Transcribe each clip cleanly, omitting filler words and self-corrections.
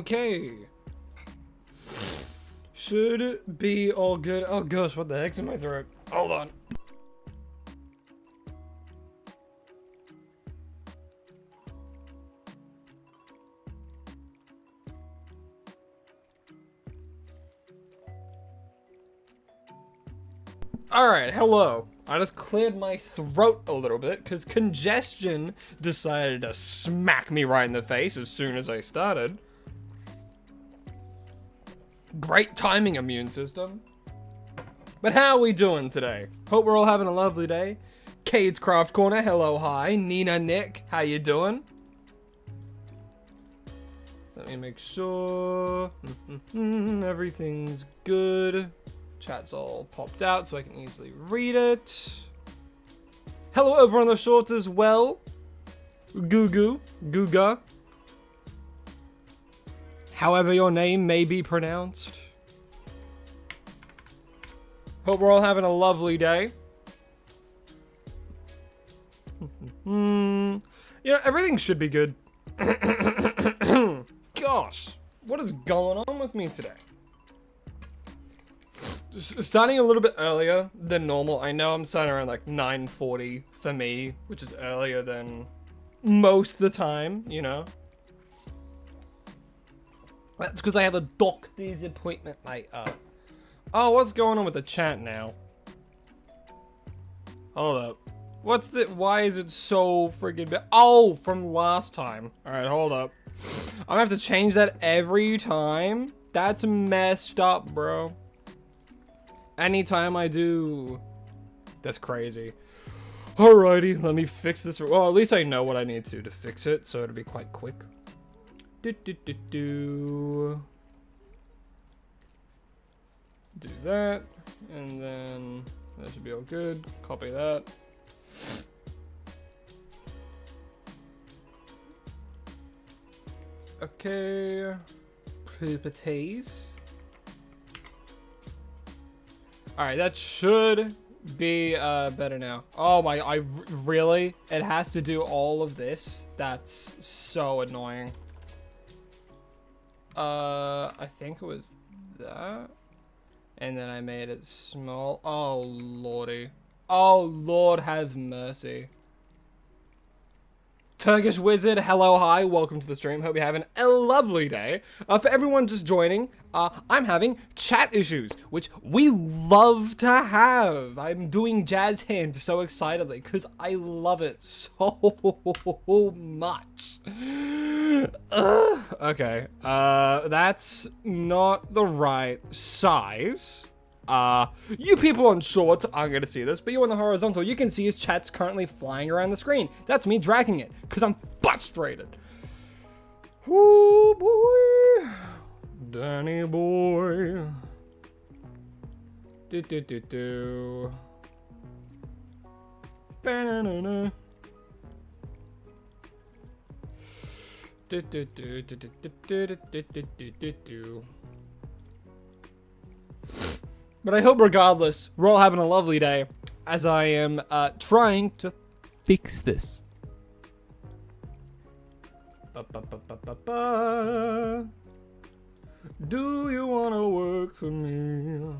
Okay. Should be all good. Oh gosh, what the heck's in my throat? Hold on. Alright, hello. I just cleared my throat a little bit because congestion decided to smack me right in the face as soon as I started. Great timing, immune system. But how are we doing today? Hope we're all having a lovely day. Cade's Craft Corner, hello, hi. Nina, Nick, how you doing? Let me make sure everything's good. Chat's all popped out so I can easily read it. Hello over on the shorts as well. Guga. However your name may be pronounced. Hope we're all having a lovely day. You know, everything should be good. Gosh, what is going on with me today? Starting a little bit earlier than normal. I know I'm starting around like 9:40 for me, which is earlier than most of the time, you know. That's because I have a doctor's appointment later. Oh, what's going on with the chat now? Hold up. Why is it so friggin' bad? Oh, from last time. Alright, hold up. I'm gonna have to change that every time? That's messed up, bro. Anytime I do. That's crazy. Alrighty, let me fix this. Well, at least I know what I need to do to fix it, so it'll be quite quick. Do that, and then that should be all good. Copy that. Okay. Properties. Alright, that should be better now. Oh my, really? It has to do all of this? That's so annoying. I think it was that. And then I made it small. Oh, lordy. Oh, Lord have mercy. Turkish Wizard, hello, hi, welcome to the stream. Hope you're having a lovely day. For everyone just joining, I'm having chat issues, which we love to have. I'm doing jazz hands so excitedly because I love it so much. Okay, that's not the right size. You people on short aren't gonna see this, but you on the horizontal, you can see his chat's currently flying around the screen. That's me dragging it, because I'm frustrated. Ooh, boy. Danny boy. Do. Banana. But I hope regardless, we're all having a lovely day as I am trying to fix this. Do you want to work for me?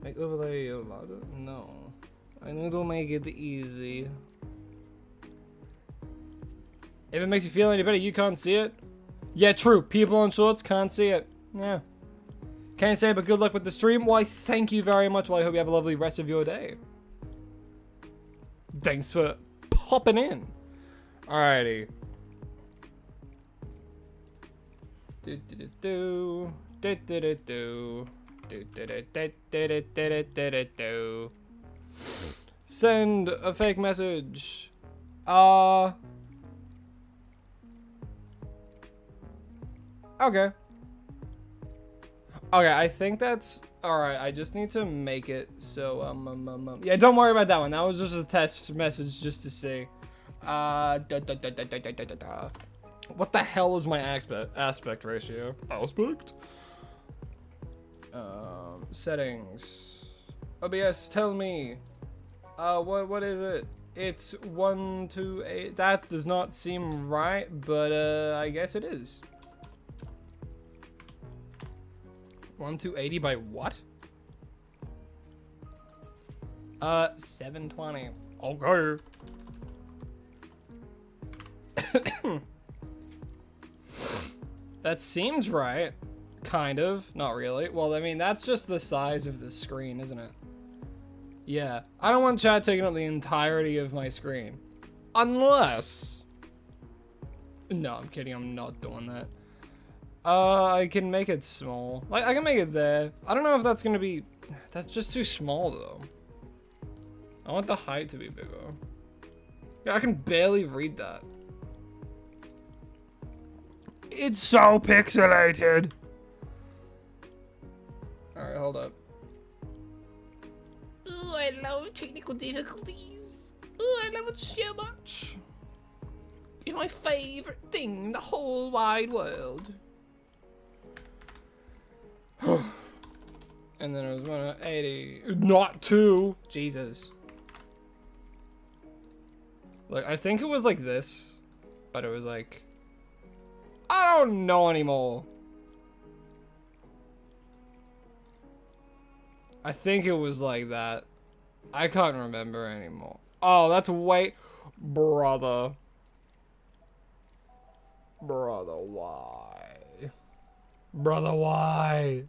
Make overlay a lot of... No. I need to make it easy. If it makes you feel any better, you can't see it? Yeah, true. People on shorts can't see it. Yeah. Can't say, but good luck with the stream. Why, thank you very much. Well, I hope you have a lovely rest of your day. Thanks for popping in. Alrighty. Send a fake message. Okay. Okay, I think that's alright. I just need to make it so yeah, don't worry about that one. That was just a test message just to see. What the hell is my aspect ratio? Aspect? Settings. OBS, tell me. What is it? It's 128. That does not seem right, but I guess it is. 1280 by what? 720. Okay. That seems right. Kind of. Not really. Well, I mean, that's just the size of the screen, isn't it? Yeah. I don't want chat taking up the entirety of my screen. Unless... No, I'm kidding. I'm not doing that. I can make it small. Like, I can make it there. I don't know if that's gonna be... That's just too small, though. I want the height to be bigger. Yeah, I can barely read that. It's so pixelated. Alright, hold up. Ooh, I love technical difficulties. Ooh, I love it so much. It's my favorite thing in the whole wide world. And then it was 180. Not 2. Jesus. Like, I think it was like this, but it was like... I don't know anymore. I think it was like that. I can't remember anymore. Oh, that's way... Brother. Brother, why? Brother, why?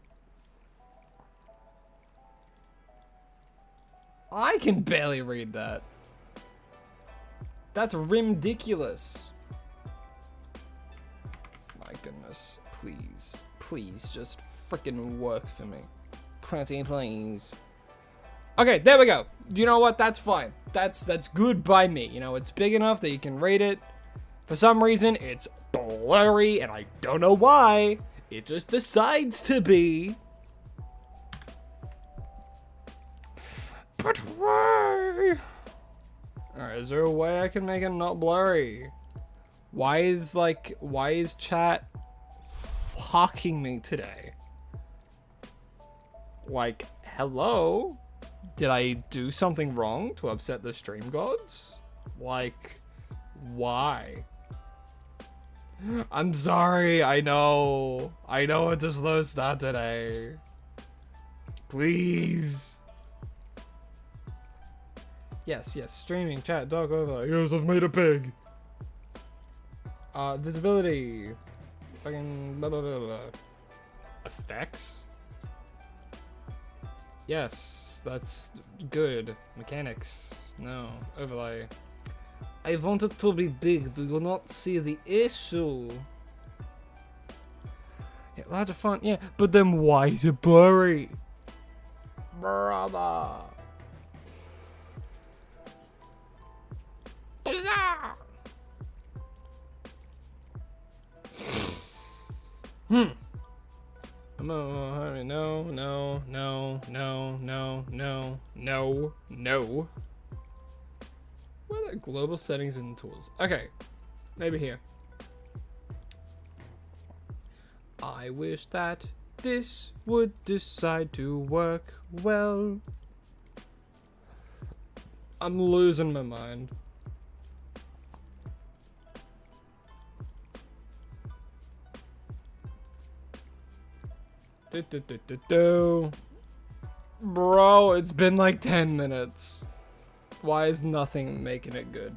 I can barely read that. That's ridiculous. My goodness. Please. Please just freaking work for me. Pretty please. Okay, there we go. You know what? That's fine. That's good by me. You know, it's big enough that you can read it. For some reason, it's blurry, and I don't know why. It just decides to be. But why? Alright, is there a way I can make it not blurry? Why is chat fucking me today? Like, hello? Did I do something wrong to upset the stream gods? Like, why? I'm sorry, I know it's a slow start today. Please. Yes, streaming, chat, dog overlay. Yes, I've made it big. Visibility. Fucking blah, blah, blah, blah. Effects? Yes, that's good. Mechanics. No. Overlay. I want it to be big. Do you not see the issue? Yeah, larger font, yeah. But then why is it blurry? Brother. No. What are the global settings and tools? Okay, maybe here. I wish that this would decide to work well. I'm losing my mind. Bro, it's been like 10 minutes. Why is nothing making it good?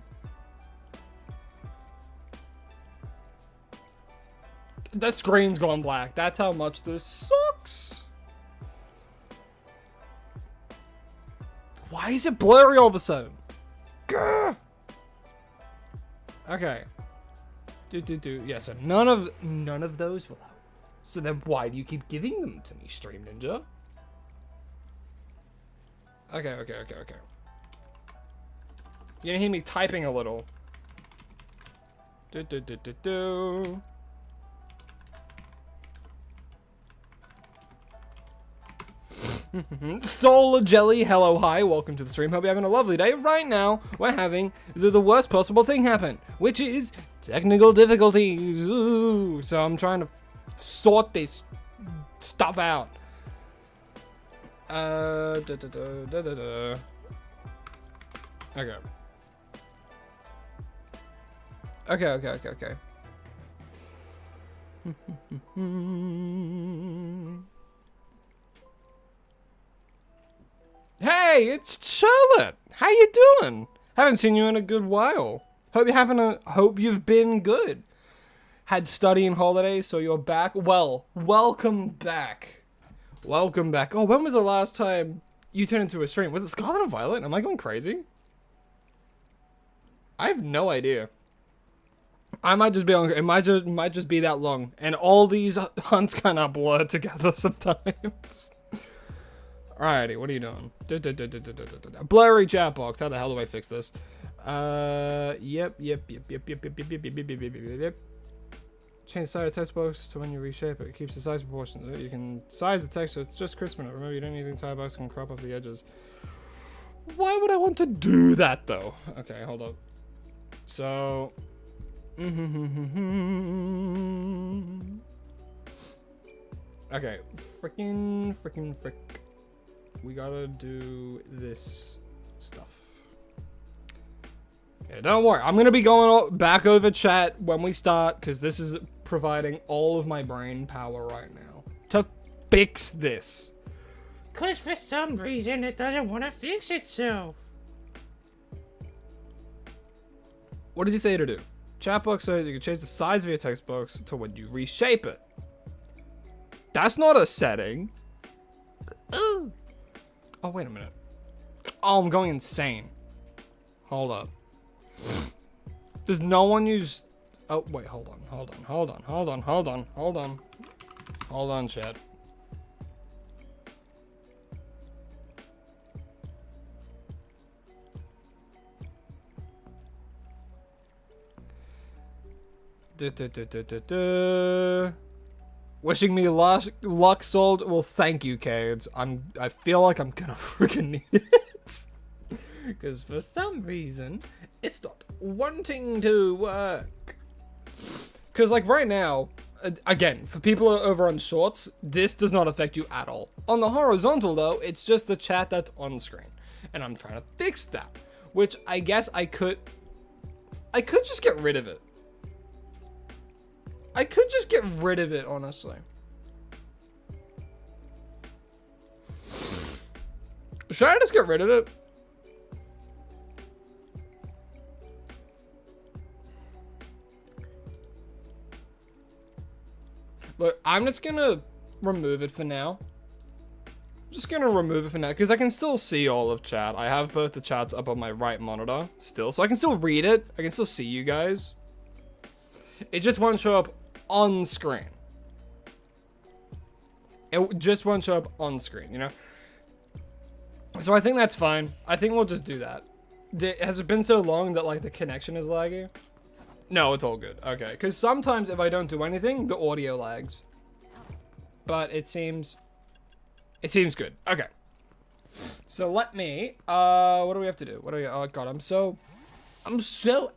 The screen's gone black. That's how much this sucks. Why is it blurry all of a sudden? Gah! Okay. Yeah, so none of those will help. So then why do you keep giving them to me, Stream Ninja? Okay. You're gonna hear me typing a little. Solar Jelly, hello, hi, welcome to the stream. Hope you're having a lovely day. Right now, we're having the worst possible thing happen, which is technical difficulties. Ooh, so I'm trying to sort this stuff out. Okay. Hey, it's Charlotte. How you doing? Haven't seen you in a good while. Hope you've been good. Had studying holidays, so you're back. Well, welcome back. Welcome back. Oh, when was the last time you turned into a stream? Was it Scarlet and Violet? Am I going crazy? I have no idea. I might just be on. It might just be that long, and all these hunts kind of blur together sometimes. Alrighty, what are you doing? Blurry chat box. How the hell do I fix this? Yep. Change the size of text box to when you reshape it. It keeps the size proportions. You can size the text so it's just crisp enough. Remember, you don't need the entire box can crop off the edges. Why would I want to do that though? Okay, hold up. So. Okay, frick. We gotta do this stuff. Yeah, don't worry. I'm gonna be going back over chat when we start, because this is providing all of my brain power right now to fix this. Because for some reason it doesn't want to fix itself. What does he say to do? Chat box says you can change the size of your text box to when you reshape it. That's not a setting. Ooh. Oh, wait a minute. Oh, I'm going insane. Hold up. Does no one use... Oh, wait, hold on, chat. Wishing me luck sold. Well, thank you, Cades. I feel like I'm gonna freaking need it. Because for some reason, it's not wanting to work. Because, like, right now, again, for people over on shorts, this does not affect you at all. On the horizontal, though, it's just the chat that's on screen. And I'm trying to fix that. Which, I guess I could just get rid of it. I could just get rid of it, honestly. Should I just get rid of it? Look, I'm just gonna remove it for now. Just gonna remove it for now, because I can still see all of chat. I have both the chats up on my right monitor still, so I can still read it. I can still see you guys. It just won't show up on screen. It just won't show up on screen, you know? So I think that's fine. I think we'll just do that. Has it been so long that, like, the connection is laggy? No, it's all good. Okay, because sometimes if I don't do anything, the audio lags. But it seems good. Okay. So let me, what do we have to do? Oh god, I'm so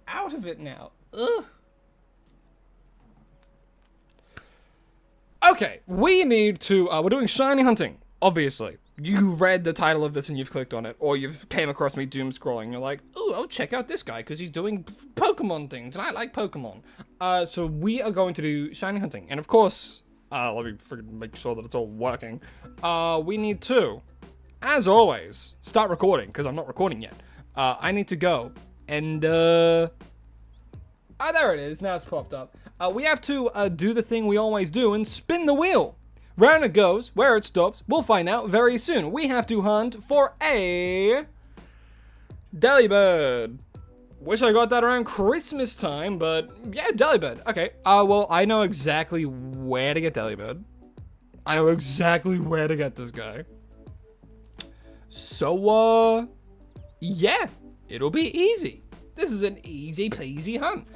out of it now. Ugh. Okay, we need to, we're doing shiny hunting, obviously. You read the title of this and you've clicked on it, or you've came across me doom scrolling. You're like, ooh, I'll check out this guy because he's doing Pokemon things, and I like Pokemon. So we are going to do shiny hunting, and of course, let me freaking make sure that it's all working. We need to, as always, start recording because I'm not recording yet. I need to go and oh, there it is. Now it's popped up. We have to do the thing we always do and spin the wheel. Round it goes, where it stops, we'll find out very soon. We have to hunt for a Delibird. Wish I got that around Christmas time, but yeah, Delibird. Okay, well, I know exactly where to get Delibird. I know exactly where to get this guy. So, yeah, it'll be easy. This is an easy peasy hunt.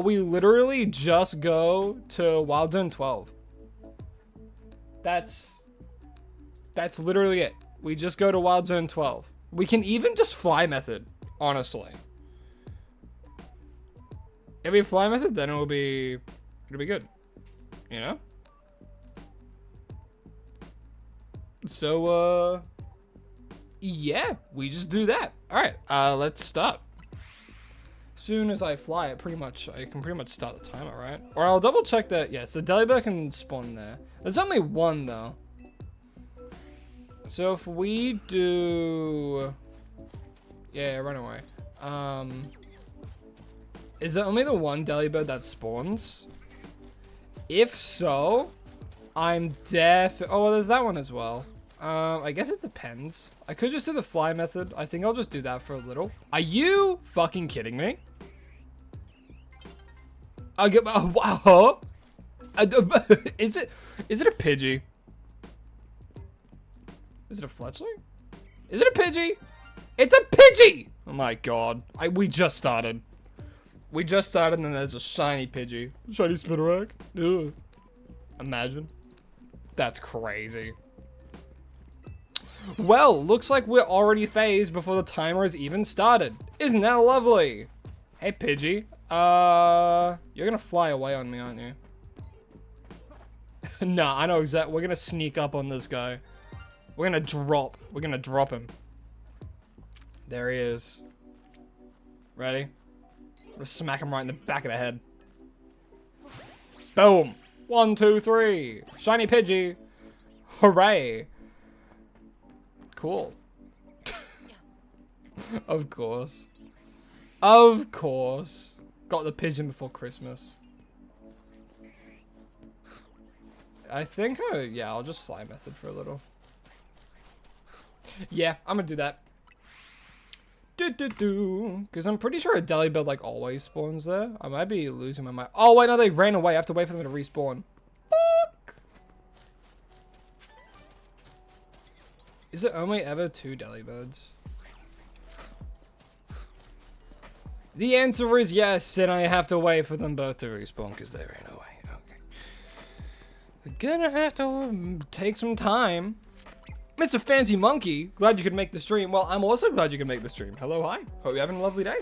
We literally just go to Wild Zone 12. That's literally it. We just go to Wild Zone 12. We can even just fly method, honestly. If we fly method, then it'll be good. You know? So, yeah, we just do that. All right, let's start. Soon as I fly, I can pretty much start the timer, right? Or I'll double check that. Yeah, so Delibird can spawn there. There's only one though. So if we do... Yeah, run away. Is there only the one delibird that spawns? If so, I'm oh, there's that one as well. I guess it depends. I could just do the fly method. I think I'll just do that for a little. Are you fucking kidding me? I get wow. Is it a Pidgey? Is it a Fletchling? Is it a Pidgey? It's a Pidgey! Oh my god. We just started. We just started and then there's a shiny Pidgey. Shiny Spinarak. Ugh. Imagine. That's crazy. Well, looks like we're already phased before the timer has even started. Isn't that lovely? Hey, Pidgey. You're gonna fly away on me, aren't you? Nah, I know exactly. We're gonna sneak up on this guy. We're gonna drop him. There he is. Ready? I'm gonna smack him right in the back of the head. Boom! 1, 2, 3. Shiny Pidgey. Hooray! Cool. Of course. Of course. Got the pigeon before Christmas. I think, yeah, I'll just fly method for a little. Yeah, I'm gonna do that. Because I'm pretty sure a delibird like always spawns there. I might be losing my mind. Oh wait, no, they ran away. I have to wait for them to respawn. Fuck. Is it only ever 2 delibirds? The answer is yes, and I have to wait for them both to respawn because they ran away. Okay. We're gonna have to take some time. Mr. Fancy Monkey, glad you could make the stream. Well, I'm also glad you could make the stream. Hello, hi. Hope you're having a lovely day.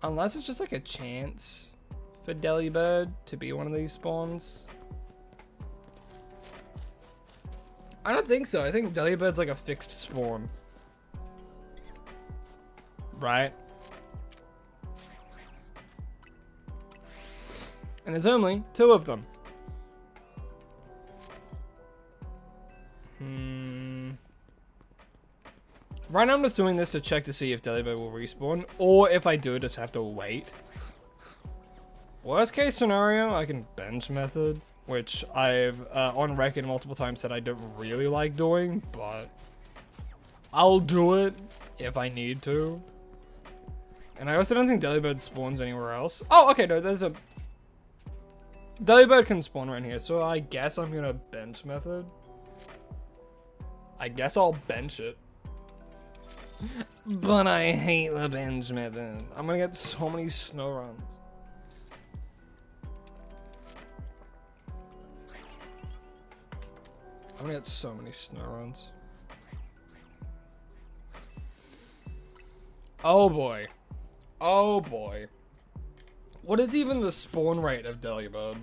Unless it's just like a chance for delibird to be one of these spawns. I don't think so. I think delibird's like a fixed spawn. Right? And there's only 2 of them. Right now I'm just doing this to check to see if delibird will respawn, or if I do just have to wait. Worst case scenario, I can bench method, which I've on record multiple times said I don't really like doing, but I'll do it if I need to. And I also don't think delibird spawns anywhere else. Oh, okay, no, there's a... delibird can spawn right here, so I guess I'm gonna bench method. I guess I'll bench it. But I hate the bench method. I'm gonna get so many snow runs. I'm gonna get so many snow runs. Oh boy. Oh boy. What is even the spawn rate of delibird?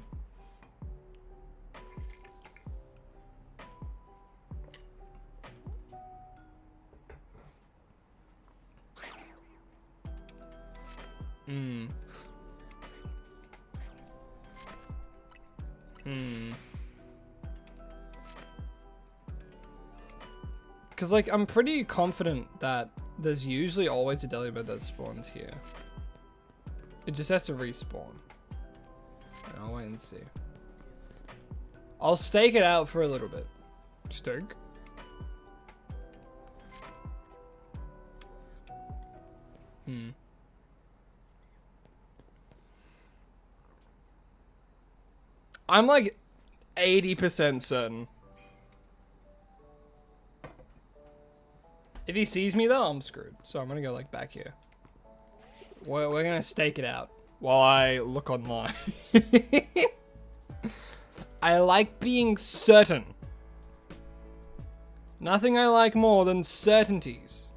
Because, like, I'm pretty confident that there's usually always a delibird that spawns here. It just has to respawn. I'll wait and see. I'll stake it out for a little bit. Stake? I'm like 80% certain. If he sees me though, I'm screwed. So I'm gonna go like back here. We're gonna stake it out while I look online. I like being certain. Nothing I like more than certainties.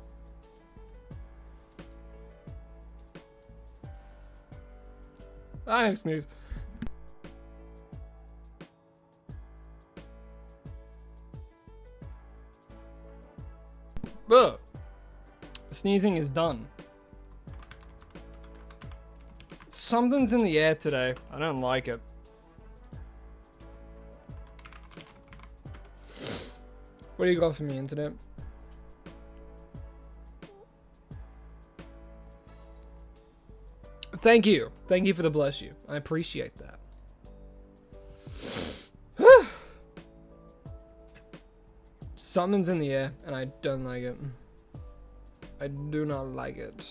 I didn't sneeze. Ugh. The sneezing is done. Something's in the air today. I don't like it. What do you got for me, internet? Thank you. Thank you for the bless you. I appreciate that. Something's in the air, and I don't like it. I do not like it.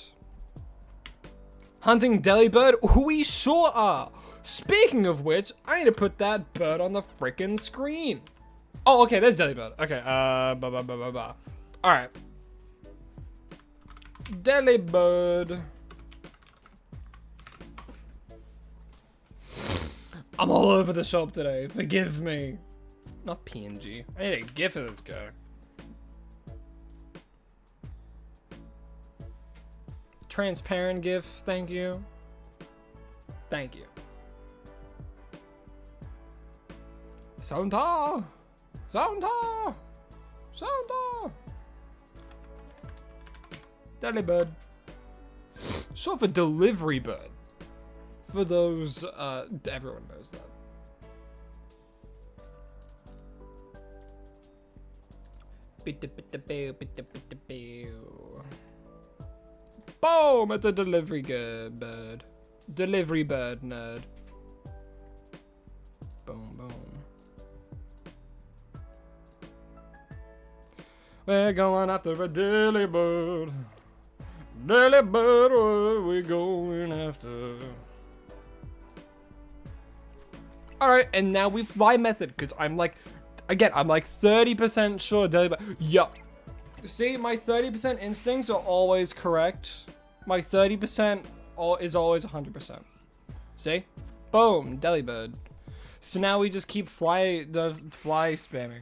Hunting delibird? We sure are! Speaking of which, I need to put that bird on the frickin' screen. Oh, okay, there's delibird. Okay, Alright. Delibird. I'm all over the shop today. Forgive me. Not PNG. I need a GIF of this guy. Transparent GIF. Thank you. Thank you. Soundta! Soundta! Soundta! Delibird. Short for delivery bird. For those, everyone knows that. Boom! It's a delivery bird. Delivery bird nerd. Boom, boom. We're going after a dilly bird. Dilly bird, what are we going after? Alright, and now we fly method, because I'm like, again, I'm like 30% sure dilly bird. Yup. See, my 30% instincts are always correct. My 30% is always 100%. See? Boom, delibird. So now we just keep fly spamming.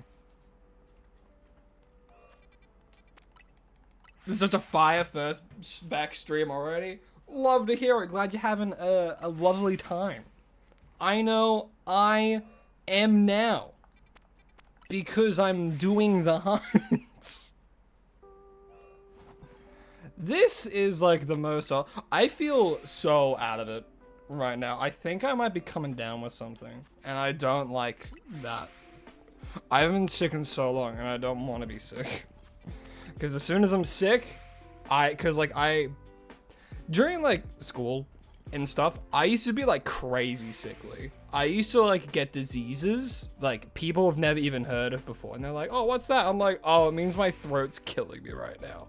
This is such a fire first back stream already. Love to hear it. Glad you're having a lovely time. I know I am now. Because I'm doing the hunts. This is like the most, I feel so out of it right now. I think I might be coming down with something, and I don't like that. I haven't been sick in so long, and I don't want to be sick. Because as soon as I'm sick, during like school and stuff, I used to be like crazy sickly. I used to like get diseases like people have never even heard of before, and they're like, oh, what's that? I'm like, oh, it means my throat's killing me right now.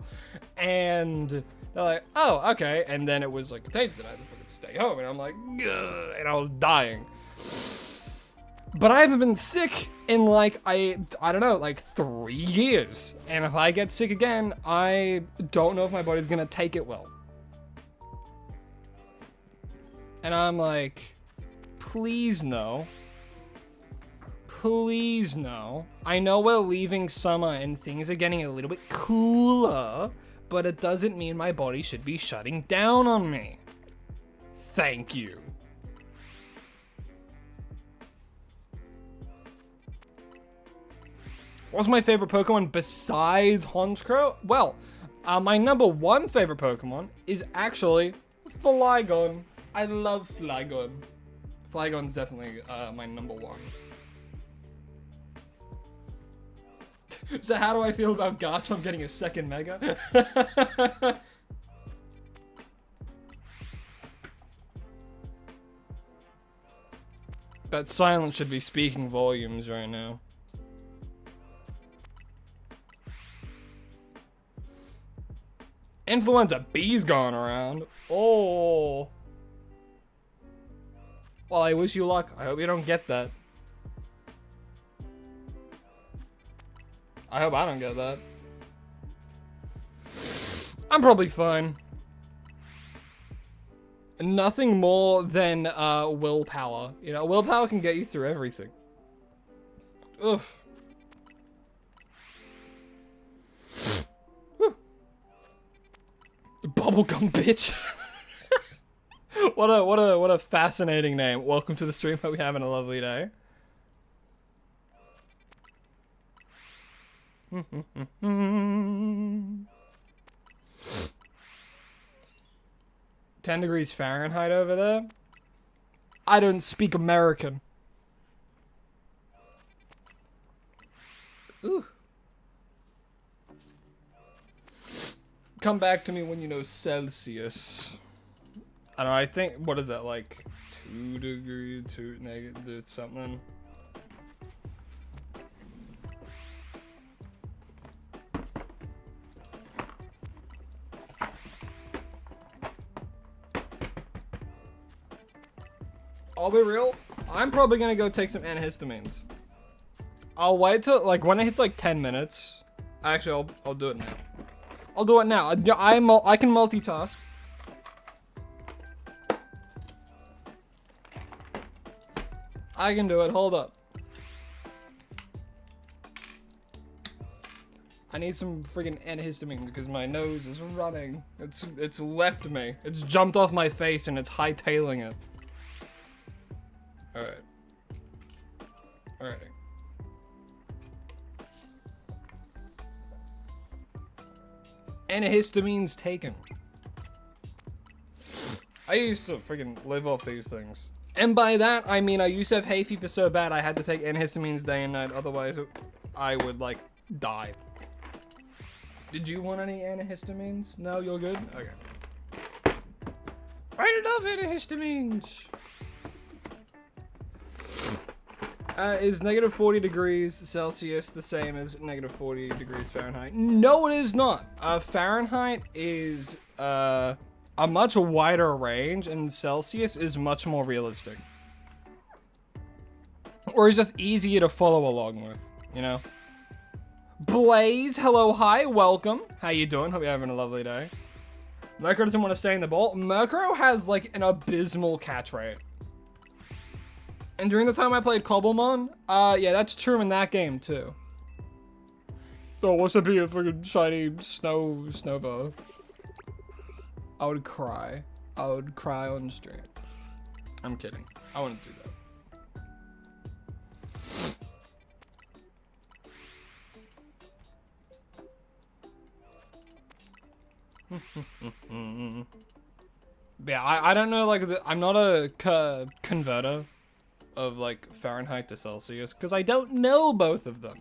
And they're like, oh, okay. And then it was like contagious, and I had to fucking stay home, and I'm like, ugh, and I was dying. But I haven't been sick in like, I don't know, like 3 years. And if I get sick again, I don't know if my body's gonna take it well. And I'm like, please no. Please no. I know we're leaving summer and things are getting a little bit cooler, but it doesn't mean my body should be shutting down on me. Thank you. What's my favorite Pokemon besides Honchkrow? Well, my number one favorite Pokemon is actually Flygon. I love Flygon. Flygon's definitely my number one. So how do I feel about Garchomp getting a second Mega? That silence should be speaking volumes right now. Influenza B's gone around. Oh. Well, I wish you luck. I hope you don't get that. I hope I don't get that. I'm probably fine. Nothing more than willpower. You know, willpower can get you through everything. Ugh. Bubblegum bitch. What a fascinating name. Welcome to the stream. Hope you're having a lovely day. 10 degrees Fahrenheit over there? I don't speak American. Ooh. come back to me when you know Celsius. I don't know, I think, what is that, like 2 degrees, 2 negative something? I'll be real, I'm probably gonna go take some antihistamines. I'll wait till, like, when it hits like 10 minutes. Actually, I'll do it now. I'll do it now. I can multitask. I can do it. Hold up. I need some friggin' antihistamines because my nose is running. It's left me. It's jumped off my face and it's hightailing it. Alright. Alright. Antihistamines taken. I used to friggin' live off these things. And by that, I mean I used to have hay fever so bad I had to take antihistamines day and night, otherwise I would, like, die. Did you want any antihistamines? No, you're good? Okay. I love antihistamines! Is negative 40 degrees Celsius the same as negative 40 degrees Fahrenheit? No, it is not. Fahrenheit is a much wider range, and Celsius is much more realistic. Or it's just easier to follow along with, you know? Blaze, hello, hi, welcome. How you doing? Hope you're having a lovely day. Murkrow doesn't want to stay in the ball. Murkrow has, like, an abysmal catch rate. And during the time I played Cobblemon, yeah, that's true in that game, too. Oh, what's to be a freaking shiny Snova? I would cry. I would cry on stream. I'm kidding. I wouldn't do that. Yeah, I don't know, like, I'm not a converter of, like, Fahrenheit to Celsius, because I don't know both of them.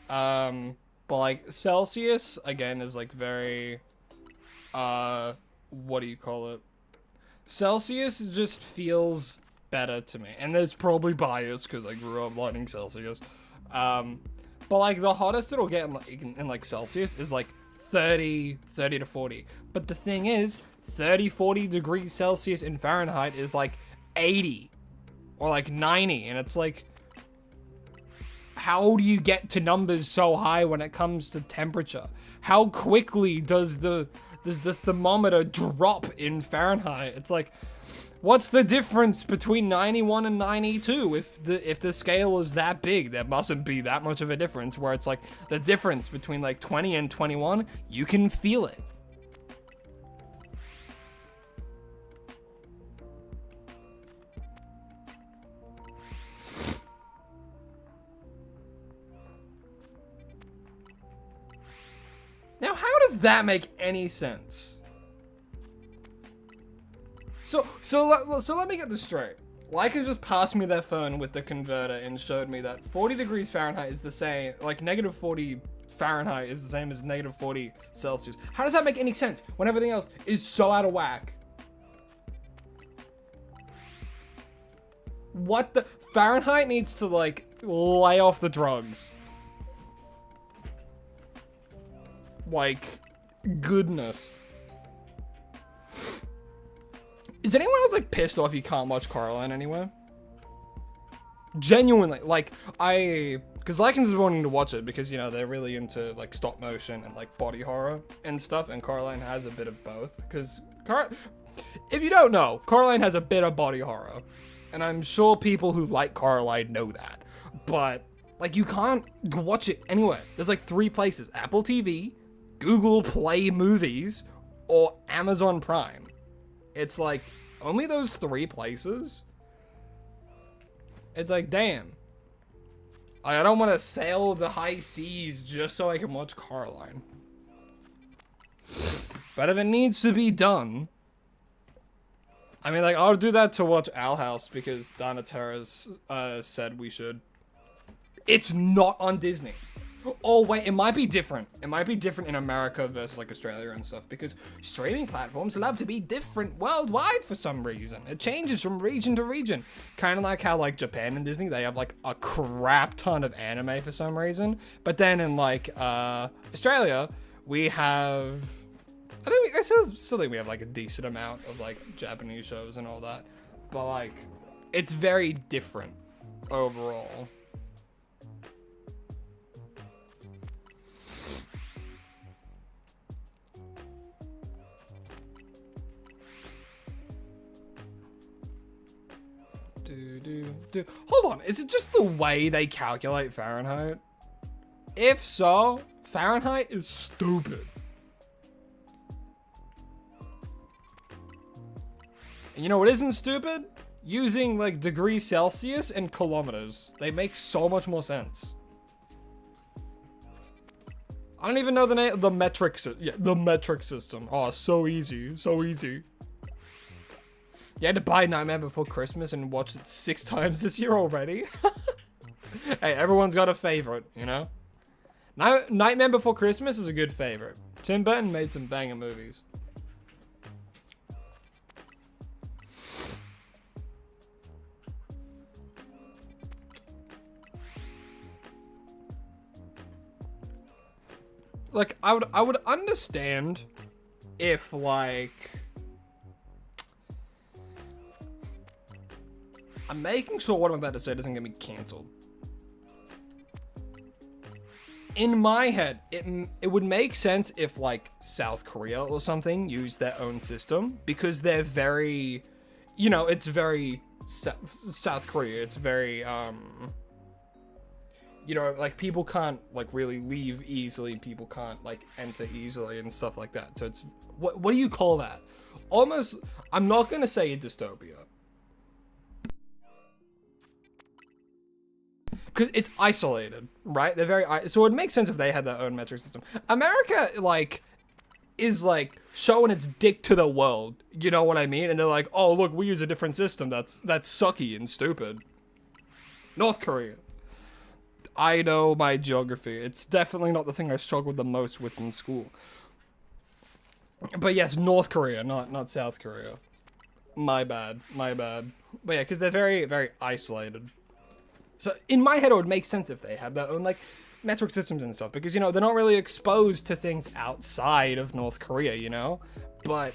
But, like, Celsius, again, is, like, very, what do you call it? Celsius just feels better to me, and there's probably bias, because I grew up liking Celsius. But, like, the hottest it'll get in like, Celsius is, like, 30 to 40. But the thing is, 40 degrees Celsius in Fahrenheit is, like, 80. Or like 90, and it's like, how do you get to numbers so high when it comes to temperature? How quickly does the thermometer drop in Fahrenheit? It's like, what's the difference between 91 and 92? If the scale is that big, there mustn't be that much of a difference, where it's like, the difference between like 20 and 21, you can feel it. Now, how does that make any sense? So let me get this straight. Lycan just passed me their phone with the converter and showed me that 40 degrees Fahrenheit is the same, like negative 40 Fahrenheit is the same as negative 40 Celsius. How does that make any sense when everything else is so out of whack? What the? Fahrenheit needs to, like, lay off the drugs. Like, goodness. Is anyone else, like, pissed off you can't watch Coraline anywhere? Genuinely, like, because Lycan's wanting to watch it because, you know, they're really into, like, stop motion and, like, body horror and stuff, and Coraline has a bit of both, because, if you don't know, Coraline has a bit of body horror, and I'm sure people who like Coraline know that, but, like, you can't watch it anywhere. There's, like, 3 places: Apple TV, Google Play Movies, or Amazon Prime. It's like, only those 3 places? It's like, damn. I don't want to sail the high seas just so I can watch Coraline. But if it needs to be done, I mean, like, I'll do that to watch Owl House because Dana Terra's said we should. It's not on Disney. Oh wait, it might be different. It might be different in America versus like Australia and stuff, because streaming platforms love to be different worldwide for some reason. It changes from region to region. Kind of like how like Japan and Disney, they have like a crap ton of anime for some reason. But then in like Australia, we have, I still think we have like a decent amount of like Japanese shows and all that. But like, it's very different overall. Hold on, is it just the way they calculate Fahrenheit? If so, Fahrenheit is stupid. And you know what isn't stupid? Using like degrees Celsius and kilometers. They make so much more sense. I don't even know the name, the metric system. Oh, so easy, so easy. You had to buy Nightmare Before Christmas and watch it 6 times this year already? Hey, everyone's got a favorite, you know? Nightmare Before Christmas is a good favorite. Tim Burton made some banger movies. Like, I would understand if, like, I'm making sure what I'm about to say doesn't get me cancelled. In my head, it would make sense if like South Korea or something used their own system, because they're very, you know, it's very South Korea. It's very, you know, like people can't like really leave easily. People can't like enter easily and stuff like that. So it's, what do you call that? Almost, I'm not going to say a dystopia, because it's isolated, right? They're very, so it makes sense if they had their own metric system. America, like, is like showing its dick to the world, you know what I mean? And they're like, oh look, we use a different system that's sucky and stupid. North Korea. I know my geography. It's definitely not the thing I struggled the most with in school. But yes, North Korea, not South Korea. My bad. But yeah, because they're very, very isolated. So in my head, it would make sense if they had their own like metric systems and stuff, because, you know, they're not really exposed to things outside of North Korea, you know. But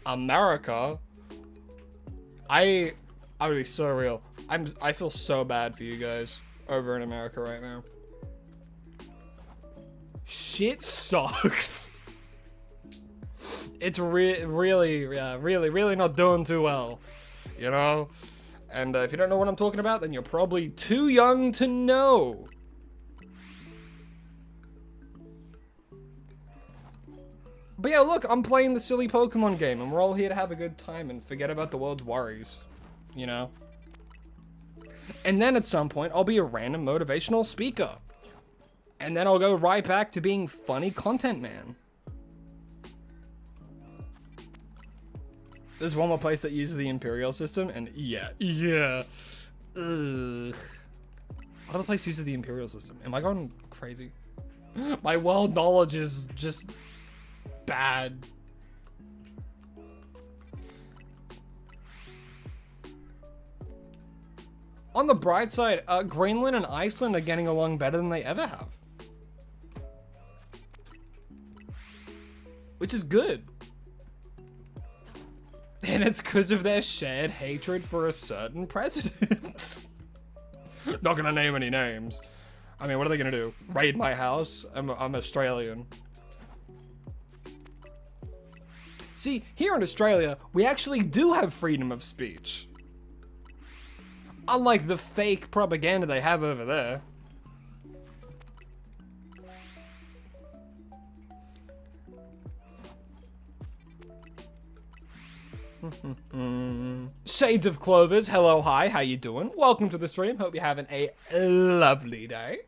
America, I would be so real. I feel so bad for you guys over in America right now. Shit sucks. It's really not doing too well, you know. And if you don't know what I'm talking about, then you're probably too young to know. But yeah, look, I'm playing the silly Pokemon game, and we're all here to have a good time and forget about the world's worries, you know? And then at some point, I'll be a random motivational speaker. And then I'll go right back to being funny content man. There's one more place that uses the Imperial system, and yeah. Ugh. What other place uses the Imperial system? Am I going crazy? My world knowledge is just bad. On the bright side, Greenland and Iceland are getting along better than they ever have. Which is good. And it's because of their shared hatred for a certain president. Not gonna name any names. I mean, what are they gonna do? Raid my house? I'm Australian. See, here in Australia, we actually do have freedom of speech. Unlike the fake propaganda they have over there. Shades of Clovers, hello, hi, how you doing? Welcome to the stream, hope you're having a lovely day.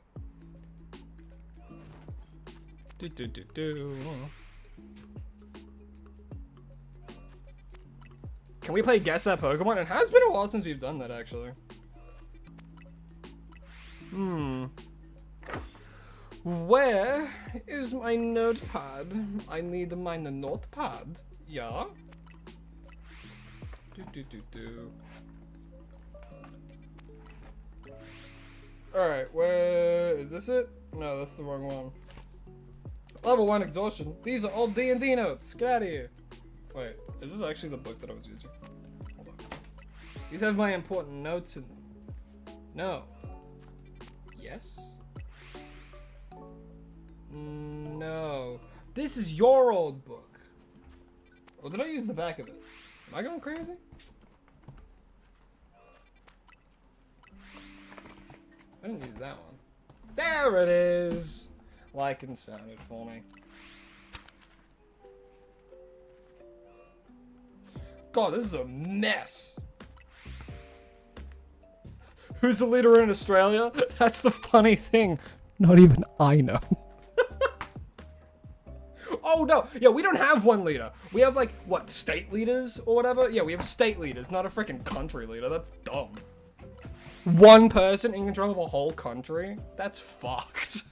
Can we play Guess That Pokemon? It has been a while since we've done that, actually. Where is my notepad? I need my notepad. Yeah. Alright, where is this it? No, that's the wrong one. Level 1 exhaustion. These are all D&D notes. Get out of here. Wait, is this actually the book that I was using? Hold on. These have my important notes in them. No. Yes? No. This is your old book. Or did I use the back of it? Am I going crazy? I didn't use that one. There it is! Lycan's found it for me. God, this is a mess. Who's the leader in Australia? That's the funny thing. Not even I know. Oh no, yeah, we don't have one leader. We have like, what, state leaders or whatever? Yeah, we have state leaders, not a freaking country leader. That's dumb. One person in control of a whole country? That's fucked.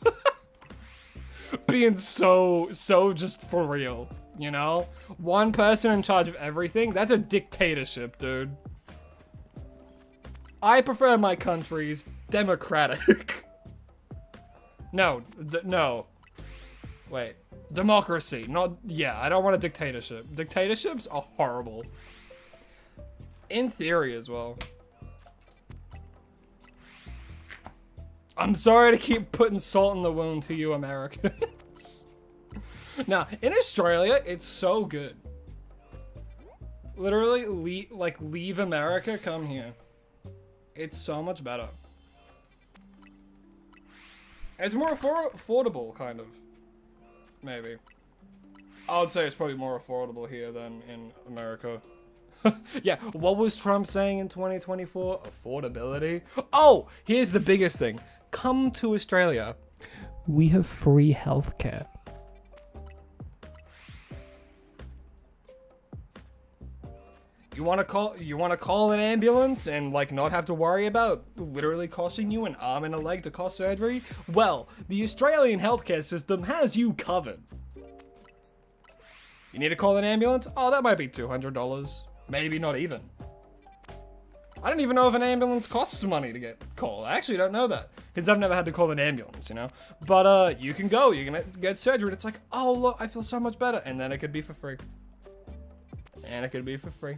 Being so just for real, you know? One person in charge of everything? That's a dictatorship, dude. I prefer my countries democratic. No. Wait. Democracy, not, yeah, I don't want a dictatorship. Dictatorships are horrible. In theory as well. I'm sorry to keep putting salt in the wound to you Americans. Now, in Australia, it's so good. Literally, leave America, come here. It's so much better. It's more affordable, kind of. Maybe. I would say it's probably more affordable here than in America. Yeah, what was Trump saying in 2024? Affordability? Oh, here's the biggest thing. Come to Australia. We have free healthcare. You want to call an ambulance and like not have to worry about literally costing you an arm and a leg to cost surgery? Well, the Australian healthcare system has you covered. You need to call an ambulance? Oh, that might be $200. Maybe not even. I don't even know if an ambulance costs money to get called. I actually don't know that because I've never had to call an ambulance, you know? But you can go, you can get surgery and it's like, oh look, I feel so much better. And then it could be for free. And it could be for free.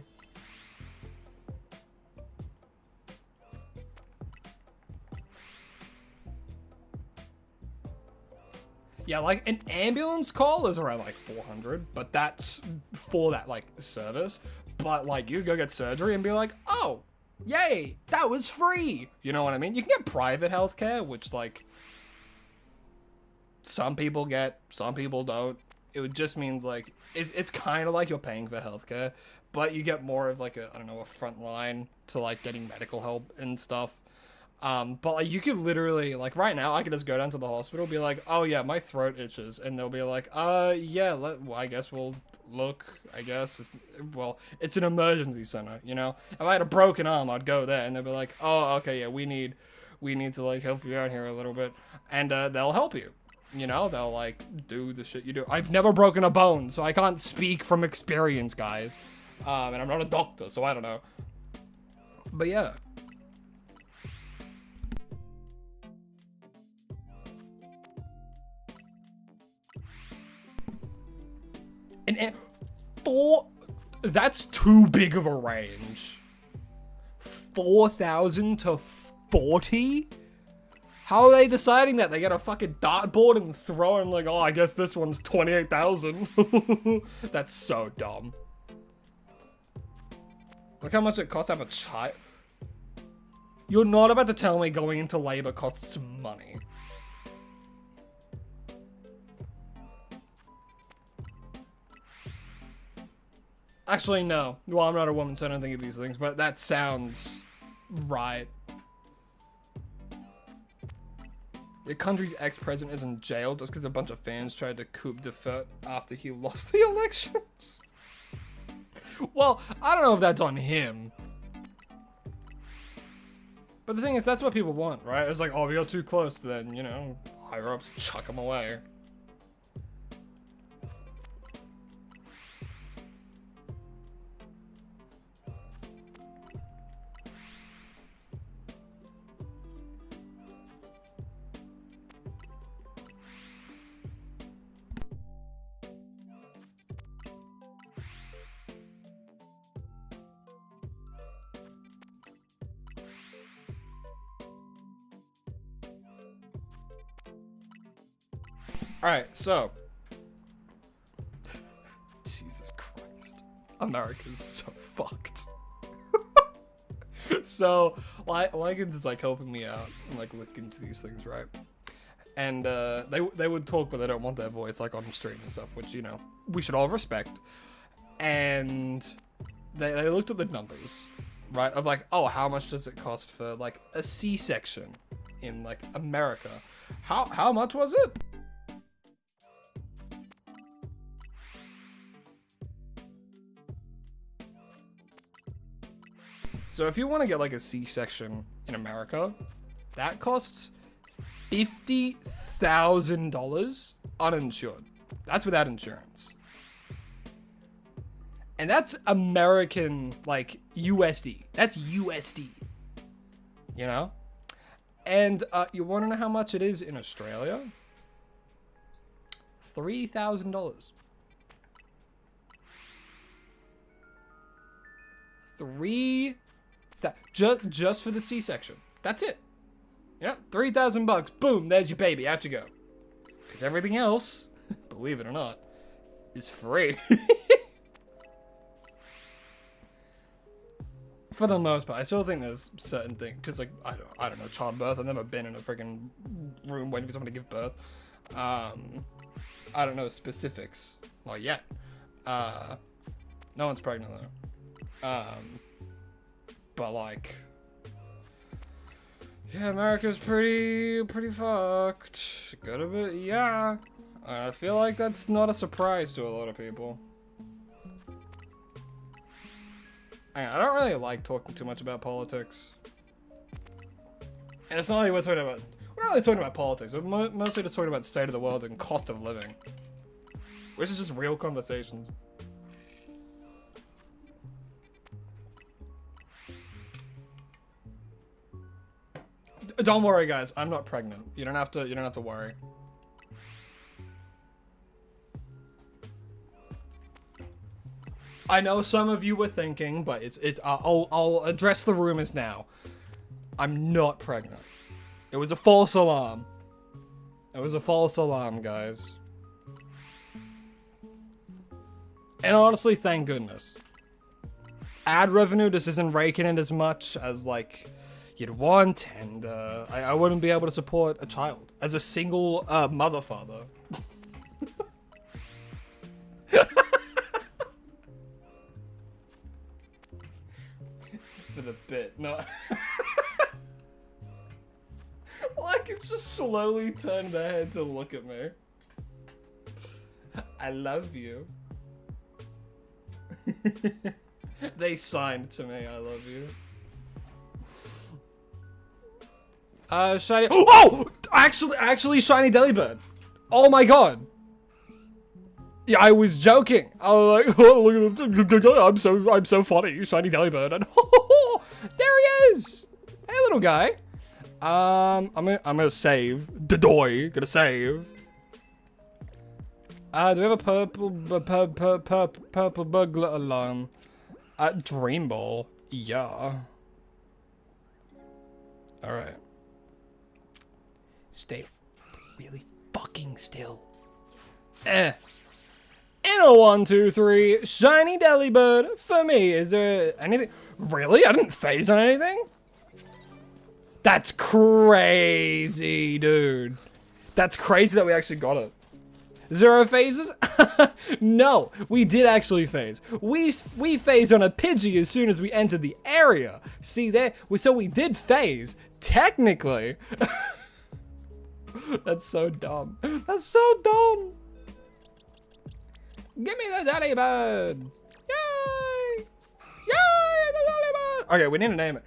Yeah, like an ambulance call is around like 400, but that's for that like service. But like you go get surgery and be like, oh, yay, that was free. You know what I mean? You can get private healthcare, which like some people get, some people don't. It just means like, it's kind of like you're paying for healthcare, but you get more of like a, I don't know, a front line to like getting medical help and stuff. But like you could literally, like right now, I could just go down to the hospital, be like, oh yeah, my throat itches, and they'll be like, yeah, well, I guess we'll look, I guess, it's an emergency center, you know? If I had a broken arm, I'd go there, and they'll be like, oh, okay, yeah, we need to like help you out here a little bit, and they'll help you, you know? They'll like do the shit you do. I've never broken a bone, so I can't speak from experience, guys, and I'm not a doctor, so I don't know, but yeah. And that's too big of a range. 4,000 to 40? How are they deciding that? They get a fucking dartboard and throw it and like, oh, I guess this one's 28,000. That's so dumb. Look how much it costs to have a child. You're not about to tell me going into labor costs money. Actually, no. Well, I'm not a woman, so I don't think of these things, but that sounds right. Your country's ex-president is in jail just because a bunch of fans tried to coup d'etat after he lost the elections. Well, I don't know if that's on him. But the thing is, that's what people want, right? It's like, oh, we got too close, then, you know, higher ups chuck them away. Alright, so. Jesus Christ. America's so fucked. So, Lycan's is like helping me out and like look into these things, right? And they would talk, but they don't want their voice like on stream and stuff, which, you know, we should all respect. And they looked at the numbers, right? Of like, oh, how much does it cost for like a C-section in like America? How much was it? So if you want to get like a C-section in America, that costs $50,000 uninsured. That's without insurance. And that's American, like, USD. That's USD. You know? And you want to know how much it is in Australia? $3,000. Just for the C-section. That's it. Yeah, $3,000. Boom, there's your baby. Out you go. Because everything else, believe it or not, is free. For the most part, I still think there's certain things, because like I don't know, childbirth. I've never been in a freaking room waiting for someone to give birth. I don't know specifics. Well, yet. No one's pregnant though. But like, yeah, America's pretty fucked. Gotta be, yeah. I feel like that's not a surprise to a lot of people. I don't really like talking too much about politics. And it's not like we're not really talking about politics. We're mostly just talking about the state of the world and cost of living. Which is just real conversations. Don't worry, guys. I'm not pregnant. You don't have to worry. I know some of you were thinking, but I'll address the rumors now. I'm not pregnant. It was a false alarm. It was a false alarm, guys. And honestly, thank goodness. Ad revenue just isn't raking in as much as like you'd want, and I wouldn't be able to support a child as a single mother father. For the bit, no. Like it's just slowly turned their head to look at me. I love you. They signed to me, I love you. Shiny. Oh! Actually, shiny Delibird. Oh my god. Yeah, I was joking. I was like, oh, look at them. I'm so funny, shiny Delibird. And there he is. Hey, little guy. I'm gonna save. Dadoy, gonna save. Do we have a purple bug alarm? Dream Ball. Yeah. All right. Stay really fucking still. In a 1, 2, 3, shiny Delibird for me. Is there anything? Really? I didn't phase on anything? That's crazy, dude. That's crazy that we actually got it. 0 phases? No, we did actually phase. We phased on a Pidgey as soon as we entered the area. See there? So we did phase, technically. That's so dumb. That's so dumb. Give me the Delibird. Yay! Yay, the Delibird! Okay, we need to name it.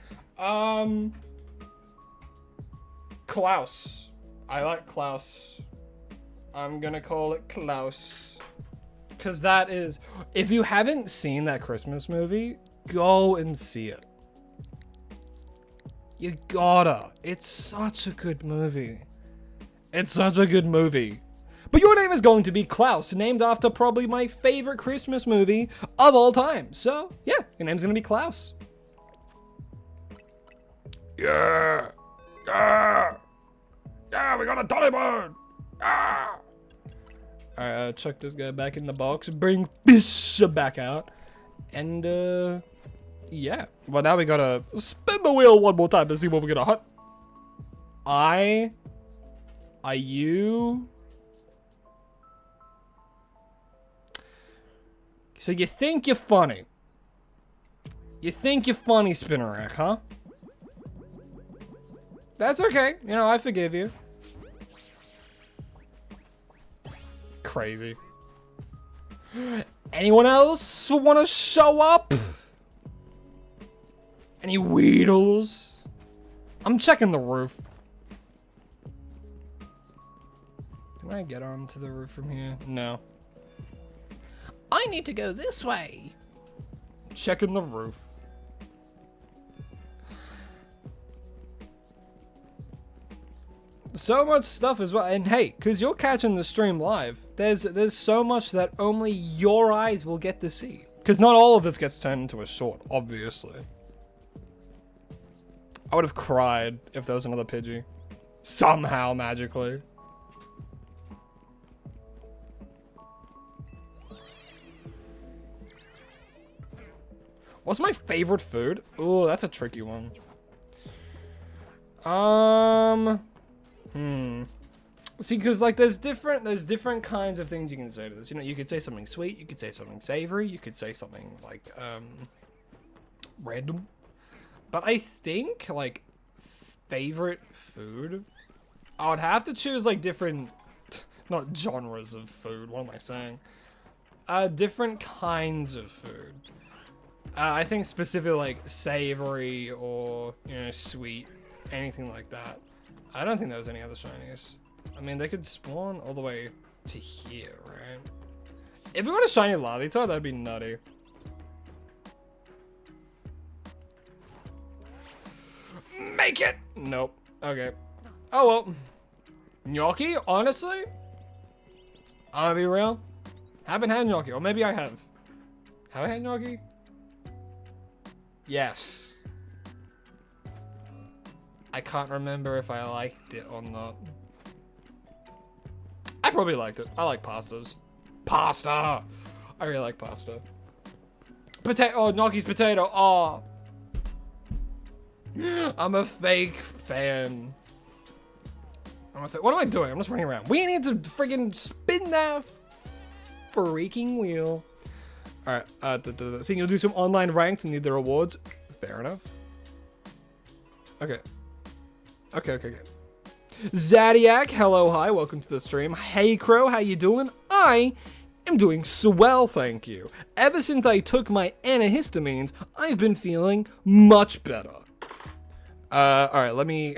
Klaus. I like Klaus. I'm gonna call it Klaus. Because that is... If you haven't seen that Christmas movie, go and see it. You gotta. It's such a good movie. It's such a good movie. But your name is going to be Klaus, named after probably my favorite Christmas movie of all time. So, yeah, your name's gonna be Klaus. Yeah! Yeah! Yeah, we got a Dolly bird! Yeah! Alright, chuck this guy back in the box, bring fish back out, and, yeah. Well, now we gotta spin the wheel one more time to see what we're gonna hunt. You... So you think you're funny. You think you're funny, Spinnerack, huh? That's okay. You know, I forgive you. Crazy. Anyone else want to show up? Any Weedles? I'm checking the roof. Can I get onto the roof from here? No. I need to go this way. Checking the roof. So much stuff as well, and hey, because you're catching the stream live, there's so much that only your eyes will get to see. Because not all of this gets turned into a short, obviously. I would have cried if there was another Pidgey. Somehow, magically. What's my favorite food? Ooh, that's a tricky one. See, because like there's different kinds of things you can say to this. You know, you could say something sweet, you could say something savory, you could say something like random. But I think like favorite food, I would have to choose like different, not genres of food. What am I saying? Different kinds of food. I think specifically like savory or, you know, sweet, anything like that. I don't think there was any other shinies. I mean, they could spawn all the way to here, right? If we got a shiny Larvitar, that'd be nutty. Make it! Nope. Okay. Oh well. Gnocchi, honestly? I'm gonna be real. Haven't had gnocchi, or maybe I have. Have I had gnocchi? Yes. I can't remember if I liked it or not. I probably liked it. I like pastas. Pasta! I really like pasta. Potato. Oh, gnocchi's potato. Oh. I'm a fake fan. What am I doing? I'm just running around. We need to friggin' spin that freaking wheel. Alright, think you'll do some online ranked and need the rewards? Fair enough. Okay. Okay. Zadiac, hello, hi, welcome to the stream. Hey Crow, how you doing? I am doing swell, thank you. Ever since I took my antihistamines, I've been feeling much better. Alright, let me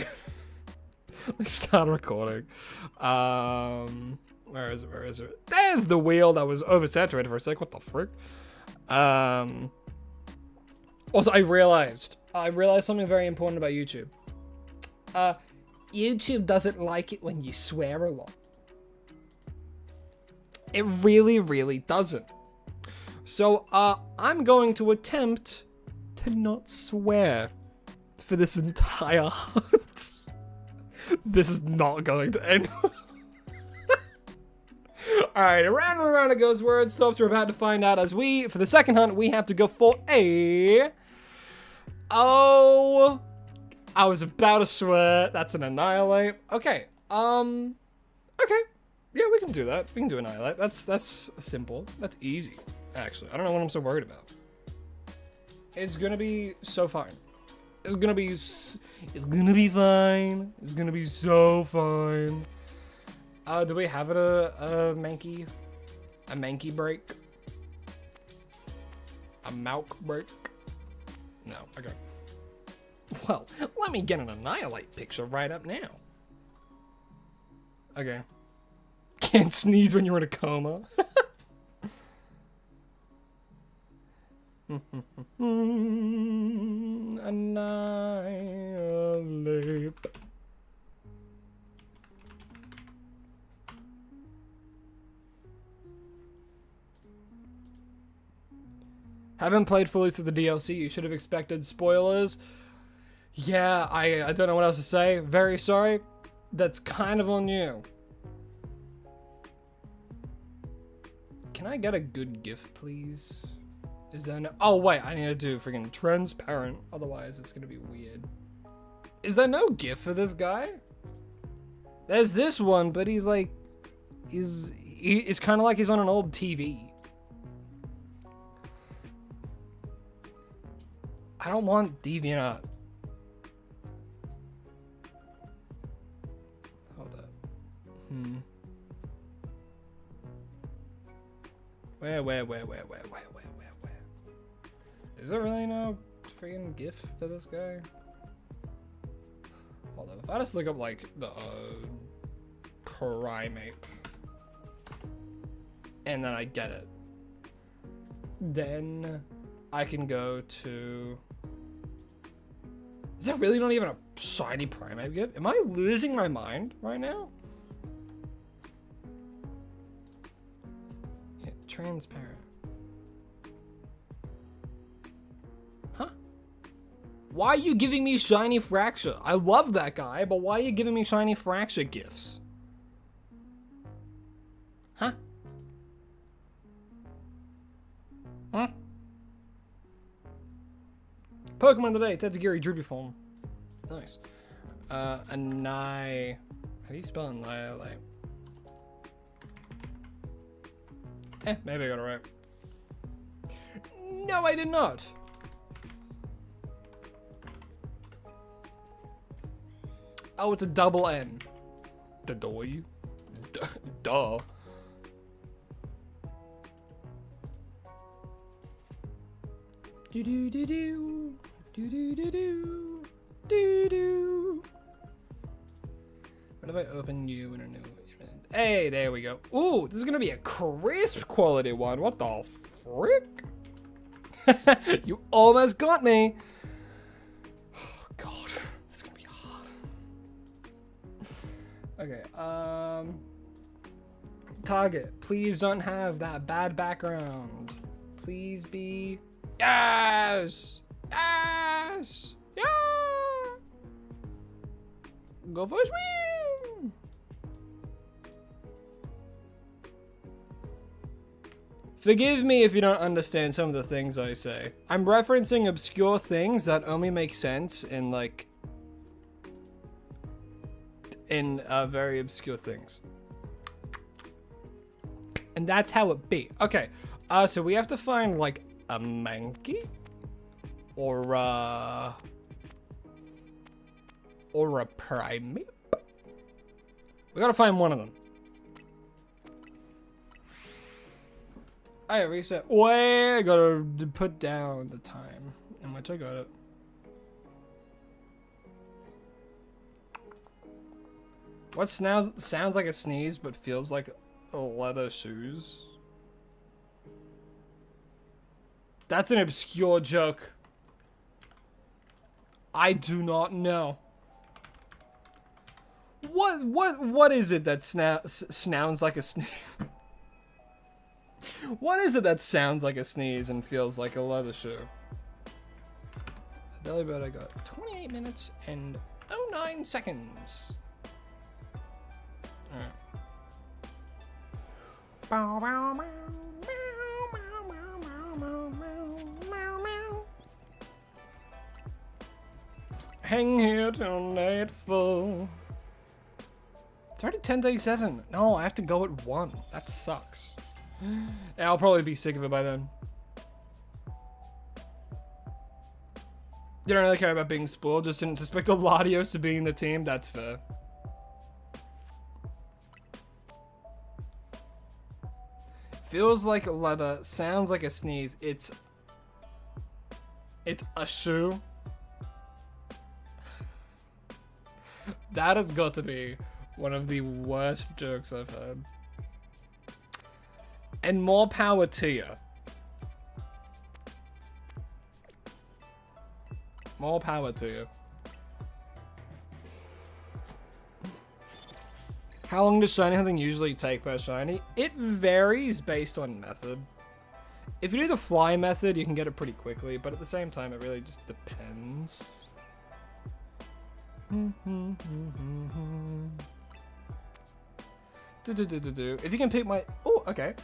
start recording. Where is it? There's the wheel that was oversaturated for a sec. What the frick? Also, I realized something very important about YouTube. YouTube doesn't like it when you swear a lot. It really, really doesn't. So, I'm going to attempt to not swear for this entire hunt. This is not going to end. Alright, around and around it goes, where it stops. We're about to find out as for the second hunt, we have to go for a... Oh, I was about to swear. That's an annihilate. Okay, okay. Yeah, we can do that. We can do annihilate. That's simple. That's easy, actually. I don't know what I'm so worried about. It's gonna be so fine. It's gonna be fine. It's gonna be so fine. Do we have it a Mankey? A Mankey break? A Malk break? No, okay. Well, let me get an annihilate picture right up now. Okay. Can't sneeze when you're in a coma. Annihilate. Haven't played fully through the DLC. You should have expected spoilers. Yeah, I don't know what else to say. Very sorry. That's kind of on you. Can I get a good gift, please? Is there no... Oh, wait. I need to do freaking transparent. Otherwise, it's going to be weird. Is there no gift for this guy? There's this one, but he's like... It's kind of like he's on an old TV. I don't want DeviantArt. Hold up. Where? Is there really no freaking GIF for this guy? Hold up. If I just look up like the primate, and then I get it, then I can go to. Is there really not even a shiny primate GIF? Am I losing my mind right now? Yeah, transparent. Huh? Why are you giving me shiny fracture? I love that guy, but why are you giving me shiny fracture gifts? Huh? Huh? Pokemon today, Tetsugiri Droopy form. Nice. Annihilate. How do you spell annihilate? Maybe I got it right. No, I did not. Oh, it's a double N. The W? Duh. Do do do do do do do do do do. What if I open you in a new image? Hey, there we go. Ooh, this is gonna be a crisp quality one. What the frick? You almost got me. Oh God, this is gonna be hard. Okay. Target. Please don't have that bad background. Please be. Yes! Yes! Yeah! Go for a swim! Forgive me if you don't understand some of the things I say. I'm referencing obscure things that only make sense in like... in very obscure things. And that's how it be. Okay, so we have to find like a monkey or a primate. We gotta find one of them. I reset. Wait, I gotta put down the time in which I got it. What sounds like a sneeze but feels like leather shoes? That's an obscure joke. I do not know. What is it that sounds like a sneeze? What is it that sounds like a sneeze and feels like a leather shoe? So Delibird, I got 28 minutes and 09 seconds. Alright. Hang here till nightfall. It's already 10:37. No, I have to go at 1. That sucks. Yeah, I'll probably be sick of it by then. You don't really care about being spoiled, just didn't suspect Latios to be in the team. That's fair. Feels like leather, sounds like a sneeze. It's a shoe. That has got to be One of the worst jokes I've heard. And more power to you. More power to you. How long does shiny hunting usually take per shiny? It varies based on method. If you do the fly method, you can get it pretty quickly, but at the same time, it really just depends. If you can pick my... Oh, okay.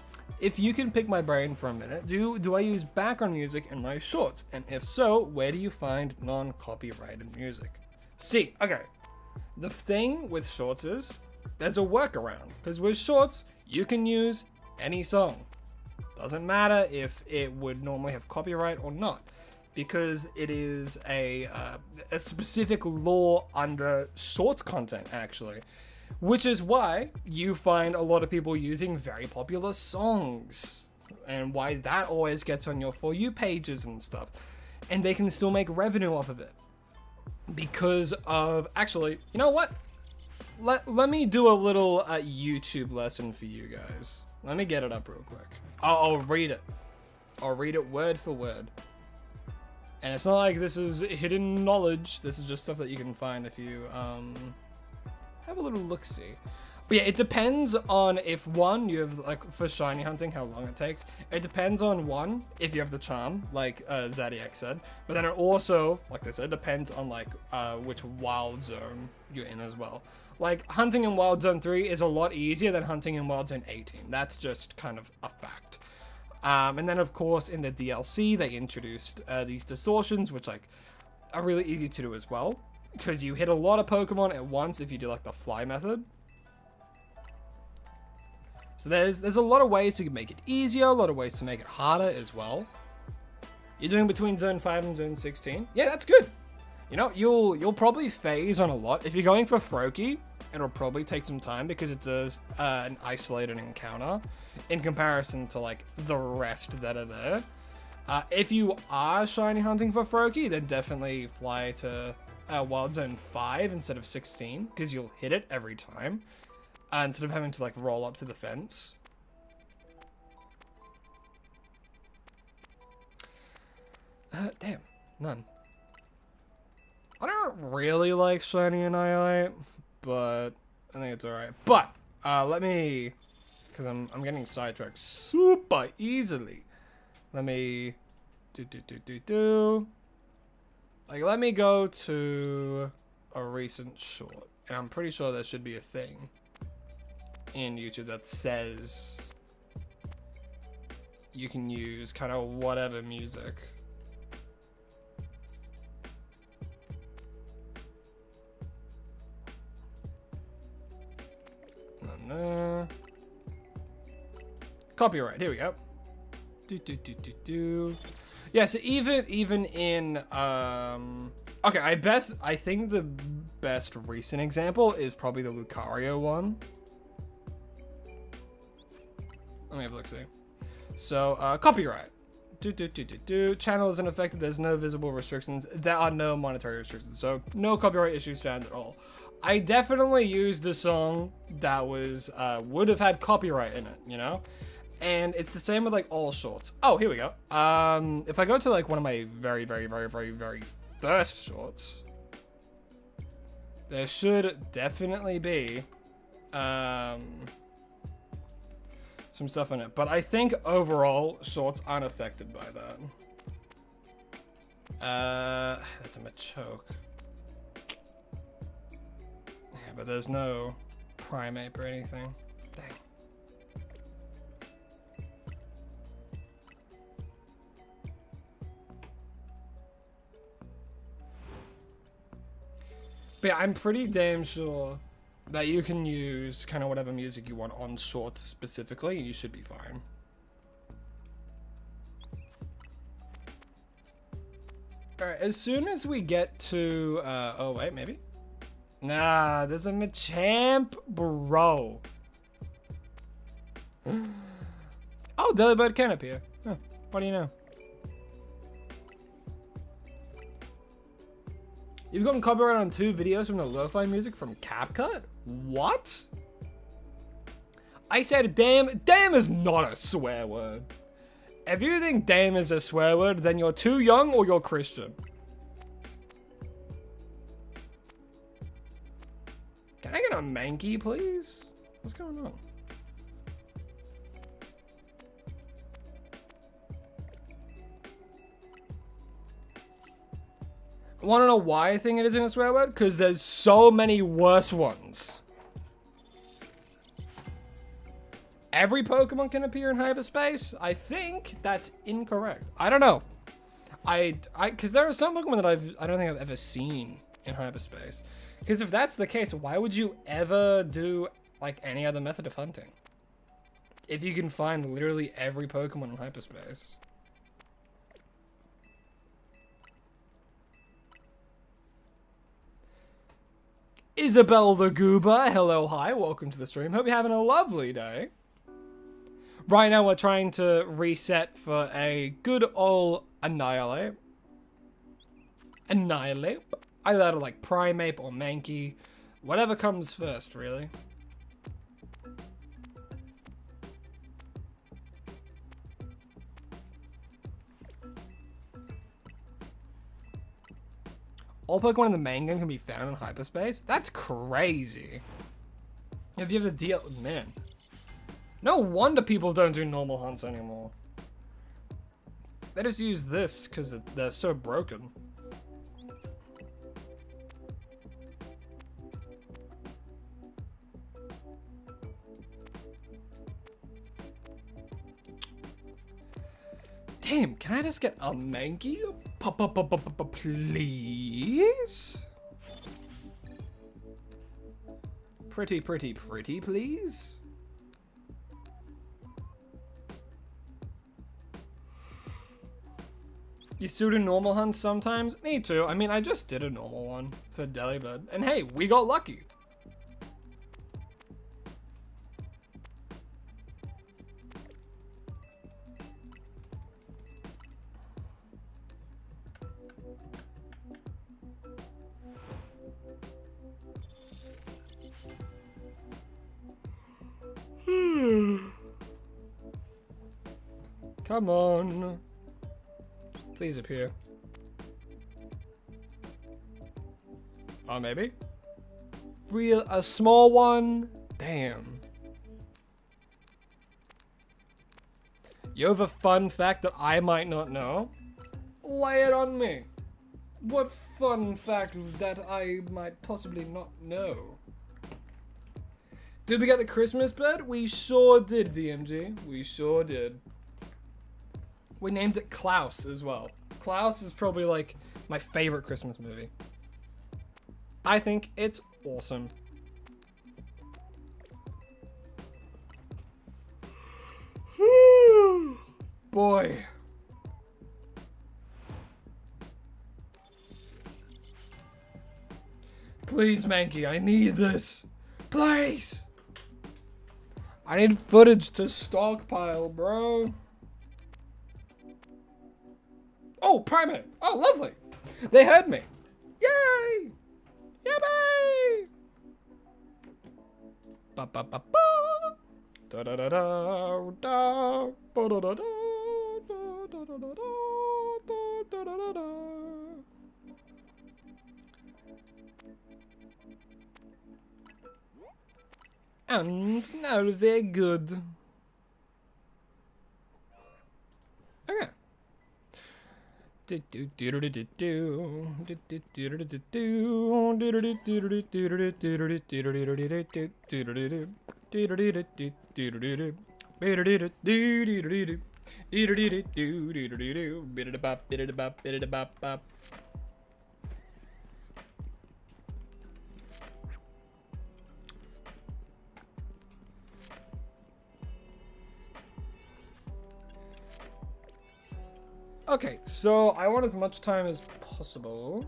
If you can pick my brain for a minute, do I use background music in my shorts? And if so, where do you find non-copyrighted music? See, okay. The thing with shorts is, there's a workaround. Because with shorts, you can use any song. Doesn't matter if it would normally have copyright or not. Because it is a specific law under shorts content, actually. Which is why you find a lot of people using very popular songs. And why that always gets on your For You pages and stuff. And they can still make revenue off of it. Because of... Actually, you know what? Let me do a little YouTube lesson for you guys. Let me get it up real quick. I'll read it. I'll read it word for word. And it's not like this is hidden knowledge. This is just stuff that you can find if you... have a little look-see. But yeah, it depends on if one, you have like for shiny hunting, how long it takes. It depends on one, if you have the charm, like Zadiac said. But then it also, like I said, depends on like which wild zone you're in as well. Like hunting in Wild Zone 3 is a lot easier than hunting in Wild Zone 18. That's just kind of a fact. And then of course in the DLC they introduced these distortions, which like are really easy to do as well. Because you hit a lot of Pokemon at once if you do like the fly method. So there's a lot of ways to make it easier, a lot of ways to make it harder as well. You're doing between Zone 5 and Zone 16. Yeah, that's good. You know, you'll probably phase on a lot. If you're going for Froakie, it'll probably take some time because it's an isolated encounter in comparison to like the rest that are there. If you are shiny hunting for Froakie, then definitely fly to Wild Zone 5 instead of 16 because you'll hit it every time instead of having to like roll up to the fence. Damn, none. I don't really like shiny Annihilate, but I think it's alright. But let me, because I'm getting sidetracked super easily. Let me like, let me go to a recent short, and I'm pretty sure there should be a thing in YouTube that says you can use kind of whatever music. No. Copyright, here we go. Yeah, so even in okay, I think the best recent example is probably the Lucario one. Let me have a look, see. So copyright. Channel isn't affected, there's no visible restrictions, there are no monetary restrictions, so no copyright issues found at all. I definitely used a song that was would have had copyright in it, you know? And it's the same with like all shorts. Oh, here we go. If I go to like one of my very first shorts, there should definitely be some stuff in it. But I think overall shorts aren't affected by that. That's a Machoke. Yeah, but there's no Primate or anything. Dang. But yeah, I'm pretty damn sure that you can use kind of whatever music you want on shorts specifically, and you should be fine. Alright, as soon as we get to, oh wait, maybe? Nah, there's a Machamp, bro. Oh, Delibird can appear. Huh, what do you know? You've gotten copyright on 2 videos from the lo-fi music from CapCut? What? I said damn. Damn is not a swear word. If you think damn is a swear word, then you're too young or you're Christian. Can I get a manky, please? What's going on? Want to know why I think it isn't a swear word? Because there's so many worse ones. Every Pokemon can appear in hyperspace? I think that's incorrect. I don't know. Because there are some Pokemon that I don't think I've ever seen in hyperspace. Because if that's the case, why would you ever do like any other method of hunting? If you can find literally every Pokemon in hyperspace. Isabel the Goober, hello, hi, welcome to the stream. Hope you're having a lovely day. Right now we're trying to reset for a good old Annihilate. Annihilate. Either like Primeape or Mankey. Whatever comes first, really. All Pokemon in the main game can be found in hyperspace? That's crazy. If you have the deal, man. No wonder people don't do normal hunts anymore. They just use this because they're so broken. Damn, can I just get a Mankey? Please? Pretty, please? You still do normal hunts sometimes? Me too. I mean, I just did a normal one for Delibird. And hey, we got lucky. Come on. Please appear. Oh, maybe? A small one? Damn. You have a fun fact that I might not know? Lay it on me. What fun fact that I might possibly not know? Did we get the Christmas bird? We sure did, DMG. We sure did. We named it Klaus as well. Klaus is probably like my favorite Christmas movie. I think it's awesome. Boy. Please, Mankey, I need this. Please. I need footage to stockpile, bro. Oh, Primeape. Oh, lovely. They heard me. Yay. Yippee. Ba ba ba ba. Da da da da da. Ba da da da. Da da da da da da da da. And now they're good. Okay. Okay, so I want as much time as possible.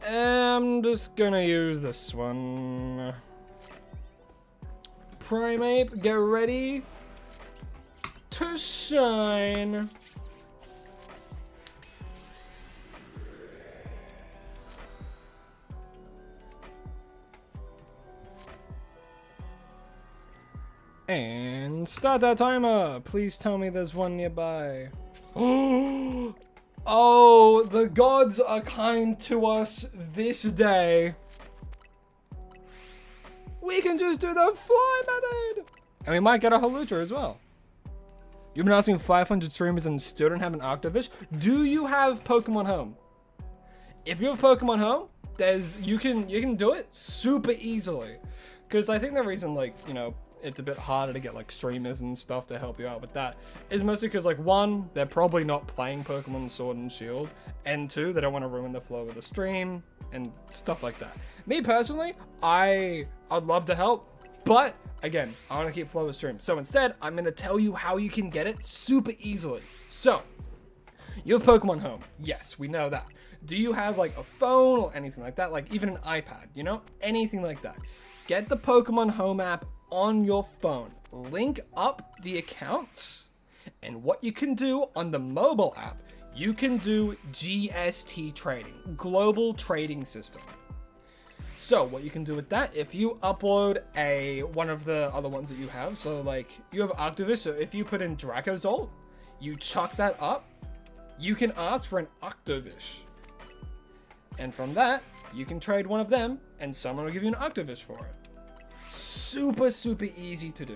I'm just gonna use this one. Primeape, get ready to shine. And start that timer. Please tell me there's one nearby. Oh, the gods are kind to us this day. We can just do the fly method. And we might get a Halucha as well. You've been asking 500 streamers and still don't have an Octavish. Do you have Pokemon Home? If you have Pokemon Home, you can do it super easily. Because I think the reason, like, you know, it's a bit harder to get like streamers and stuff to help you out with that is mostly because, like, one, they're probably not playing Pokemon Sword and Shield, and two, they don't want to ruin the flow of the stream and stuff like that. Me personally, I'd love to help, but again, I want to keep flow of stream. So instead, I'm going to tell you how you can get it super easily. So, you have Pokemon Home. Yes, we know that. Do you have like a phone or anything like that? Like even an iPad, you know? Anything like that. Get the Pokemon Home app on your phone. Link up the accounts. And what you can do on the mobile app, you can do GST trading, global trading system. So what you can do with that, if you upload one of the other ones that you have, so like you have Octavish, so if you put in Dracozolt, you chuck that up, you can ask for an Octavish. And from that, you can trade one of them and someone will give you an Octavish for it. Super, super easy to do.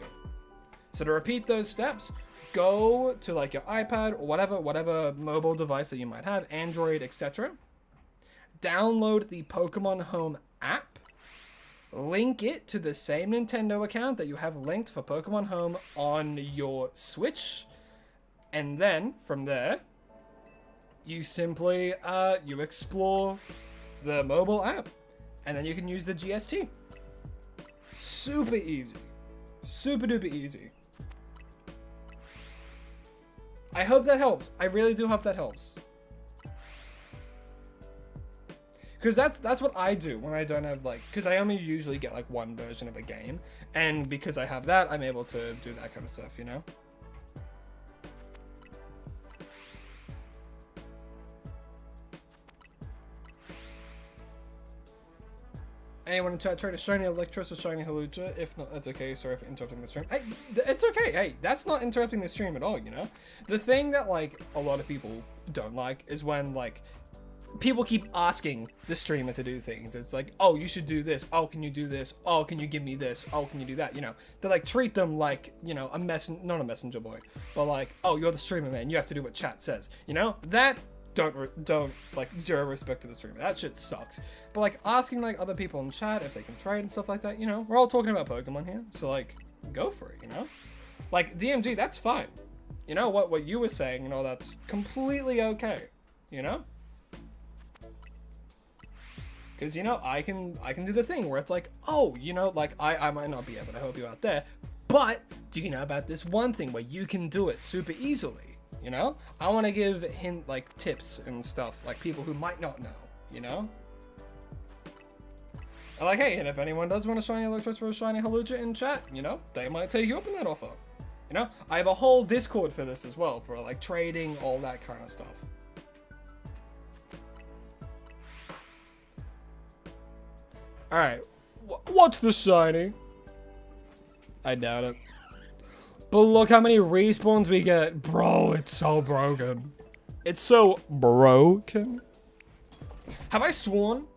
So to repeat those steps, go to like your iPad or whatever mobile device that you might have, Android, etc. Download the Pokemon Home app, link it to the same Nintendo account that you have linked for Pokemon Home on your Switch, and then from there, you simply you explore the mobile app, and then you can use the GST. Super easy, super duper easy. I hope that helps. I really do hope that helps. Because that's what I do when I don't have, like, because I only usually get like one version of a game, and because I have that, I'm able to do that kind of stuff, you know? Anyone in chat try to shiny Electros or shiny Halucha? If not, that's okay. Sorry for interrupting the stream. Hey, it's okay. Hey, that's not interrupting the stream at all, you know? The thing that, like, a lot of people don't like is when, like, people keep asking the streamer to do things. It's like, oh, you should do this. Oh, can you do this? Oh, can you give me this? Oh, can you do that? You know, they like treat them like, you know, not a messenger boy, but like, oh, you're the streamer, man. You have to do what chat says. You know, that don't like, zero respect to the streamer. That shit sucks. But like asking like other people in chat if they can trade and stuff like that, you know, we're all talking about Pokemon here. So like, go for it, you know? Like DMG, that's fine. You know what you were saying, you know, that's completely okay, you know? Because, you know, I can do the thing where it's like, oh, you know, like, I might not be able to help you out there, but do you know about this one thing where you can do it super easily, you know? I want to give like, tips and stuff, like, people who might not know, you know? I'm like, hey, and if anyone does want a shiny Electros for a shiny Halucha in chat, you know, they might take you up on that offer. You know? I have a whole Discord for this as well, for, like, trading, all that kind of stuff. Alright, what's the shiny? I doubt it. But look how many respawns we get. Bro, it's so broken. It's so broken. Have I sworn?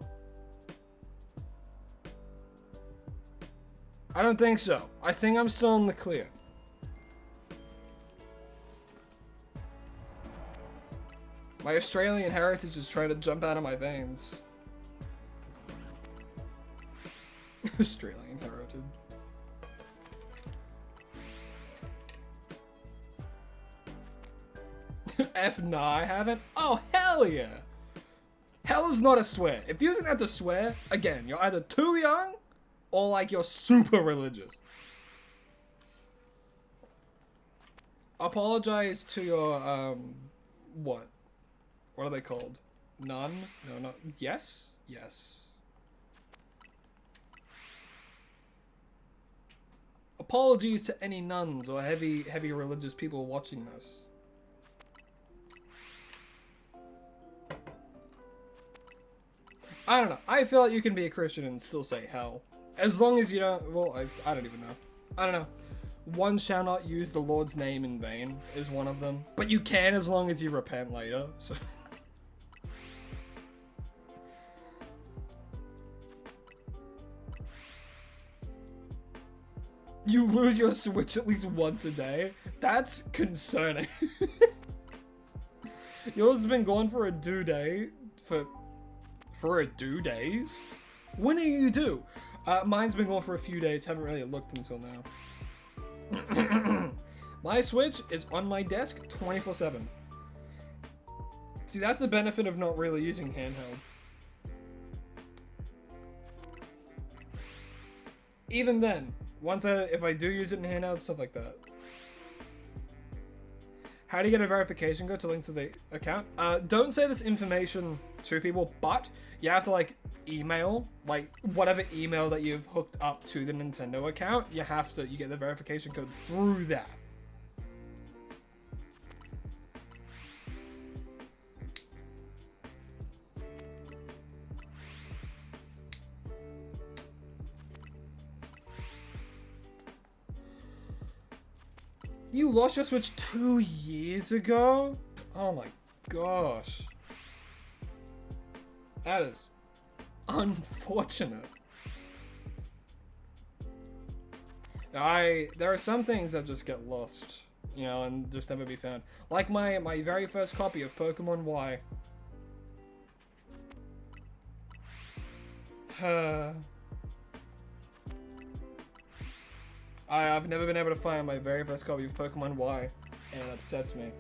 I don't think so. I think I'm still in the clear. My Australian heritage is trying to jump out of my veins. Australian heritage. F nah, I haven't. Oh, hell yeah. Hell is not a swear. If you think that's a swear, again, you're either too young or like you're super religious. Apologize to your, what? What are they called? None? No, not. Yes? Yes. Apologies to any nuns or heavy religious people watching this. I don't know. I feel like you can be a Christian and still say hell. As long as you don't... Well, I don't even know. I don't know. one shall not use the Lord's name in vain is one of them. But you can as long as you repent later. So. You lose your Switch at least once a day? That's concerning. Yours has been gone for a due day. For a due days? When are you due? Mine's been gone for a few days. Haven't really looked until now. My Switch is on my desk 24/7. See, that's the benefit of not really using handheld. Even then, if I do use it in handheld, stuff like that. How do you get a verification code to link to the account? Don't say this information to people, but you have to like email, like whatever email that you've hooked up to the Nintendo account, you get the verification code through that. You lost your Switch 2 years ago? Oh my gosh. That is unfortunate. There are some things that just get lost, you know, and just never be found. Like my very first copy of Pokemon Y. I've never been able to find my very first copy of Pokemon Y, and it upsets me.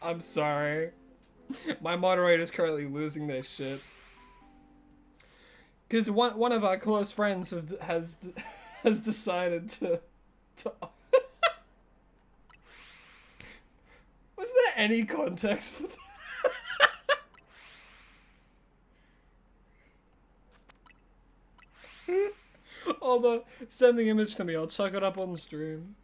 I'm sorry. My moderator is currently losing their shit. Because one of our close friends has decided to Was there any context for that? Although, send the image to me, I'll chuck it up on the stream.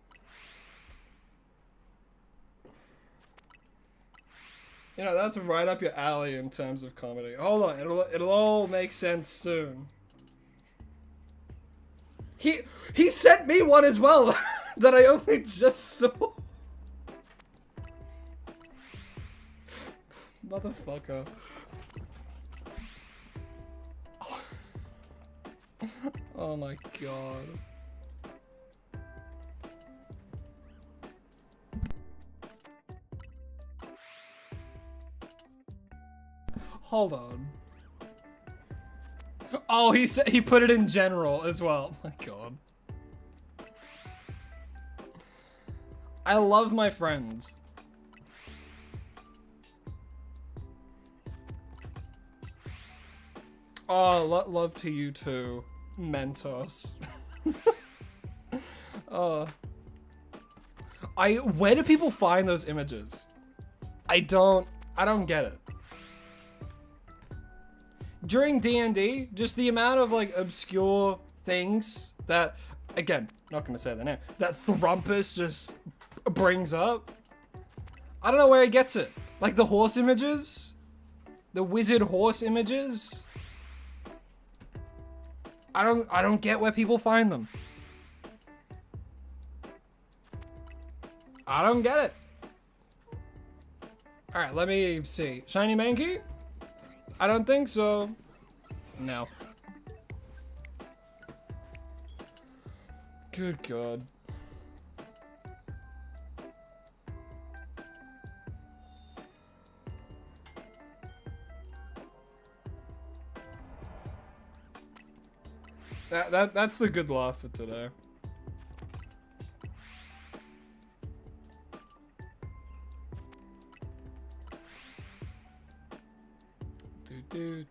You know, that's right up your alley in terms of comedy. Hold on, it'll all make sense soon. He sent me one as well that I only just saw. Motherfucker. Oh my god. Hold on. Oh, he put it in general as well. Oh my god. I love my friends. Oh, love to you too, Mentos. Where do people find those images? I don't get it. During D&D, just the amount of like obscure things that, again, not gonna say the name, that Thrumpus just brings up. I don't know where he gets it. Like the horse images, the wizard horse images. I don't get where people find them. I don't get it. Alright, let me see. Shiny Mankey? I don't think so. No. Good god. That's the good laugh for today. Do.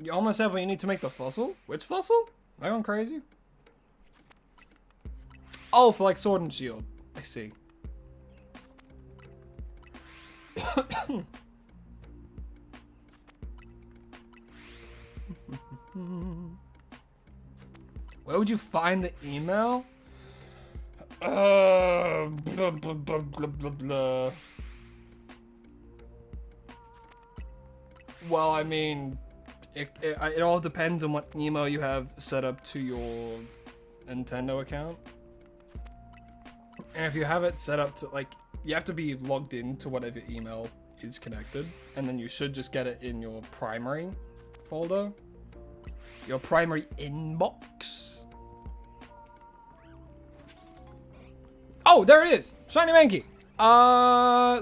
You almost have what you need to make the fossil? Which fossil? Am I going crazy? Oh, for like sword and shield. I see. Where would you find the email? Blah, blah, blah, blah, blah, blah. Well, I mean, it all depends on what email you have set up to your Nintendo account. And if you have it set up to, like, you have to be logged into whatever email is connected, and then you should just get it in your primary folder. Your primary inbox. Oh, there it is! Shiny Mankey!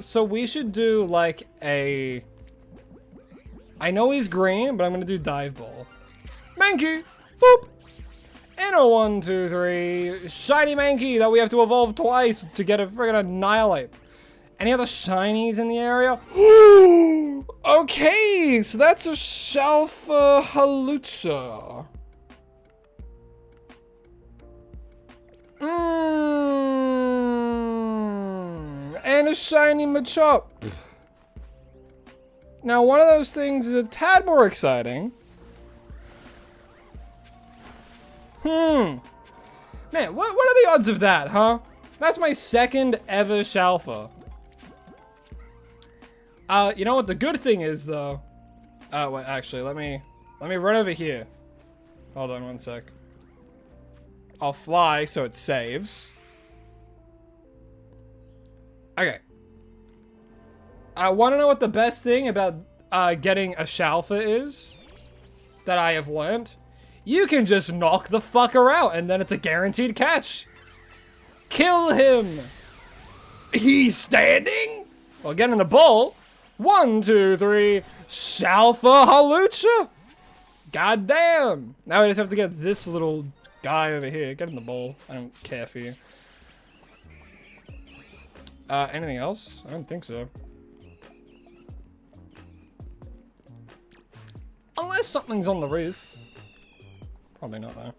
So we should do, like, a... I know he's green, but I'm gonna do dive ball. Mankey! Boop! In a 1, 2, 3, shiny Mankey that we have to evolve twice to get a friggin' annihilate. Any other shinies in the area? Okay, so that's a Halucha. And a shiny Machop. Now, one of those things is a tad more exciting. Man, what are the odds of that, huh? That's my second ever Shalfa. You know what the good thing is, though? Wait, actually, let me run over here. Hold on one sec. I'll fly so it saves. Okay. I want to know what the best thing about getting a Shalfa is that I have learned. You can just knock the fucker out, and then it's a guaranteed catch. Kill him. He's standing. Well, get in the bowl. 1, 2, 3. Shalfa Halucha. God damn. Now we just have to get this little guy over here. Get in the bowl. I don't care for you. Anything else? I don't think so. Unless something's on the roof. Probably not, though.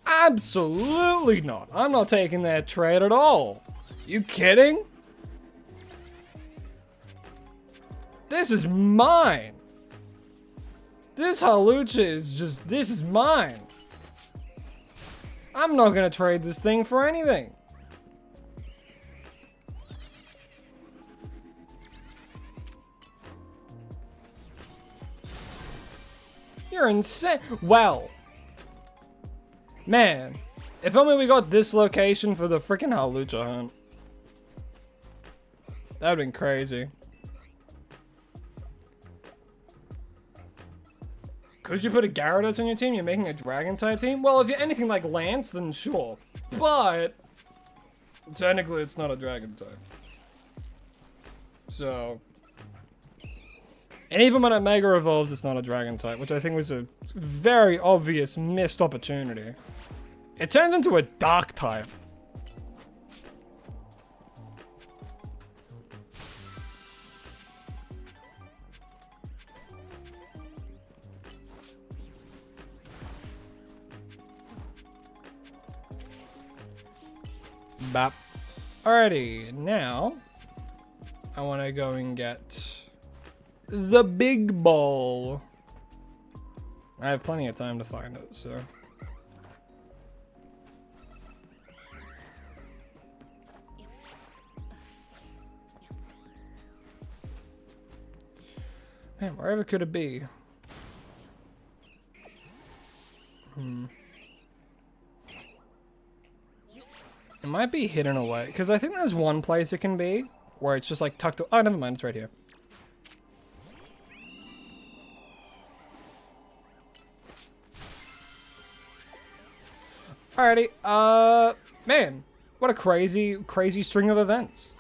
Absolutely not. I'm not taking that trade at all. You kidding? This is mine. This Halucha is just, this is mine. I'm not gonna trade this thing for anything. You're insane. Well, man, if only we got this location for the freaking Halucha hunt. That would've been crazy. Could you put a Gyarados on your team? You're making a Dragon type team? Well, if you're anything like Lance, then sure. But technically, it's not a Dragon type. So, and even when it Mega Evolves, it's not a Dragon type, which I think was a very obvious missed opportunity. It turns into a Dark type. Bop. Alrighty, now I want to go and get the big ball. I have plenty of time to find it, so. Man, wherever could it be? It might be hidden away, because I think there's one place it can be, where it's just like tucked. Oh, never mind, it's right here. Alrighty, man, what a crazy string of events.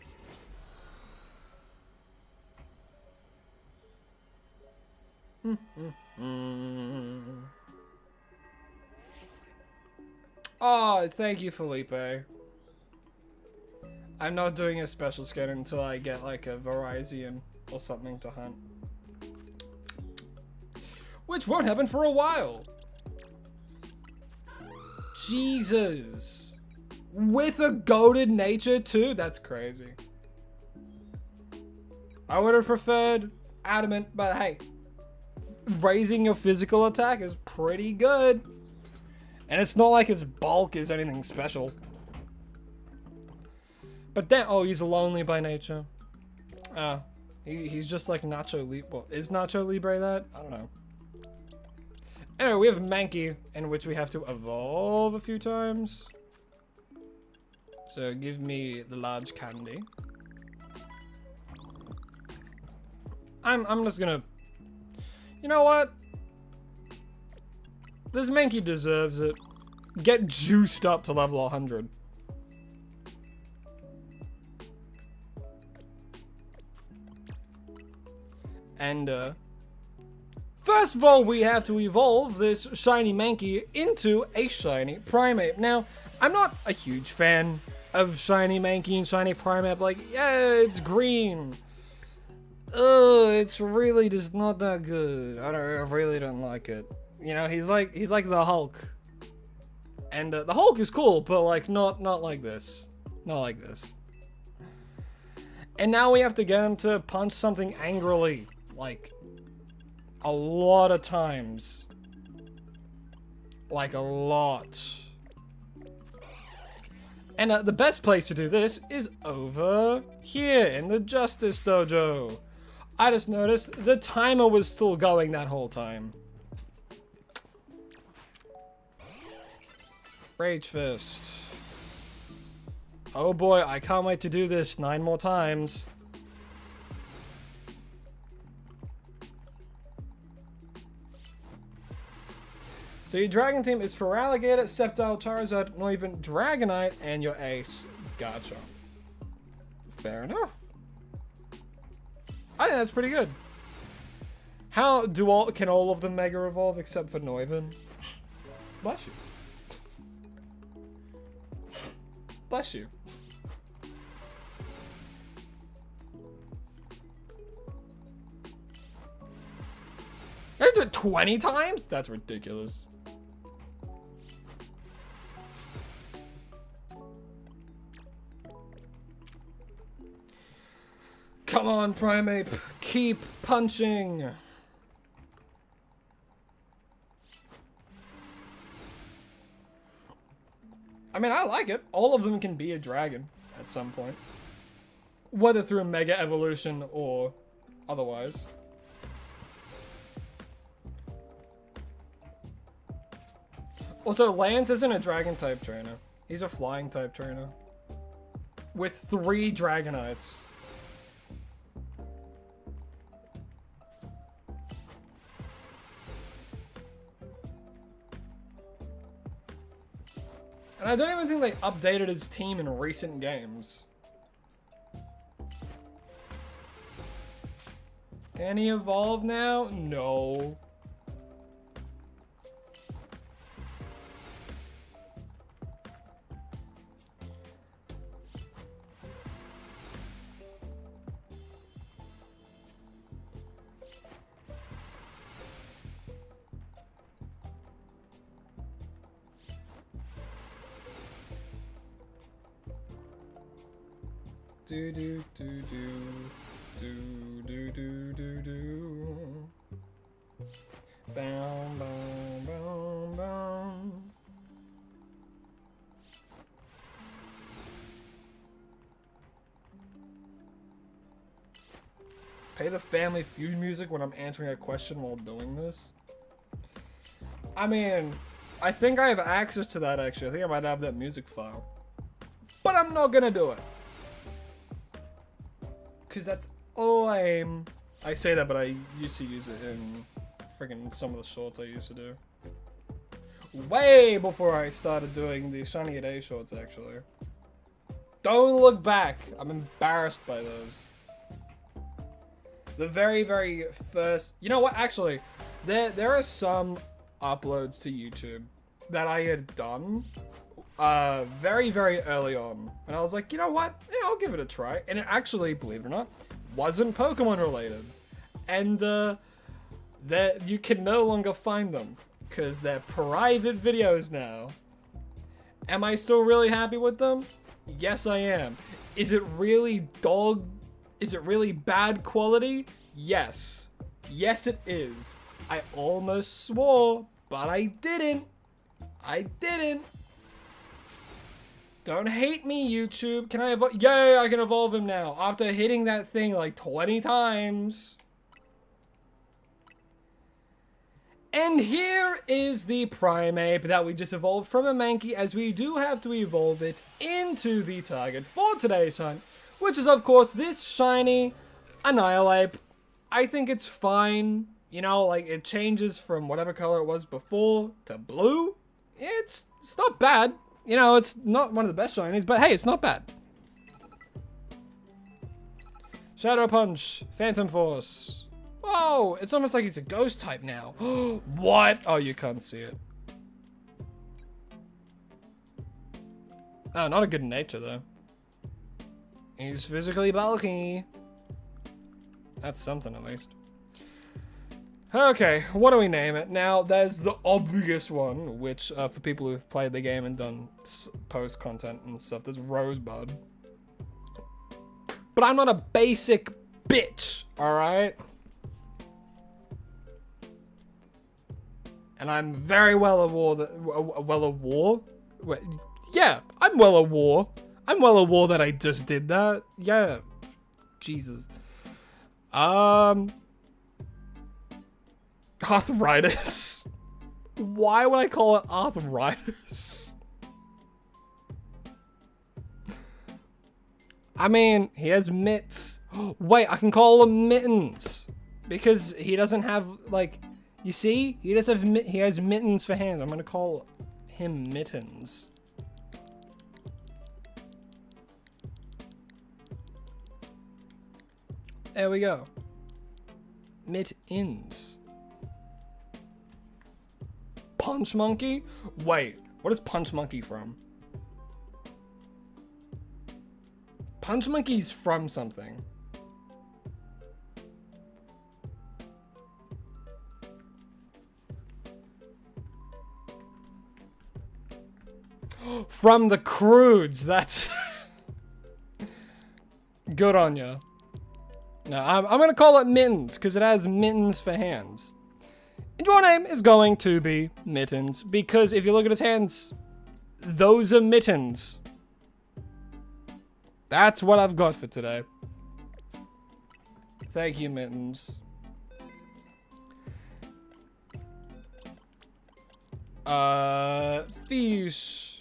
Oh, thank you, Felipe. I'm not doing a special skin until I get like a Verizon or something to hunt. Which won't happen for a while. Jesus. With a goated nature too? That's crazy. I would have preferred adamant, but hey. Raising your physical attack is pretty good. And it's not like his bulk is anything special. But then, oh, he's lonely by nature. He's just like Nacho Libre. Well, is Nacho Libre that? I don't know. Anyway, we have Mankey, in which we have to evolve a few times. So give me the large candy. I'm just gonna... You know what? This Mankey deserves it. Get juiced up to level 100. And, first of all, we have to evolve this shiny Mankey into a shiny Primate. Now, I'm not a huge fan of shiny Mankey and shiny Primate. Like, yeah, it's green. Ugh, it's really just not that good. I really don't like it. You know, he's like the Hulk. And the Hulk is cool, but like not like this. Not like this. And now we have to get him to punch something angrily. Like, a lot of times. Like, a lot. And the best place to do this is over here in the Justice Dojo. I just noticed the timer was still going that whole time. Rage Fist. Oh boy, I can't wait to do this 9 more times. So your Dragon team is Feraligatr, Sceptile, Charizard, Noivern, Dragonite, and your Ace. Gotcha. Fair enough. I think that's pretty good. How can all of them Mega Evolve except for Noivern? Bless you. Bless you. I have to do it 20 times? That's ridiculous. Come on, Primate. Keep punching. I mean, I like it. All of them can be a dragon at some point. Whether through Mega Evolution or otherwise. Also, Lance isn't a dragon type trainer. He's a flying type trainer. With 3 Dragonites. And I don't even think they updated his team in recent games. Can he evolve now? No. Do do do do do do do do do. Boom boom boom boom. Pay the Family Feud music when I'm answering a question while doing this. I mean, I think I have access to that actually. I think I might have that music file. But I'm not gonna do it. Because that's lame. I say that, but I used to use it in freaking some of the shorts I used to do. Way before I started doing the Shiny Day shorts, actually. Don't look back. I'm embarrassed by those. The very, very first... You know what? Actually, there are some uploads to YouTube that I had done very, very early on. And I was like, you know what? Yeah, I'll give it a try. And it actually, believe it or not, wasn't Pokemon related. And you can no longer find them because they're private videos now. Am I still really happy with them? Yes, I am. Is it really bad quality? Yes. Yes, it is. I almost swore, but I didn't. I didn't. Don't hate me, YouTube. Can I evolve? Yay, I can evolve him now after hitting that thing like 20 times. And here is the Primeape that we just evolved from a Mankey, as we do have to evolve it into the target for today's hunt, which is of course this shiny Annihilape. I think it's fine. You know, like it changes from whatever color it was before to blue. It's not bad. You know, it's not one of the best shinies, but hey, it's not bad. Shadow Punch, Phantom Force. Whoa, it's almost like he's a ghost type now. What? Oh, you can't see it. Oh, not a good nature though. He's physically bulky. That's something at least. Okay, what do we name it? Now, there's the obvious one, which for people who've played the game and done post content and stuff, there's Rosebud. But I'm not a basic bitch, alright? And I'm very well aware that, yeah, I'm well aware. I'm well aware that I just did that. Yeah. Jesus. Arthritis. Why would I call it arthritis? I mean, he has mitts. Wait, I can call him Mittens. Because he doesn't have, like, you see? He has mittens for hands. I'm gonna call him Mittens. There we go. Mittens. Punch Monkey? Wait, what is Punch Monkey from? Punch Monkey's from something. From the Croods, that's... Good on ya. No, I'm gonna call it Mittens, because it has mittens for hands. And your name is going to be Mittens, because if you look at his hands, those are mittens. That's what I've got for today. Thank you, Mittens. Fish.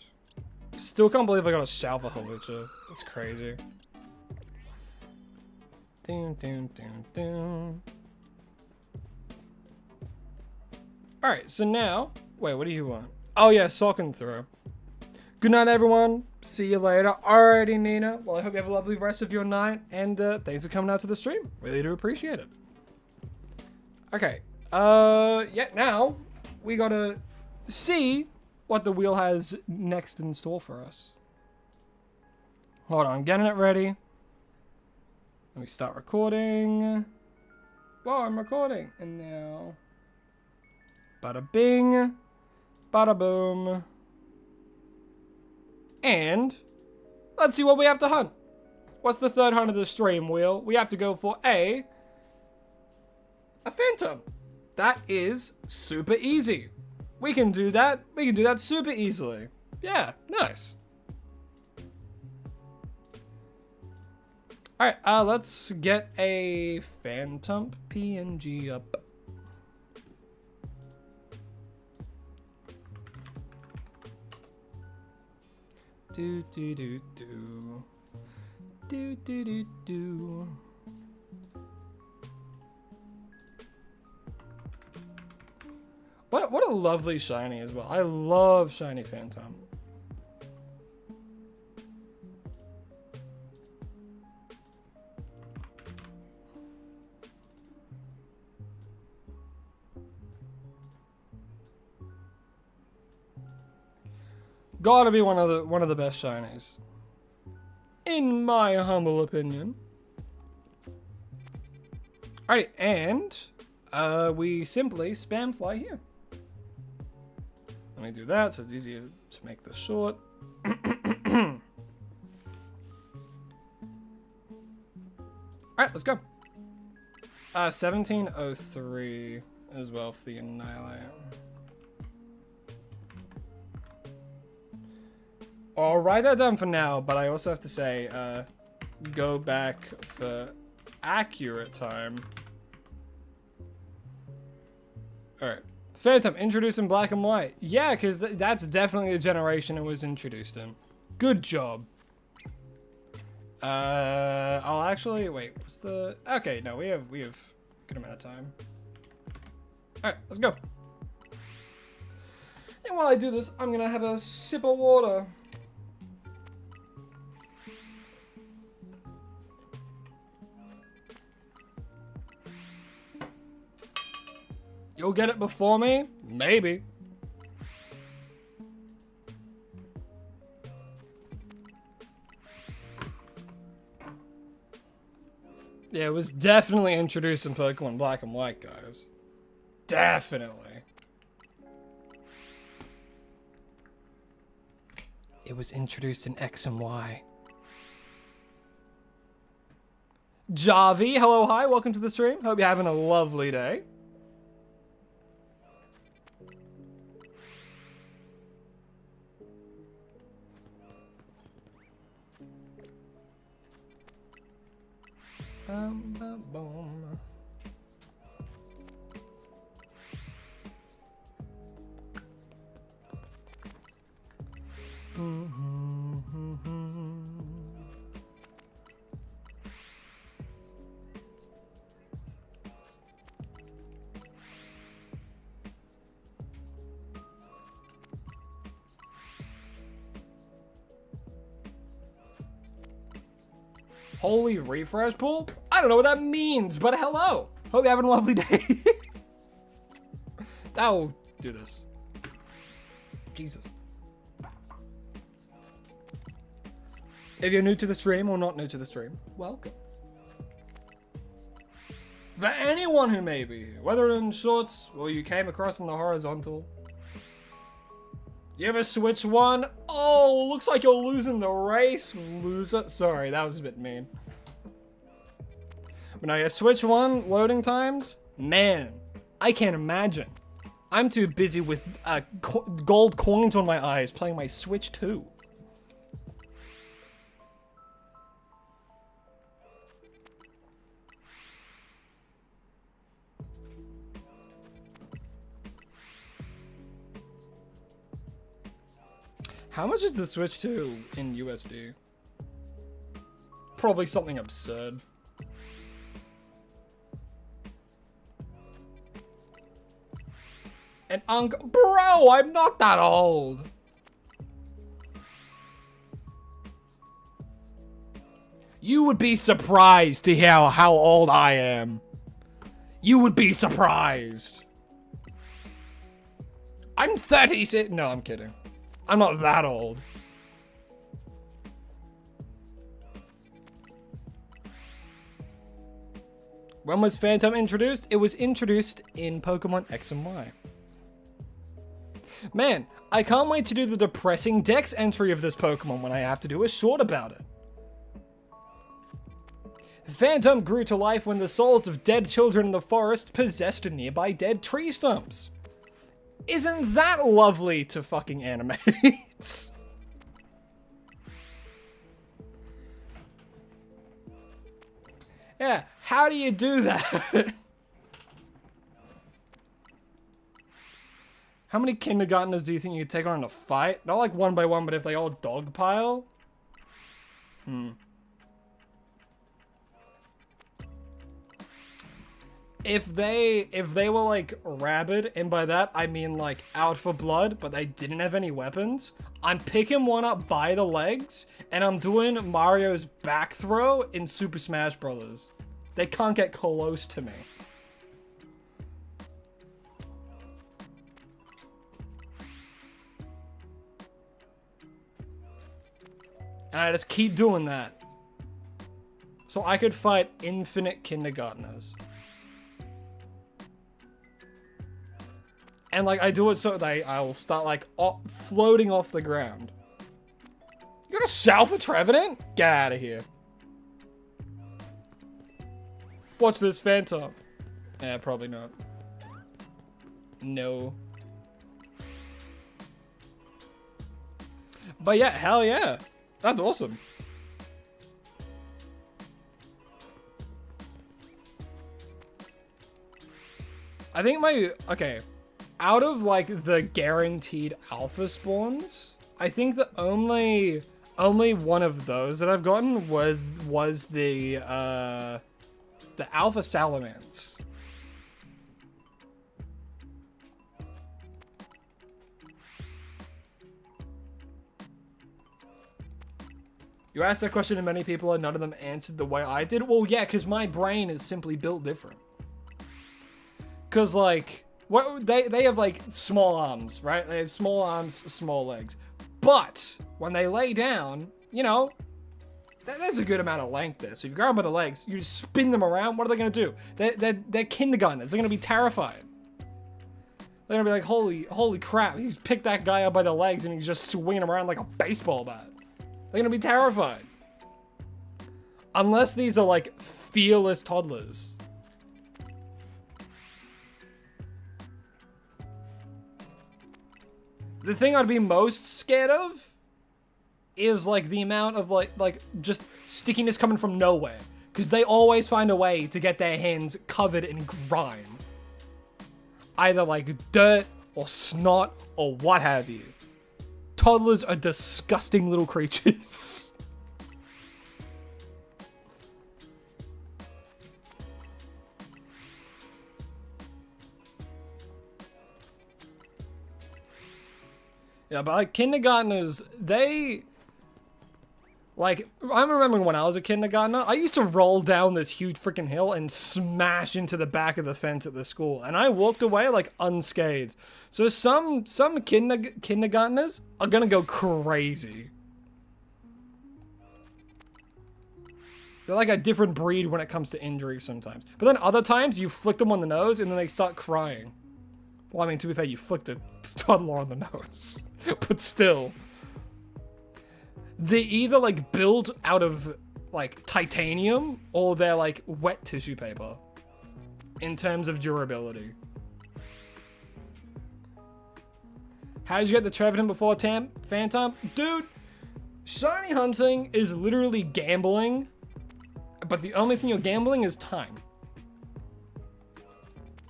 Still can't believe I got a Shalva Halucha. That's crazy. Doom, doom, doom, doom. Alright, so now... Wait, what do you want? Oh yeah, sock and throw. Good night, everyone. See you later. Alrighty, Nina. Well, I hope you have a lovely rest of your night. And thanks for coming out to the stream. Really do appreciate it. Okay. Yeah, now we gotta see what the wheel has next in store for us. Hold on, I'm getting it ready. Let me start recording. Whoa, I'm recording. And now... Bada bing. Bada boom. And... let's see what we have to hunt. What's the third hunt of the stream, Wheel? We have to go for a Phantom. That is super easy. We can do that. We can do that super easily. Yeah, nice. Alright, let's get a Phantom PNG up. Do do do do. Do do do do. What a lovely shiny as well. I love shiny Phantom. Gotta be one of the best shinies. In my humble opinion. Alright, and we simply spam fly here. Let me do that so it's easier to make this short. Alright, let's go. 1703 as well for the Annihilate. I'll write that down for now, but I also have to say, go back for accurate time. Alright. Phantom, introduced in black and white. Yeah, because that's definitely the generation it was introduced in. Good job. I'll actually, wait, what's the, okay, no, we have a good amount of time. Alright, let's go. And while I do this, I'm gonna have a sip of water. You'll get it before me? Maybe. Yeah, it was definitely introduced in Pokemon Black and White, guys. Definitely. It was introduced in X and Y. Javi, hello, hi, welcome to the stream. Hope you're having a lovely day. Boom. Holy refresh pool? I don't know what that means, but hello. Hope you're having a lovely day. That'll do this. Jesus. If you're new to the stream or not new to the stream, welcome. For anyone who may be here, whether in shorts or you came across in the horizontal, you ever switch one? Oh, looks like you're losing the race, loser. Sorry, that was a bit mean. But now you switch one, loading times? Man, I can't imagine. I'm too busy with gold coins on my eyes playing my Switch 2. How much is the Switch 2 in USD? Probably something absurd. And bro, I'm not that old. You would be surprised to hear how old I am. You would be surprised. I'm 36. No, I'm kidding. I'm not that old. When was Phantom introduced? It was introduced in Pokemon X and Y. Man, I can't wait to do the depressing Dex entry of this Pokemon when I have to do a short about it. Phantom grew to life when the souls of dead children in the forest possessed nearby dead tree stumps. Isn't that lovely to fucking animate? Yeah, how do you do that? How many kindergartners do you think you could take on in a fight? Not like one by one, but if they all dogpile? If they were like rabid, and by that I mean like out for blood, but they didn't have any weapons, I'm picking one up by the legs, and I'm doing Mario's back throw in Super Smash Bros. They can't get close to me. And I just keep doing that. So I could fight infinite kindergartners. And like I do it so that I will start like floating off the ground. You got a shout for Trevenant? Get out of here. Watch this Phantom. Yeah, probably not. No. But yeah, hell yeah. That's awesome. I think okay. Out of like the guaranteed alpha spawns, I think the only one of those that I've gotten was the alpha salamanders. You asked that question to many people and none of them answered the way I did. Well, yeah, because my brain is simply built different. Because like, they have like small arms, right? They have small arms, small legs. But when they lay down, you know, there's a good amount of length there. So if you grab them by the legs, you spin them around, what are they going to do? They're kindergartners. They're going to be terrified. They're going to be like, holy crap. He's picked that guy up by the legs and he's just swinging him around like a baseball bat. They're gonna be terrified. Unless these are like fearless toddlers. The thing I'd be most scared of is like the amount of like just stickiness coming from nowhere. Because they always find a way to get their hands covered in grime. Either like dirt or snot or what have you. Toddlers are disgusting little creatures. Yeah, but like kindergartners, they... Like, I'm remembering when I was a kindergartner, I used to roll down this huge freaking hill and smash into the back of the fence at the school. And I walked away, like, unscathed. So some kindergartners are gonna go crazy. They're like a different breed when it comes to injuries sometimes. But then other times, you flick them on the nose and then they start crying. Well, I mean, to be fair, you flicked a toddler on the nose. But still. They either like build out of like titanium or they're like wet tissue paper in terms of durability. How did you get the Trevenant before Phantom? Dude, shiny hunting is literally gambling, but the only thing you're gambling is time.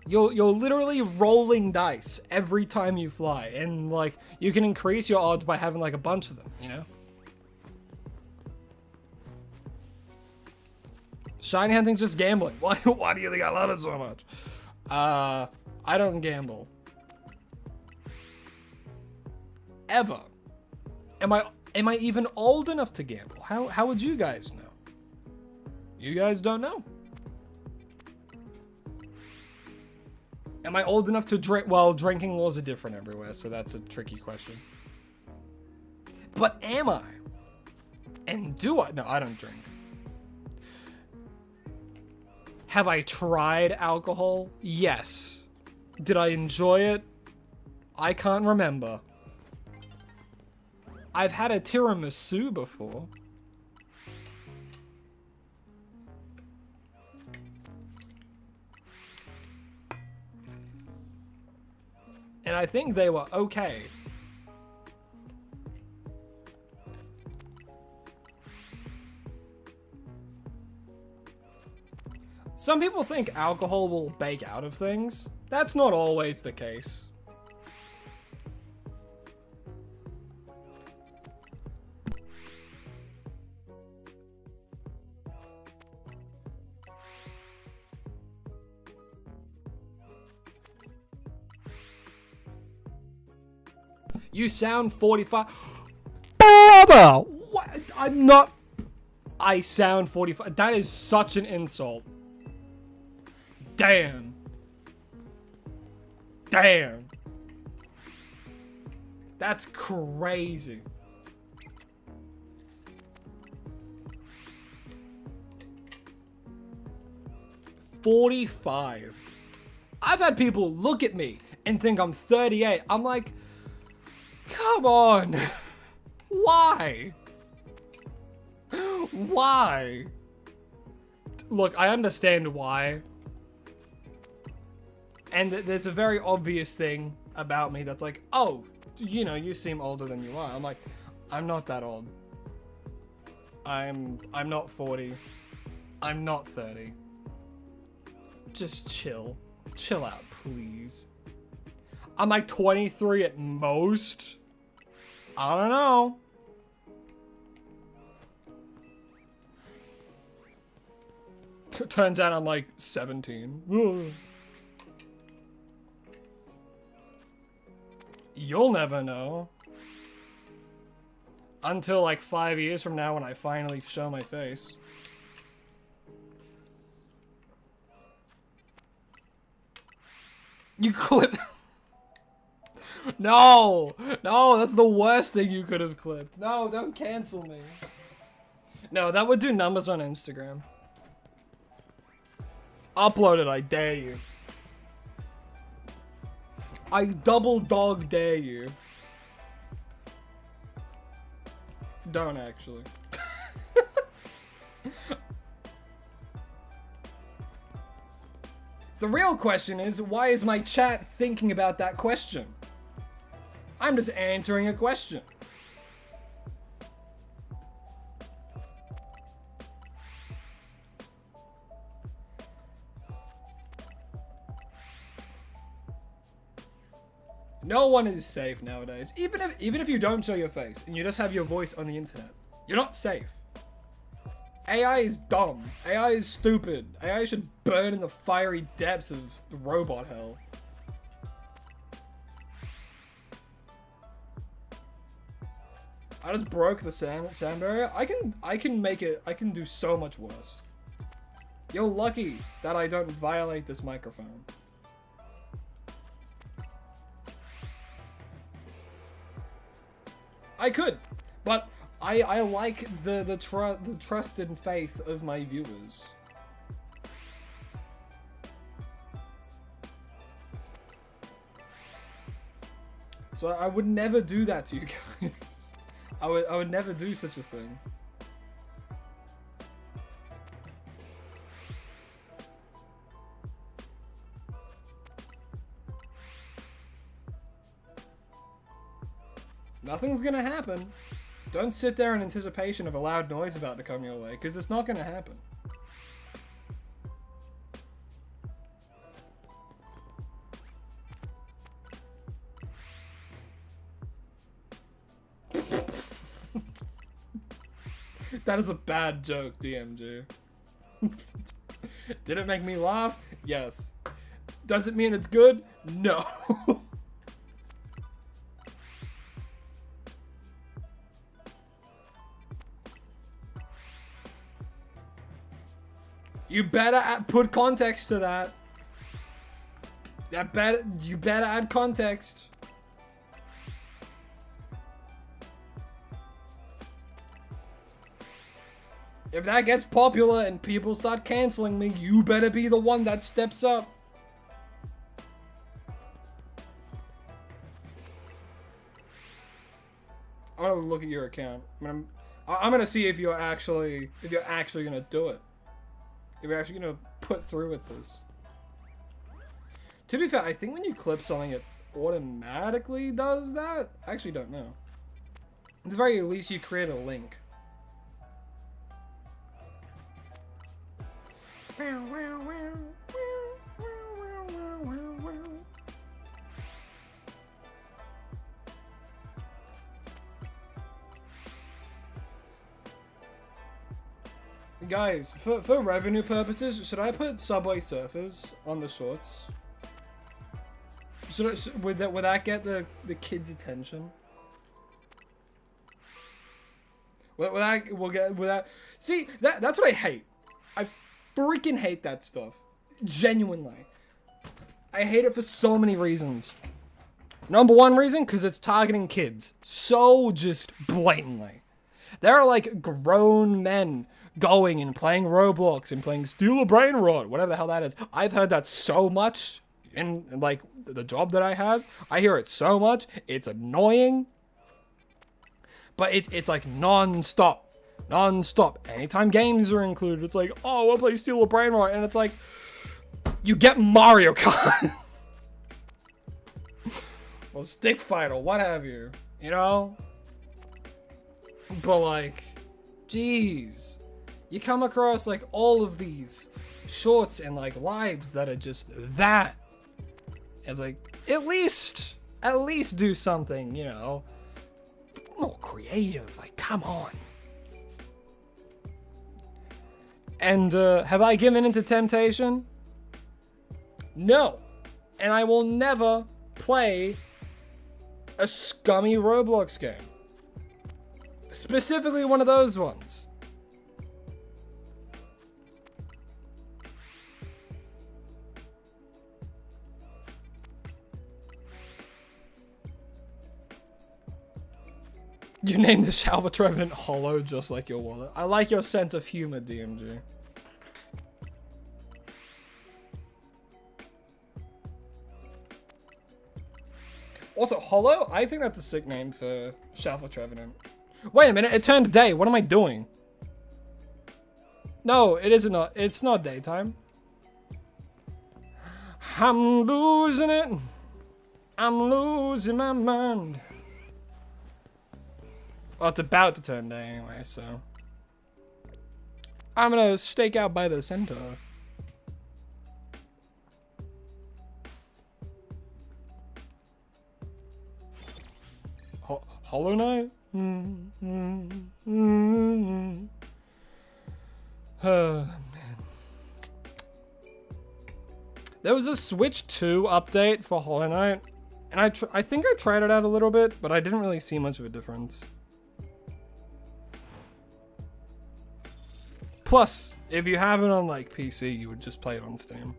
You're literally rolling dice every time you fly, and like you can increase your odds by having like a bunch of them, you know? Shiny hunting's just gambling. Why do you think I love it so much? I don't gamble. Ever. Am I even old enough to gamble? How would you guys know? You guys don't know. Am I old enough to drink? Well, drinking laws are different everywhere, so that's a tricky question. But am I? And do I? No, I don't drink. Have I tried alcohol? Yes. Did I enjoy it? I can't remember. I've had a tiramisu before. And I think they were okay. Some people think alcohol will bake out of things. That's not always the case. You sound 45. Brother! What? I'm not... I sound 45. That is such an insult. Damn. Damn. That's crazy. 45. I've had people look at me and think I'm 38. I'm like, come on. Why? Why? Look, I understand why. And there's a very obvious thing about me that's like, oh, you know, you seem older than you are. I'm like, I'm not that old. I'm not 40. I'm not 30. Just chill. Chill out, please. I'm like 23 at most. I don't know. Turns out I'm like 17. Ugh. You'll never know. Until like 5 years from now when I finally show my face. You clip. No! No, that's the worst thing you could have clipped. No, don't cancel me. No, that would do numbers on Instagram. Upload it, I dare you. I double dog dare you. Don't actually. The real question is, why is my chat thinking about that question? I'm just answering a question. No one is safe nowadays. Even if you don't show your face and you just have your voice on the internet, you're not safe. AI is dumb. AI is stupid. AI should burn in the fiery depths of robot hell. I just broke the sound barrier. I can make it. I can do so much worse. You're lucky that I don't violate this microphone. I could, but I like the trust and faith of my viewers. So I would never do that to you guys. I would never do such a thing. Nothing's gonna happen. Don't sit there in anticipation of a loud noise about to come your way, because it's not gonna happen. That is a bad joke, DMG. Did it make me laugh? Yes. Does it mean it's good? No. You better put context to that. You better add context. If that gets popular and people start canceling me, you better be the one that steps up. I'm gonna look at your account. I'm gonna see if you're actually gonna do it. If you're actually gonna put through with this. To be fair, I think when you clip something, it automatically does that. I actually don't know. At the very least, you create a link. Guys, for revenue purposes, should I put Subway Surfers on the shorts? Would that get the kids' attention? Will that see that's what I hate. I freaking hate that stuff. Genuinely. I hate it for so many reasons. Number one reason, because it's targeting kids. So just blatantly. There are like grown men going and playing Roblox and playing Steal a Brain Rot, whatever the hell that is. I've heard that so much in, like, the job that I have. I hear it so much. It's annoying. But it's like non-stop. Non-stop. Anytime games are included, it's like, oh, we'll play Steal a Brain Rot. And it's like, you get Mario Kart. Or Stick Fight or what have you. You know? But like, jeez. You come across like all of these shorts and like lives that are just that. It's like, at least do something, you know, more creative. Like, come on. And have I given into temptation? No. And I will never play a scummy Roblox game. Specifically one of those ones. You named the Shalva Trevenant hollow just like your wallet. I like your sense of humor, DMG. Also, hollow? I think that's a sick name for Shalva Trevenant. Wait a minute, it turned day. What am I doing? No, it isn't. It's not daytime. I'm losing it. I'm losing my mind. Well, it's about to turn day anyway, so. I'm gonna stake out by the center. Hollow Knight? Oh, man. There was a Switch 2 update for Hollow Knight, and I think I tried it out a little bit, but I didn't really see much of a difference. Plus, if you have it on like PC, you would just play it on Steam.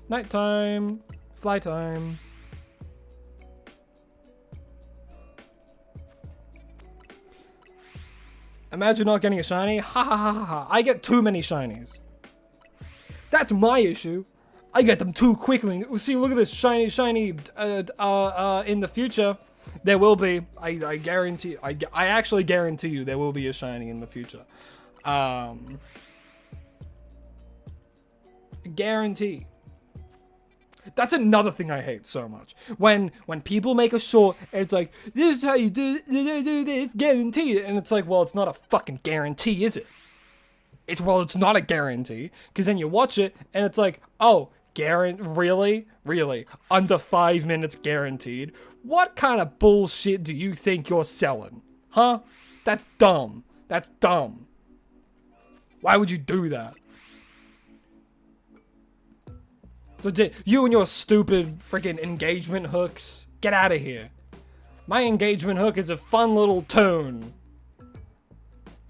Nighttime, fly time. Imagine not getting a shiny. Ha ha ha ha ha. I get too many shinies. That's my issue. I get them too quickly. See, look at this shiny. In the future, there will be. I guarantee. I actually guarantee you there will be a shiny in the future. Guarantee. That's another thing I hate so much. When people make a short, and it's like, this is how you do this, guaranteed. And it's like, well, it's not a fucking guarantee, is it? It's not a guarantee. Because then you watch it, and it's like, oh, really? Under 5 minutes guaranteed? What kind of bullshit do you think you're selling? Huh? That's dumb. That's dumb. Why would you do that? So you and your stupid freaking engagement hooks, get out of here. My engagement hook is a fun little tune.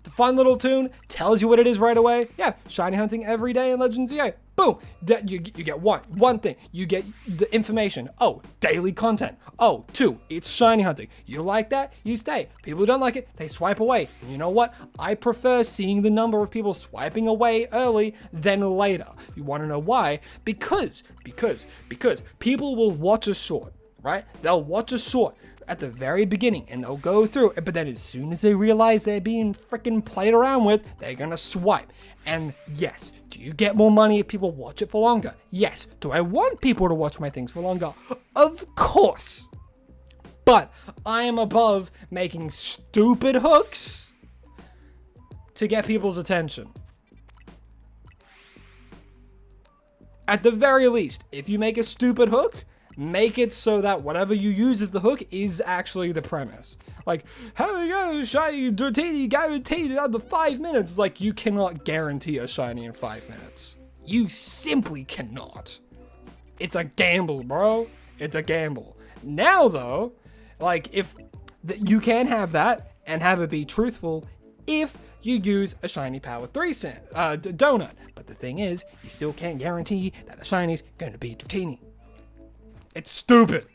It's a fun little tune, tells you what it is right away. Yeah, shiny hunting every day in Legends EA. Boom! You get one thing. You get the information. Oh, daily content. Oh, 2, it's shiny hunting. You like that? You stay. People who don't like it, they swipe away. And you know what? I prefer seeing the number of people swiping away early than later. You want to know why? Because people will watch a short, right? They'll watch a short at the very beginning and they'll go through it, but then as soon as they realize they're being freaking played around with, they're gonna swipe. And yes, do you get more money if people watch it for longer? Yes. Do I want people to watch my things for longer? Of course. But I am above making stupid hooks to get people's attention. At the very least, if you make a stupid hook, make it so that whatever you use as the hook is actually the premise. Like, how you go, shiny Dratini guaranteed in under 5 minutes. It's like, you cannot guarantee a shiny in 5 minutes. You simply cannot. It's a gamble, bro. It's a gamble. Now, though, like, if you can have that and have it be truthful if you use a shiny power 3 donut. But the thing is, you still can't guarantee that the shiny's going to be Dratini. It's stupid.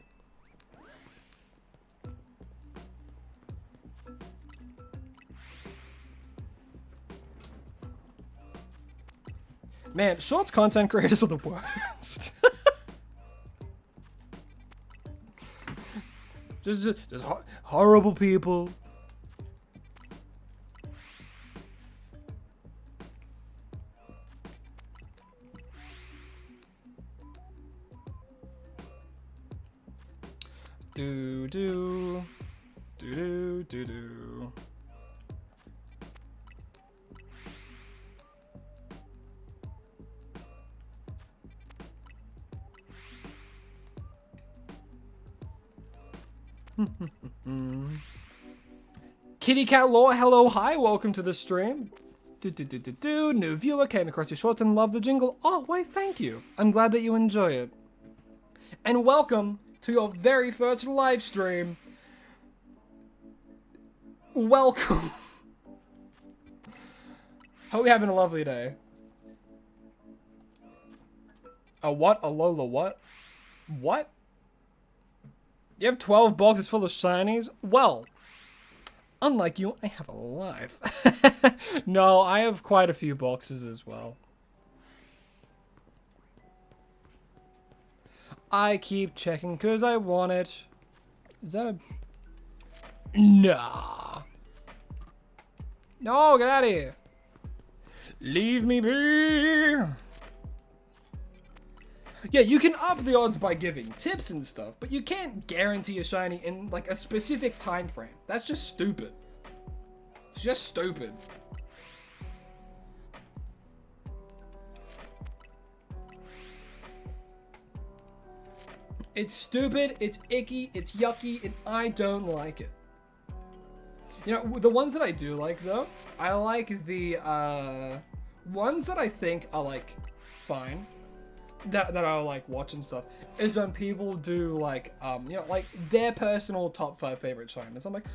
Man, shorts content creators are the worst. just horrible people. Do do do do do do. Kitty Cat Law, hello, hi, welcome to the stream. New viewer came across your shorts and loved the jingle. Oh, why, thank you. I'm glad that you enjoy it. And welcome to your very first live stream. Welcome. Hope you're having a lovely day. A what? A Lola what? What? You have 12 boxes full of shinies? Well, unlike you, I have a life. No, I have quite a few boxes as well. I keep checking because I want it. Is that a... Nah. No, get out of here. Leave me be. Yeah, you can up the odds by giving tips and stuff, but you can't guarantee a shiny in like a specific time frame. That's just stupid. It's just stupid. It's stupid, it's icky, it's yucky, and I don't like it. You know, the ones that I do like though, I like the ones that I think are like fine. That I'll like watch and stuff is when people do like you know, like their personal top 5 favorite shiners. I'm like,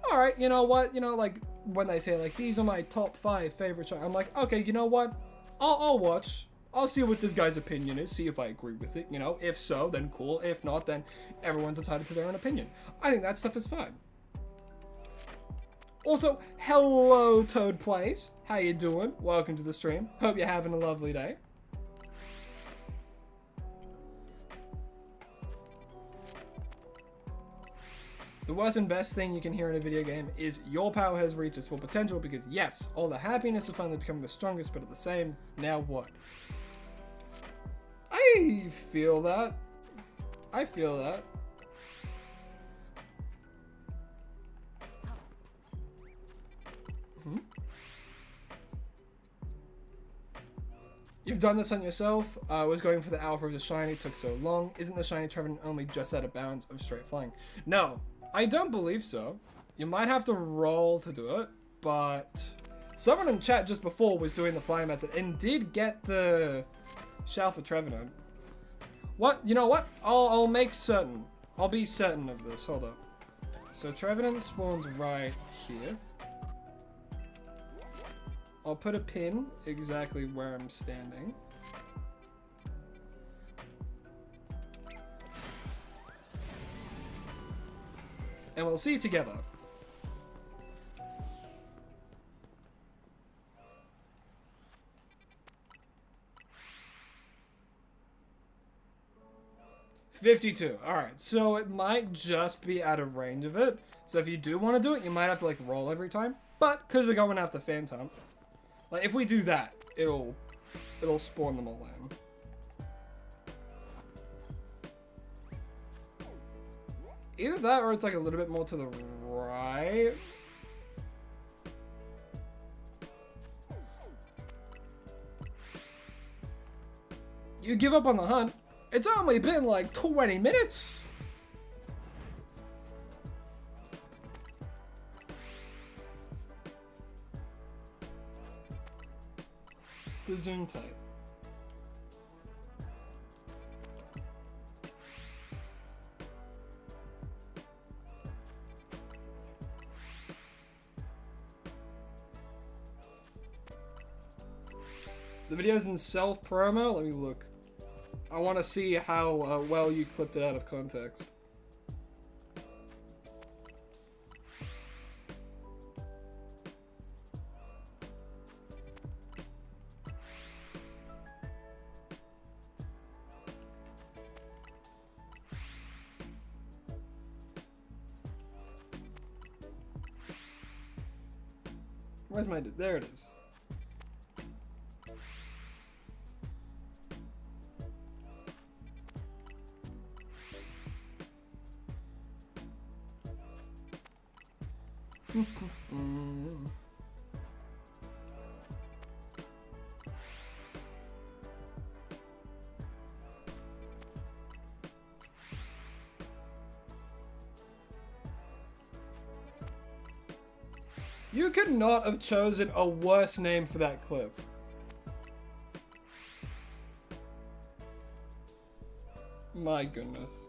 all right, you know what, you know, like when they say like these are my top 5 favorite shiners, I'm like, okay, you know what, I'll watch, I'll see what this guy's opinion is, see if I agree with it, you know. If so, then cool. If not, then everyone's entitled to their own opinion. I think that stuff is fine. Also, hello Toad Plays, how you doing? Welcome to the stream. Hope you're having a lovely day. The worst and best thing you can hear in a video game is your power has reached its full potential, because yes, all the happiness of finally becoming the strongest, but at the same, now what? I feel that. I feel that. You've done this on yourself. I was going for the alpha of the shiny, took so long. Isn't the shiny Trevenant only just out of bounds of straight flying? No, I don't believe so. You might have to roll to do it, but someone in chat just before was doing the flying method and did get the shell for Trevenant. What? You know what? I'll make certain. I'll be certain of this. Hold up. So Trevenant spawns right here. I'll put a pin exactly where I'm standing. And we'll see together. $52. Alright, so it might just be out of range of it. So if you do want to do it, you might have to like roll every time. But because we're going after Phantom, like if we do that, it'll spawn them all in. Either that or it's like a little bit more to the right. You give up on the hunt. It's only been like 20 minutes. The zoom type. The video's in self-promo. Let me look. I want to see how well you clipped it out of context. Where's my... There it is. You could not have chosen a worse name for that clip. My goodness.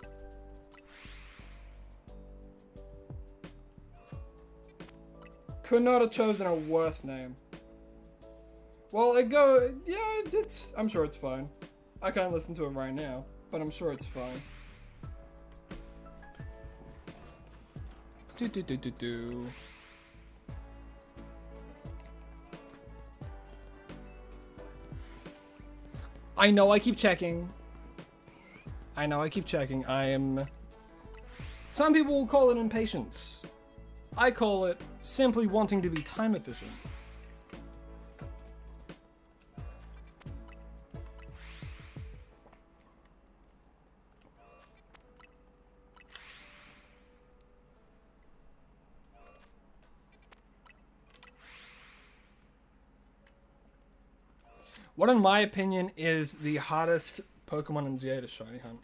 Could not have chosen a worse name. Well, I'm sure it's fine. I can't listen to it right now, but I'm sure it's fine. Do. I know I keep checking. Some people will call it impatience. I call it simply wanting to be time efficient. What, in my opinion, is the hardest Pokemon in ZA to shiny hunt?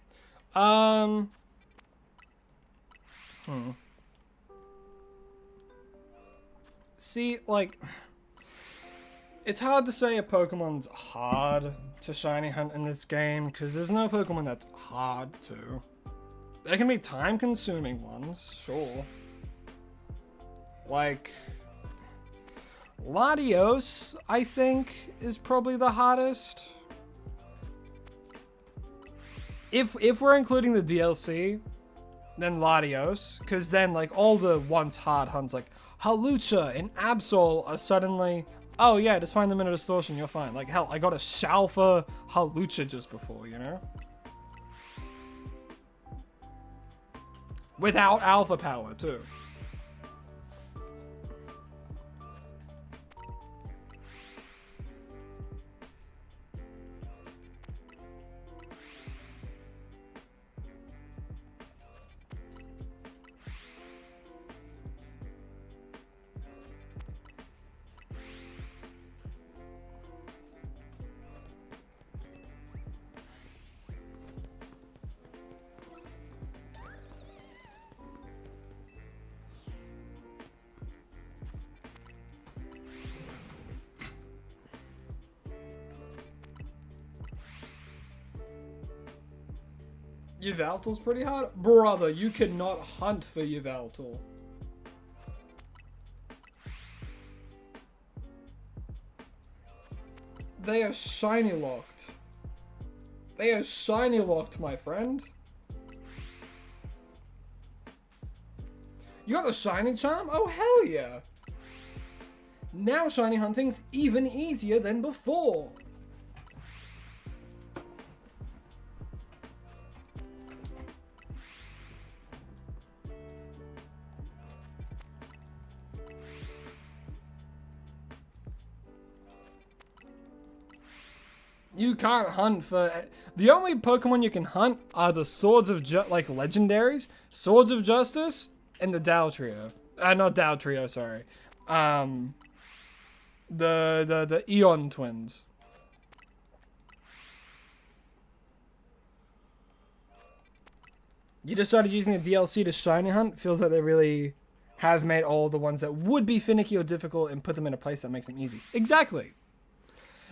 See, like, it's hard to say a Pokemon's hard to shiny hunt in this game, because there's no Pokemon that's hard to. There can be time-consuming ones, sure. Like... Latios, I think, is probably the hardest. If we're including the DLC, then Latios, because then like all the once hard hunts like Halucha and Absol are suddenly, oh yeah, just find them in a distortion, you're fine. Like hell, I got a Shalfa Halucha just before, you know? Without alpha power too. Yveltal's pretty hard? Brother, you cannot hunt for Yveltal. They are shiny locked. They are shiny locked, my friend. You got the shiny charm? Oh, hell yeah. Now shiny hunting's even easier than before. You can't hunt for... The only Pokemon you can hunt are the Swords of like legendaries, Swords of Justice, and the Daltrio. Not Daltrio, sorry. The Eon twins. You just started using the DLC to shiny hunt. Feels like they really have made all the ones that would be finicky or difficult and put them in a place that makes them easy. Exactly.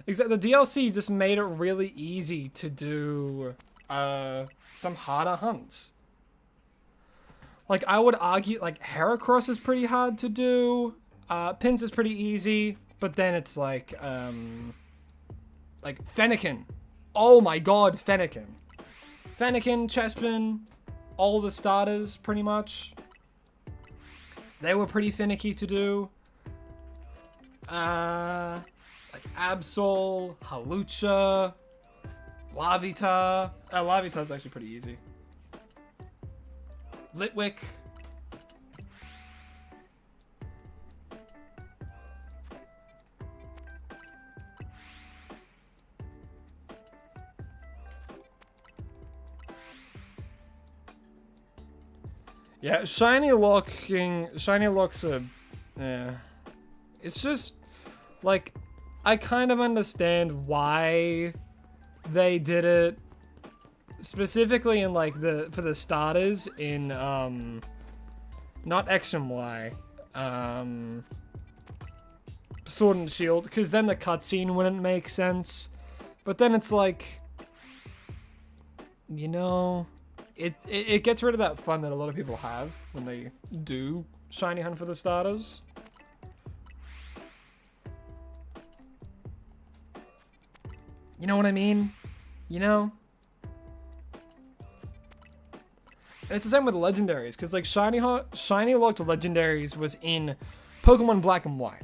The DLC just made it really easy to do some harder hunts. Like, I would argue, like, Heracross is pretty hard to do. Pins is pretty easy. But then it's like Fennekin. Oh my god, Fennekin. Fennekin, Chespin, all the starters, pretty much. They were pretty finicky to do. Like Absol, Halucha, Lavita. Lavita's actually pretty easy. Litwick. Yeah, shiny looks are, yeah. It's just, like, I kind of understand why they did it, specifically in, like, for the starters in, not X and Y, Sword and Shield, because then the cutscene wouldn't make sense, but then it's like, you know, it gets rid of that fun that a lot of people have when they do shiny hunt for the starters. You know what I mean? You know? And it's the same with legendaries, because like shiny locked legendaries was in Pokemon Black and White.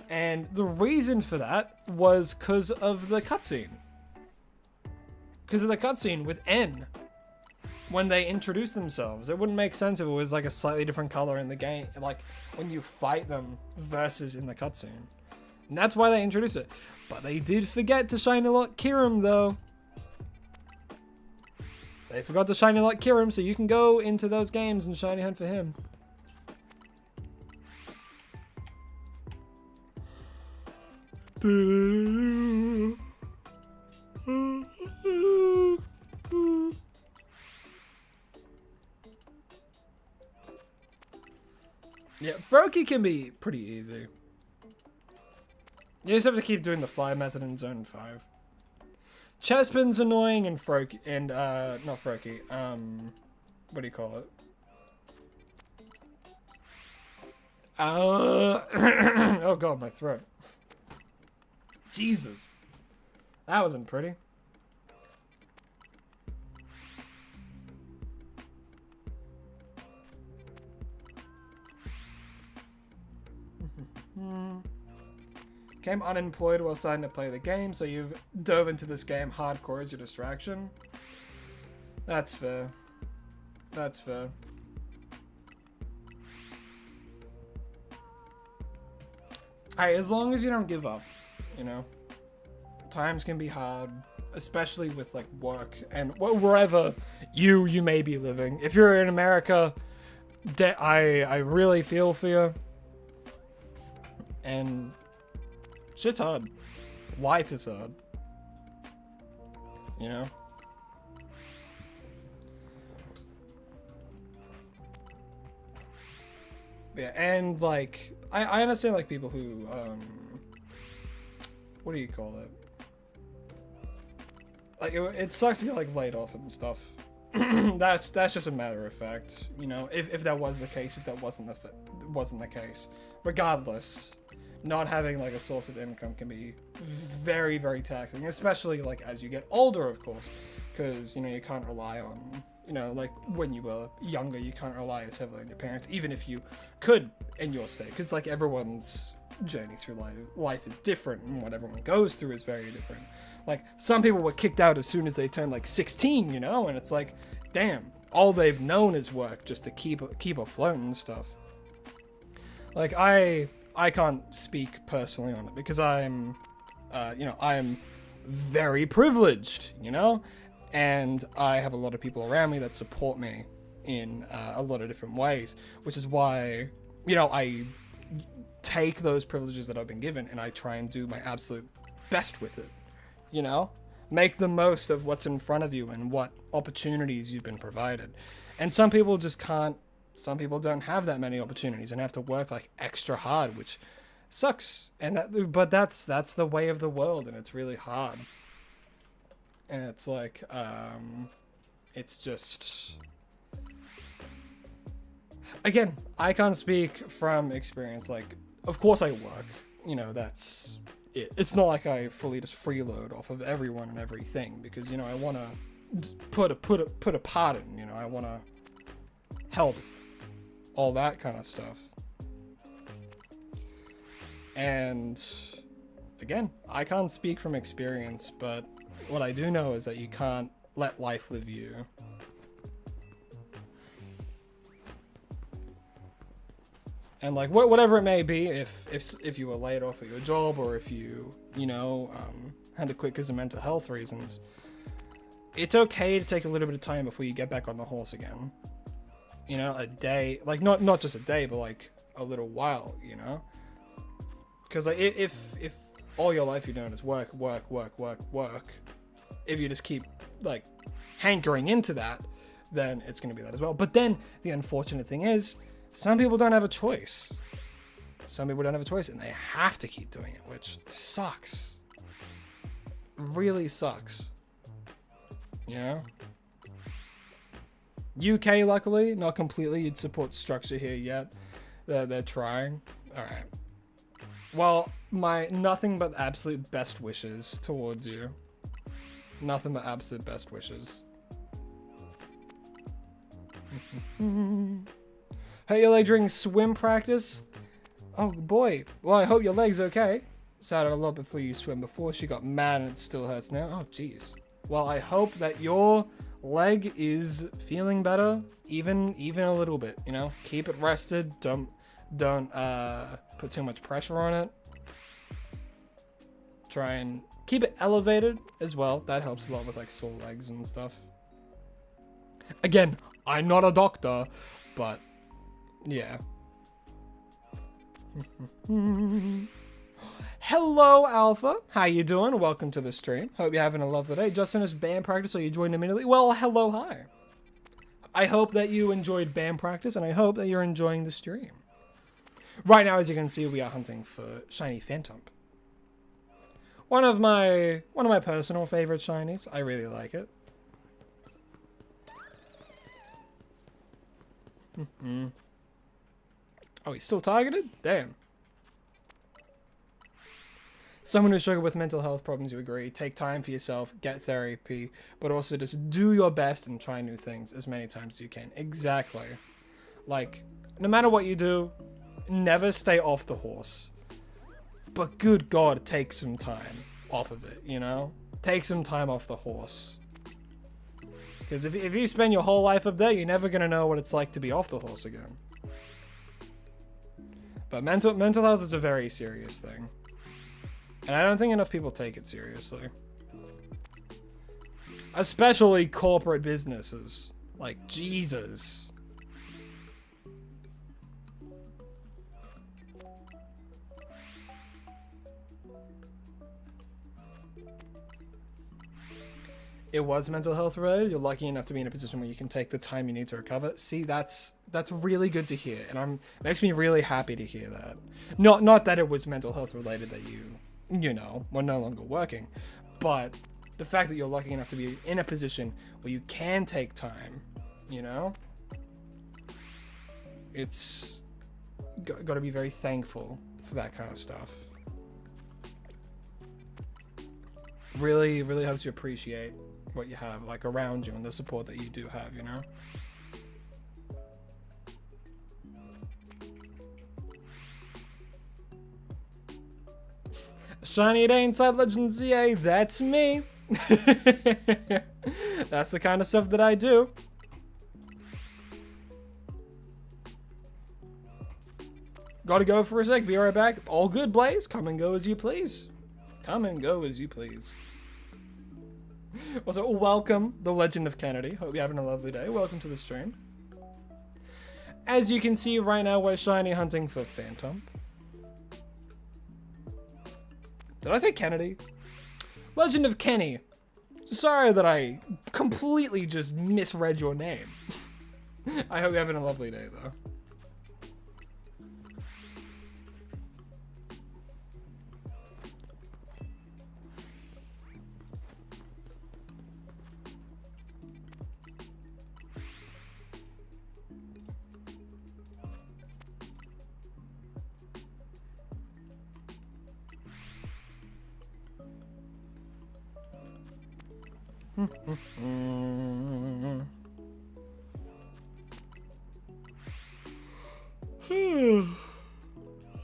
And the reason for that was because of the cutscene. Because of the cutscene with N. When they introduce themselves. It wouldn't make sense if it was like a slightly different color in the game, like when you fight them versus in the cutscene. And that's why they introduced it. But they did forget to shiny lock Kirim though. They forgot to shiny lock Kirim, so you can go into those games and shiny hunt for him. Yeah, Froakie can be pretty easy. You just have to keep doing the fly method in Zone 5. Chespin's annoying and Froakie, and, not Froakie, what do you call it? Oh god, my throat. Jesus. That wasn't pretty. Came unemployed while starting to play the game, so you've dove into this game hardcore as your distraction. That's fair. That's fair. Hey, as long as you don't give up, you know? Times can be hard, especially with like work and wherever you may be living. If you're in America, I really feel for you. And shit's hard. Life is hard. You know? Yeah, and like, I understand like people who, what do you call it? Like, it sucks to get like laid off and stuff. That's just a matter of fact, you know, if that was the case, if that wasn't the case. Regardless, not having like a source of income can be very, very taxing, especially like as you get older, of course, because, you know, you can't rely on, you know, like when you were younger, you can't rely as heavily on your parents, even if you could in your state, because like everyone's journey through life is different, and what everyone goes through is very different. Like, some people were kicked out as soon as they turned like 16, you know, and it's like, damn, all they've known is work just to keep afloat and stuff. Like, I can't speak personally on it because I'm, you know, I'm very privileged, you know, and I have a lot of people around me that support me in a lot of different ways, which is why, you know, I take those privileges that I've been given and I try and do my absolute best with it, you know, make the most of what's in front of you and what opportunities you've been provided. And some people just can't, some people don't have that many opportunities and have to work like extra hard, which sucks. And but that's the way of the world, and it's really hard. And it's like, it's just, again, I can't speak from experience. Like, of course I work, you know, that's it. It's not like I fully just freeload off of everyone and everything, because, you know, I want to put a part in, you know, I want to help, all that kind of stuff. And again, I can't speak from experience, but what I do know is that you can't let life live you. And like whatever it may be, if you were laid off at your job, or if you know, had to quit because of mental health reasons, it's okay to take a little bit of time before you get back on the horse again. you know, a day, like not just a day, but like a little while, you know, because like if all your life you're doing is work, if you just keep like hankering into that, then it's going to be that as well. But then the unfortunate thing is some people don't have a choice. Some people don't have a choice and they have to keep doing it, which sucks. Really sucks. You know? UK, luckily, not completely. You'd support structure here yet. They're trying. Alright. Well, my nothing but absolute best wishes towards you. Nothing but absolute best wishes. Hurt your leg during swim practice? Oh boy. Well, I hope your leg's okay. Sounded a lot before you swim before. She got mad and it still hurts now. Oh jeez. Well, I hope that your leg is feeling better, even a little bit. You know, keep it rested. Don't put too much pressure on it. Try and keep it elevated as well. That helps a lot with like sore legs and stuff. Again, I'm not a doctor, but yeah. Hello, Alpha. How you doing? Welcome to the stream. Hope you're having a lovely day. Just finished band practice, so you joined immediately. Well, hello, hi. I hope that you enjoyed band practice, and I hope that you're enjoying the stream. Right now, as you can see, we are hunting for shiny Phantom. One of my personal favorite shinies. I really like it. Oh, he's still targeted? Damn. Someone who struggled with mental health problems, you agree. Take time for yourself, get therapy, but also just do your best and try new things as many times as you can. Exactly. Like, no matter what you do, never stay off the horse. But good God, take some time off of it, you know? Take some time off the horse. Because if you spend your whole life up there, you're never going to know what it's like to be off the horse again. But mental health is a very serious thing. And I don't think enough people take it seriously. Especially corporate businesses. Like, Jesus. It was mental health related. You're lucky enough to be in a position where you can take the time you need to recover. See, that's really good to hear, and makes me really happy to hear that. Not that it was mental health related that you know, were no longer working, but the fact that you're lucky enough to be in a position where you can take time, you know, it's got to be very thankful for that kind of stuff. Really helps you appreciate what you have like around you and the support that you do have, you know. Shiny Day inside Legends ZA, that's me. That's the kind of stuff that I do. Gotta go for a sec, be right back. All good, Blaze. Come and go as you please. Come and go as you please. Also, welcome, the Legend of Kennedy. Hope you're having a lovely day. Welcome to the stream. As you can see right now, we're shiny hunting for Phantom. Did I say Kennedy? Legend of Kenny. Sorry that I completely just misread your name. I hope you're having a lovely day, though.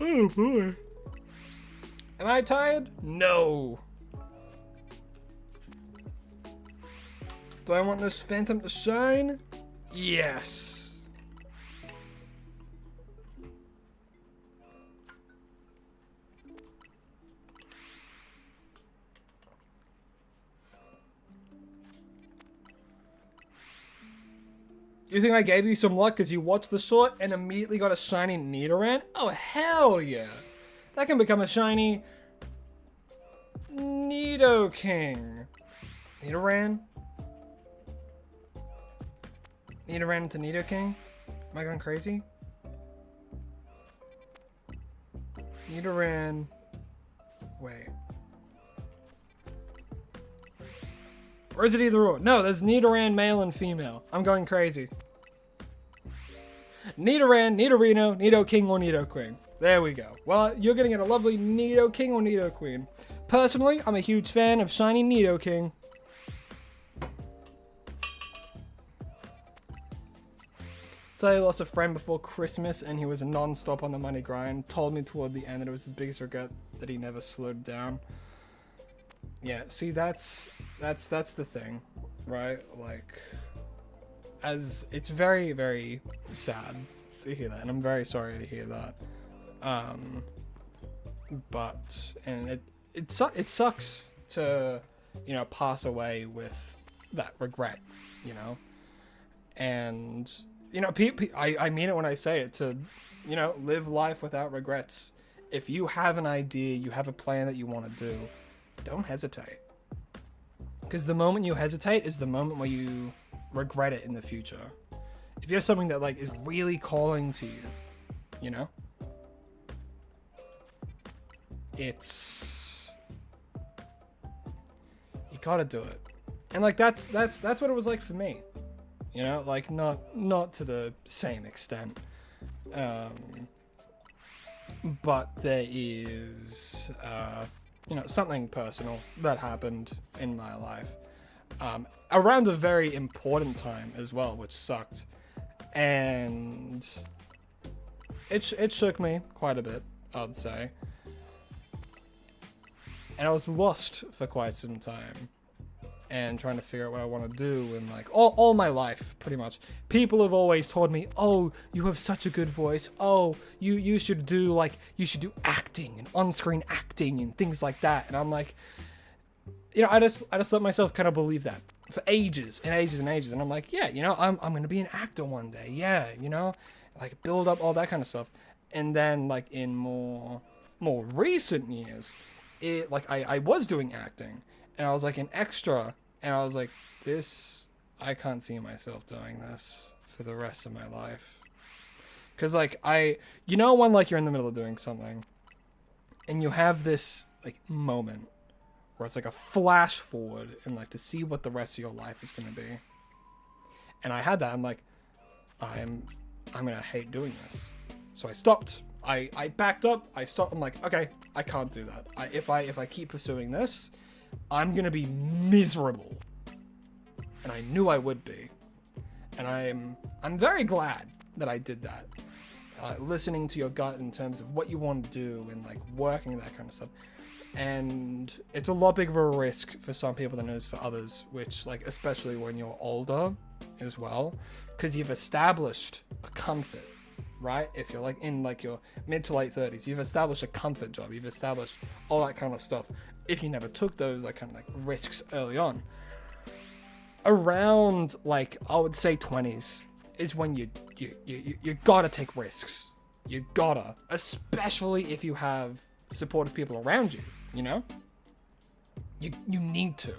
Oh boy. Am I tired? No. Do I want this Phantom to shine? Yes. You think I gave you some luck because you watched the short and immediately got a shiny Nidoran? Oh, hell yeah. That can become a shiny Nidoking. Nidoran? Nidoran into Nidoking? Am I going crazy? Nidoran... Wait. Or is it either or? No, there's Nidoran male and female. I'm going crazy. Nidoran, Nidorino, Nidoking, or Nidoqueen. There we go. Well, you're gonna get a lovely Nidoking or Nidoqueen. Personally, I'm a huge fan of shiny Nidoking. So I lost a friend before Christmas and he was a non-stop on the money grind. Told me toward the end that it was his biggest regret that he never slowed down. Yeah, see, that's the thing, right? Like, as it's very, very sad to hear that, and I'm very sorry to hear that. But it sucks to, you know, pass away with that regret, you know, and you know, I mean it when I say it, to, you know, live life without regrets. If you have an idea, you have a plan that you want to do, don't hesitate. Because the moment you hesitate is the moment where you regret it in the future. If you have something that, like, is really calling to you, you know? It's... You gotta do it. And, like, that's what it was like for me. You know? Like, not to the same extent. But there is... you know, something personal that happened in my life around a very important time as well, which sucked, and it shook me quite a bit, I'd say, and I was lost for quite some time and trying to figure out what I want to do. And like all my life, pretty much, people have always told me, oh, you have such a good voice, oh, you should do acting and on-screen acting and things like that. And I'm like, you know, I just let myself kind of believe that for ages and ages and ages. And I'm like, yeah, you know, I'm gonna be an actor one day, yeah, you know, like build up all that kind of stuff. And then like in more recent years, it like I was doing acting and I was like an extra. And I was like, I can't see myself doing this for the rest of my life. Cause like you know, when like you're in the middle of doing something and you have this like moment where it's like a flash forward and like to see what the rest of your life is going to be. And I had that. I'm like, I'm going to hate doing this. So I stopped. I backed up. I stopped. I'm like, okay, I can't do that. If I keep pursuing this, I'm gonna be miserable, and I knew I would be, and I'm very glad that I did that. Listening to your gut in terms of what you want to do and like working that kind of stuff, and it's a lot bigger of a risk for some people than it is for others. Which like especially when you're older as well, because you've established a comfort, right? If you're like in like your mid to late 30s, you've established a comfort job, you've established all that kind of stuff. If you never took those like kind of like risks early on, around like I would say 20s is when you gotta take risks. You gotta, especially if you have supportive people around you. You know, you need to.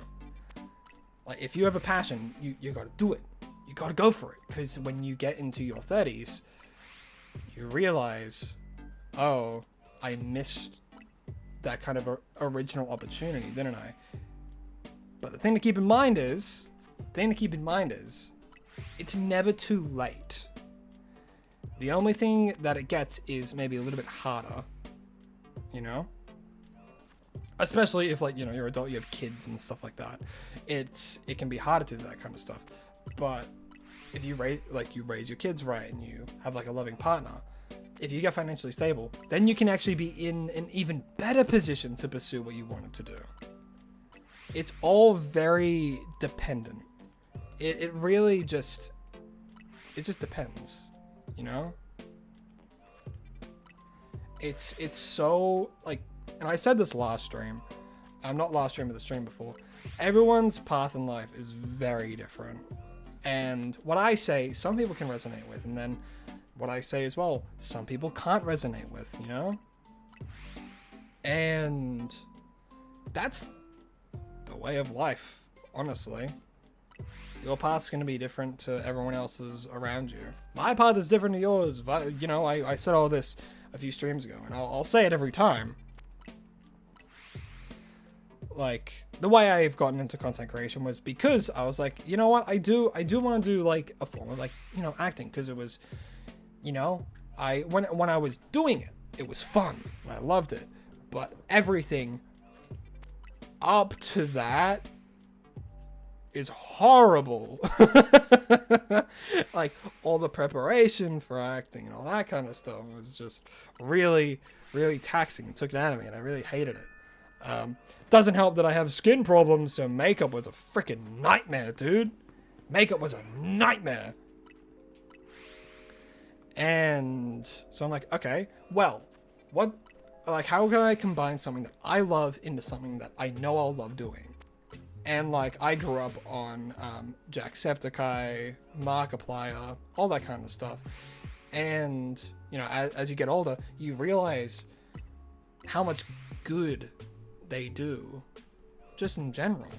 Like if you have a passion, you gotta do it. You gotta go for it, because when you get into your 30s, you realize, oh, I missed that kind of original opportunity, didn't I? But the thing to keep in mind is, it's never too late. The only thing that it gets is maybe a little bit harder, you know? Especially if like, you know, you're adult, you have kids and stuff like that. It can be harder to do that kind of stuff. But if you raise your kids right and you have like a loving partner, if you get financially stable, then you can actually be in an even better position to pursue what you wanted to do. It's all very dependent. It really just depends, you know? It's so like, and I said this last stream, not last stream, but the stream before, everyone's path in life is very different. And what I say, some people can resonate with, and then what I say as well, some people can't resonate with, you know? And that's the way of life, honestly. Your path's going to be different to everyone else's around you. My path is different to yours. You know, I said all this a few streams ago, and I'll say it every time. Like, the way I've gotten into content creation was because I was like, you know what, I do want to do, like, a form of, like, you know, acting, because it was, you know, when I was doing it, it was fun, and I loved it, but everything up to that is horrible. Like, all the preparation for acting and all that kind of stuff was just really, really taxing. It took it out of me, and I really hated it. Doesn't help that I have skin problems, so makeup was a freaking nightmare, dude. Makeup was a nightmare. And so I'm like, okay, well, how can I combine something that I love into something that I know I'll love doing? And, like, I grew up on Jacksepticeye, Markiplier, all that kind of stuff. And, you know, as you get older, you realize how much good they do, just in general.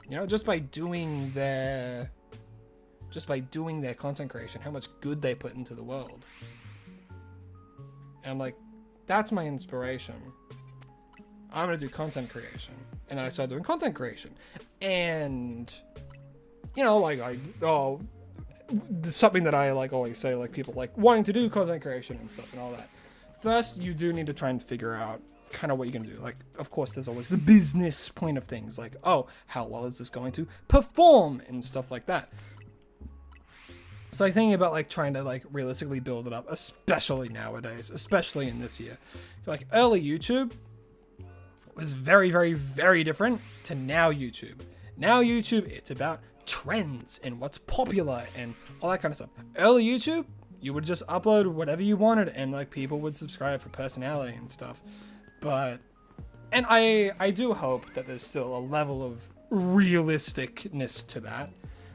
You know, just by doing their content creation, how much good they put into the world. And I'm like, that's my inspiration. I'm gonna do content creation. And then I started doing content creation. And, you know, like, something that I, like, always say, like, people, like, wanting to do content creation and stuff and all that. First, you do need to try and figure out kind of what you're gonna do. Like, of course, there's always the business point of things. Like, oh, how well is this going to perform and stuff like that. So I'm thinking about, like, trying to, like, realistically build it up, especially nowadays, especially in this year. Like, early YouTube was very, very, very different to now YouTube. Now YouTube, it's about trends and what's popular and all that kind of stuff. Early YouTube, you would just upload whatever you wanted, and, like, people would subscribe for personality and stuff. But, and I do hope that there's still a level of realisticness to that.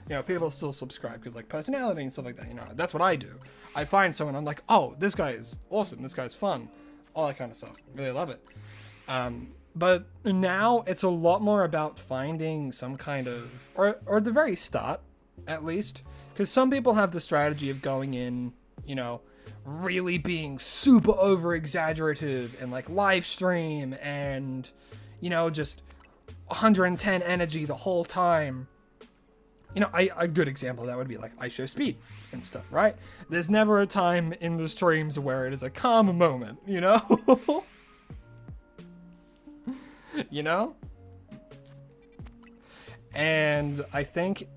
You know, people still subscribe because, like, personality and stuff like that, you know, that's what I do. I find someone, I'm like, oh, this guy is awesome, this guy's fun, all that kind of stuff. Really love it. But now it's a lot more about finding some kind of, or at the very start, at least, because some people have the strategy of going in, you know, really being super over exaggerative and, like, live stream and, you know, just 110 energy the whole time. You know, a good example of that would be, like, I show speed and stuff, right? There's never a time in the streams where it is a calm moment, you know? You know? And I think,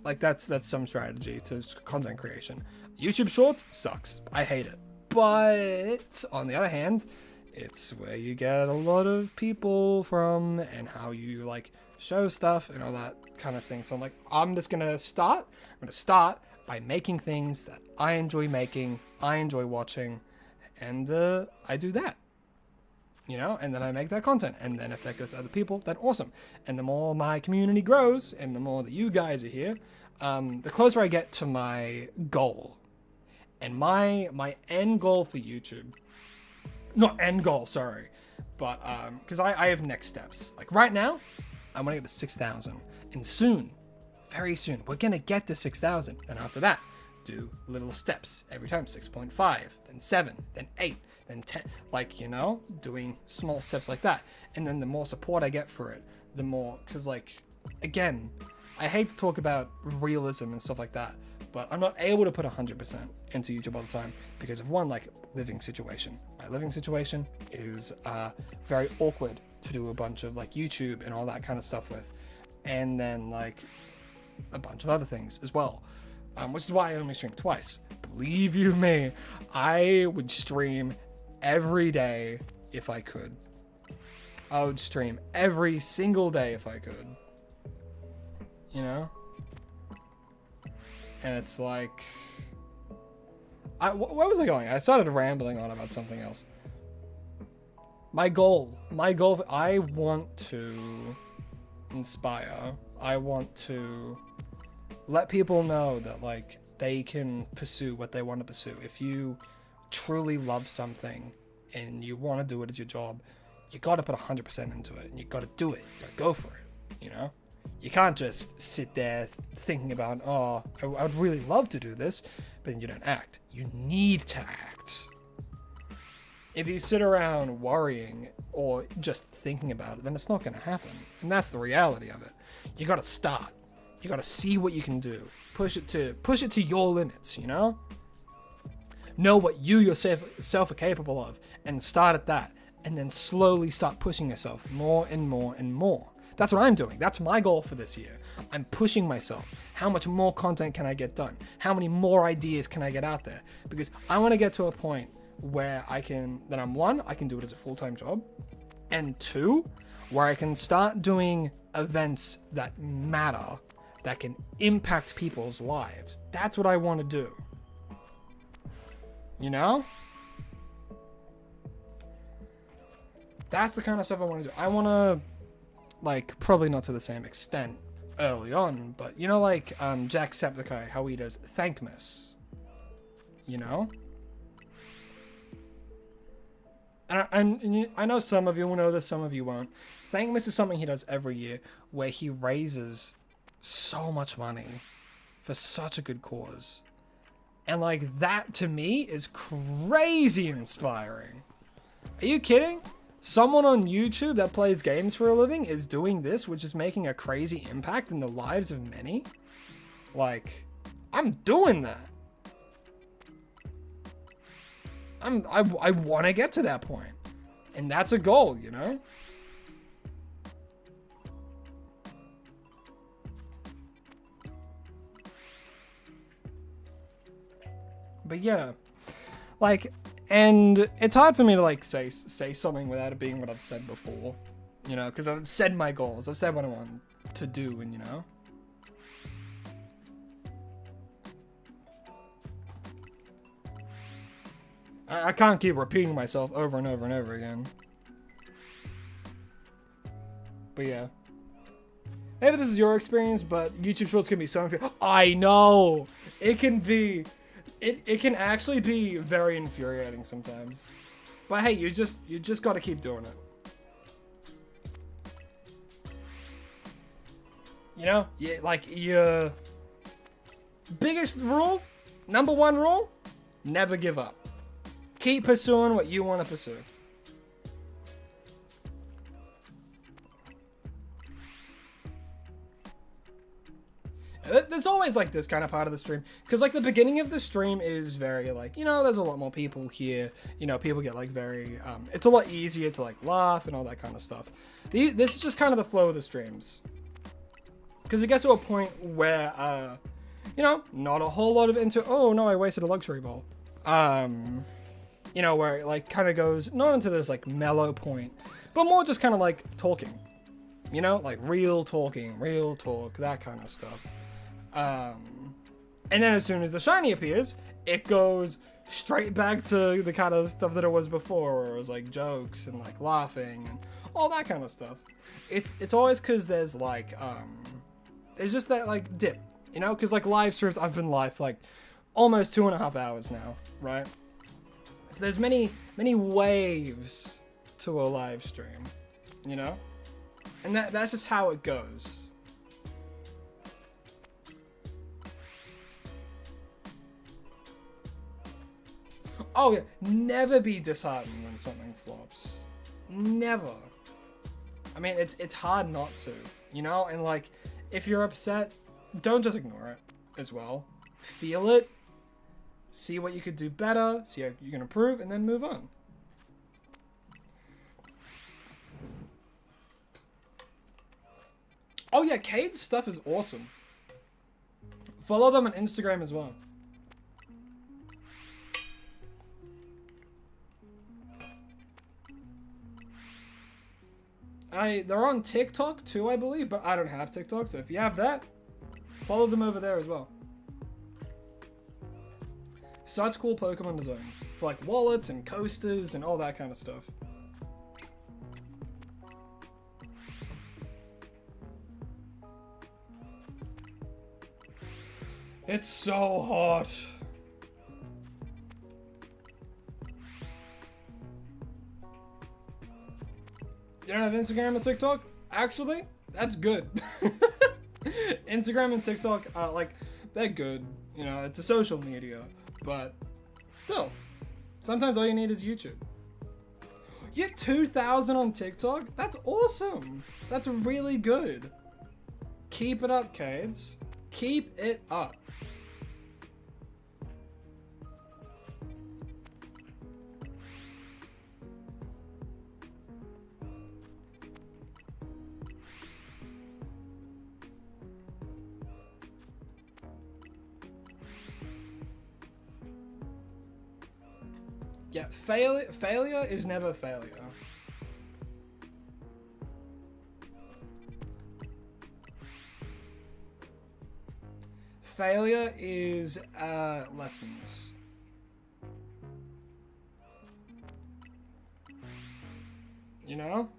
like, that's some strategy to content creation. YouTube Shorts sucks. I hate it. But, on the other hand, it's where you get a lot of people from and how you, like, show stuff and all that kind of thing. So I'm like, I'm gonna start by making things that I enjoy making, I enjoy watching, and I do that. You know, and then I make that content, and then if that goes to other people, then awesome. And the more my community grows, and the more that you guys are here, the closer I get to my goal. And my end goal for YouTube, not end goal, sorry, but because I have next steps. Like, right now, I want to get to 6,000, and soon, very soon, we're gonna get to 6,000. And after that, do little steps every time, 6.5, then 7, then 8. And 10, like, you know, doing small steps like that. And then the more support I get for it, the more, because, like, again, I hate to talk about realism and stuff like that, but I'm not able to put 100% into YouTube all the time because of one, like, living situation. My living situation is very awkward to do a bunch of, like, YouTube and all that kind of stuff with. And then, like, a bunch of other things as well. Which is why I only stream twice. Believe you me, I would stream every day if I could. I would stream every single day if I could. You know? And it's like, where was I going? I started rambling on about something else. My goal, I want to inspire. I want to let people know that like they can pursue what they want to pursue. If you truly love something and you want to do it as your job, you got to put 100% into it, and you got to do it. You got to go for it, you know? You can't just sit there thinking about, oh, I would really love to do this, but then you don't act. You need to act. If you sit around worrying or just thinking about it, then it's not going to happen. And that's the reality of it. You got to start. You got to see what you can do. Push it to your limits, you know? Know what you yourself are capable of and start at that. And then slowly start pushing yourself more and more and more. That's what I'm doing. That's my goal for this year. I'm pushing myself. How much more content can I get done? How many more ideas can I get out there? Because I want to get to a point where I can do it as a full-time job. And 2, where I can start doing events that matter, that can impact people's lives. That's what I want to do. You know? That's the kind of stuff I want to do. I want to, like, probably not to the same extent early on, but you know, like Jacksepticeye, how he does Thankmas, you know? And I know some of you will know this, some of you won't. Thankmas is something he does every year where he raises so much money for such a good cause. And like that to me is crazy inspiring. Are you kidding? Someone on YouTube that plays games for a living is doing this, which is making a crazy impact in the lives of many. Like, I'm doing that. I want to get to that point. And that's a goal, you know? But yeah, like, and it's hard for me to like say something without it being what I've said before, you know, because I've said my goals, I've said what I want to do, and you know. I can't keep repeating myself over and over and over again. But yeah. Maybe this is your experience, but YouTube Shorts can be so infuriating. I know! It can be... It can actually be very infuriating sometimes. But hey, you just gotta keep doing it. You know? Yeah, like, your... biggest rule, number 1 rule, never give up. Keep pursuing what you want to pursue. There's always like this kind of part of the stream, because like the beginning of the stream is very like, you know, there's a lot more people here, you know, people get like very, it's a lot easier to like laugh and all that kind of stuff. This is just kind of the flow of the streams, because it gets to a point where, you know, not a whole lot of oh no, I wasted a luxury bowl. You know, where it like kind of goes not into this like mellow point, but more just kind of like talking, you know, like real talking, real talk, that kind of stuff. And then as soon as the shiny appears, it goes straight back to the kind of stuff that it was before, where it was like jokes and like laughing and all that kind of stuff. It's always because there's like, there's just that like dip, you know, because like live streams, I've been live for like almost 2.5 hours now, right? So there's many waves to a live stream, you know? And that's just how it goes. Oh yeah, never be disheartened when something flops. Never. I mean, it's hard not to, you know? And like, if you're upset, don't just ignore it as well. Feel it. See what you could do better, see how you can improve, and then move on. Oh yeah, Cade's stuff is awesome. Follow them on Instagram as well. They're on TikTok too, I believe, but I don't have TikTok, so if you have that, follow them over there as well. Such cool Pokemon designs for like wallets and coasters and all that kind of stuff. It's so hot. You don't have Instagram or TikTok? Actually, that's good. Instagram and TikTok are like, they're good. You know, it's a social media, but still, sometimes all you need is YouTube. You get 2,000 on TikTok? That's awesome. That's really good. Keep it up, kids. Keep it up. Yeah, failure is never failure. Failure is lessons. You know?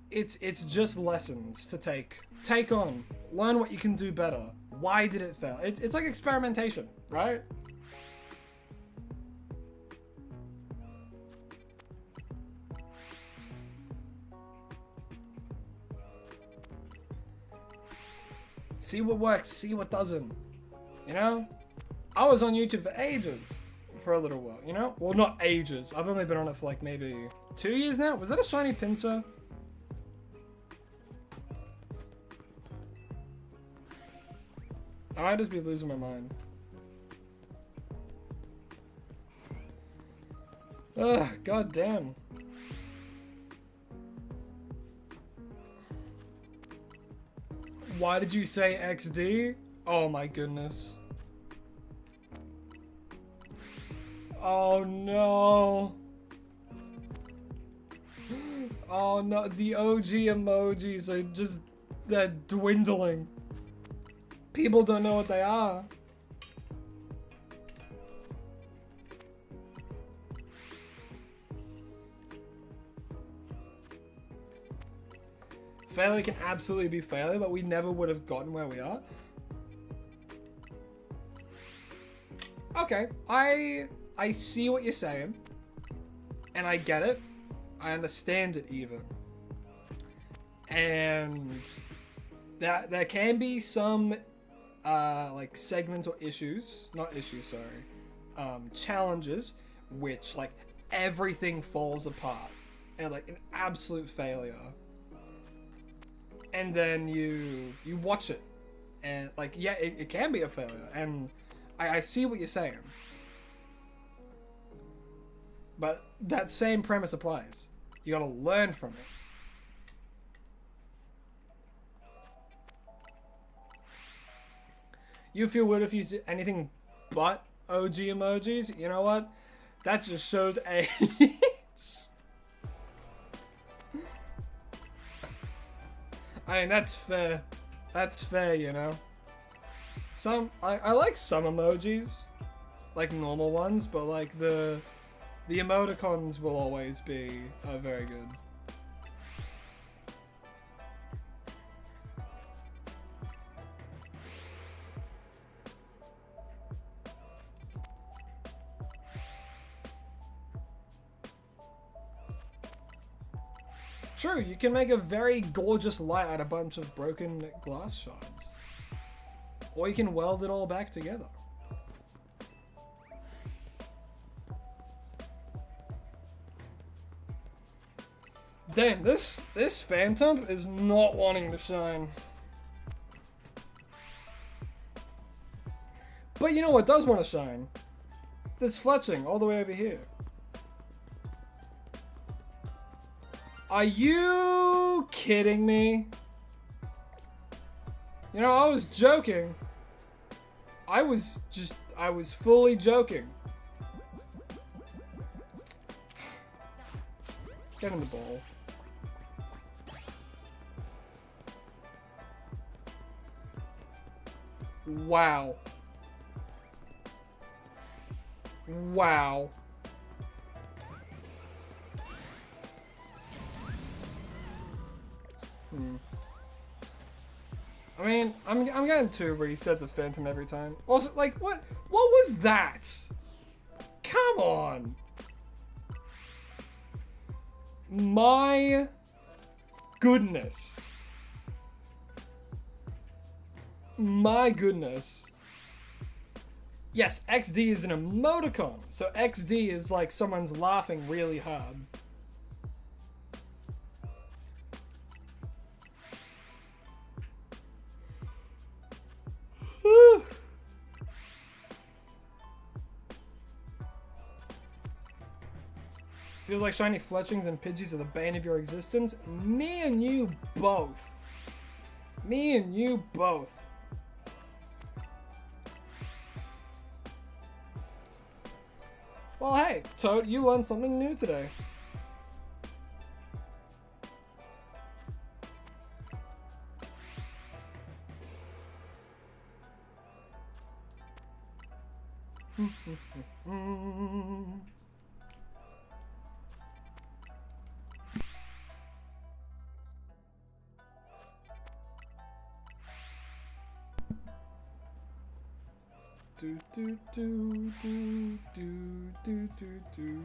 It's just lessons to take on. Learn what you can do better. Why did it fail? It's like experimentation, right? See what works, see what doesn't. You know? I was on YouTube for ages. For a little while, you know? Well, not ages. I've only been on it for like maybe 2 years now. Was that a shiny pincer? I might just be losing my mind. Ugh, god damn. Why did you say XD? Oh my goodness. Oh no. Oh no, the OG emojis are just, they're dwindling. People don't know what they are. Failure can absolutely be failure, but we never would have gotten where we are. Okay, I see what you're saying, and I get it. I understand it even. And there can be some like segments or issues, not issues, sorry, challenges, which like everything falls apart and like an absolute failure. And then you watch it, and like, yeah, it can be a failure, and I see what you're saying. But that same premise applies. You gotta learn from it. You feel weird if you see anything but OG emojis? You know what? That just shows age. I mean, that's fair. That's fair, you know. I like some emojis, like normal ones, but like the emoticons will always be very good. True, you can make a very gorgeous light out of a bunch of broken glass shards. Or you can weld it all back together. Damn, this Phantom is not wanting to shine. But you know what does want to shine? This fletching all the way over here. Are you kidding me? You know, I was joking. I was fully joking. Get in the ball. Wow. Wow. I mean, I'm getting 2 where he says a phantom every time. Also, like, what was that? Come on. My goodness. My goodness. Yes, XD is an emoticon. So XD is like someone's laughing really hard. Feels like shiny fletchings and Pidgeys are the bane of your existence. Me and you both. Me and you both. Well, hey, Toad, you learned something new today. Do do do do do do do do.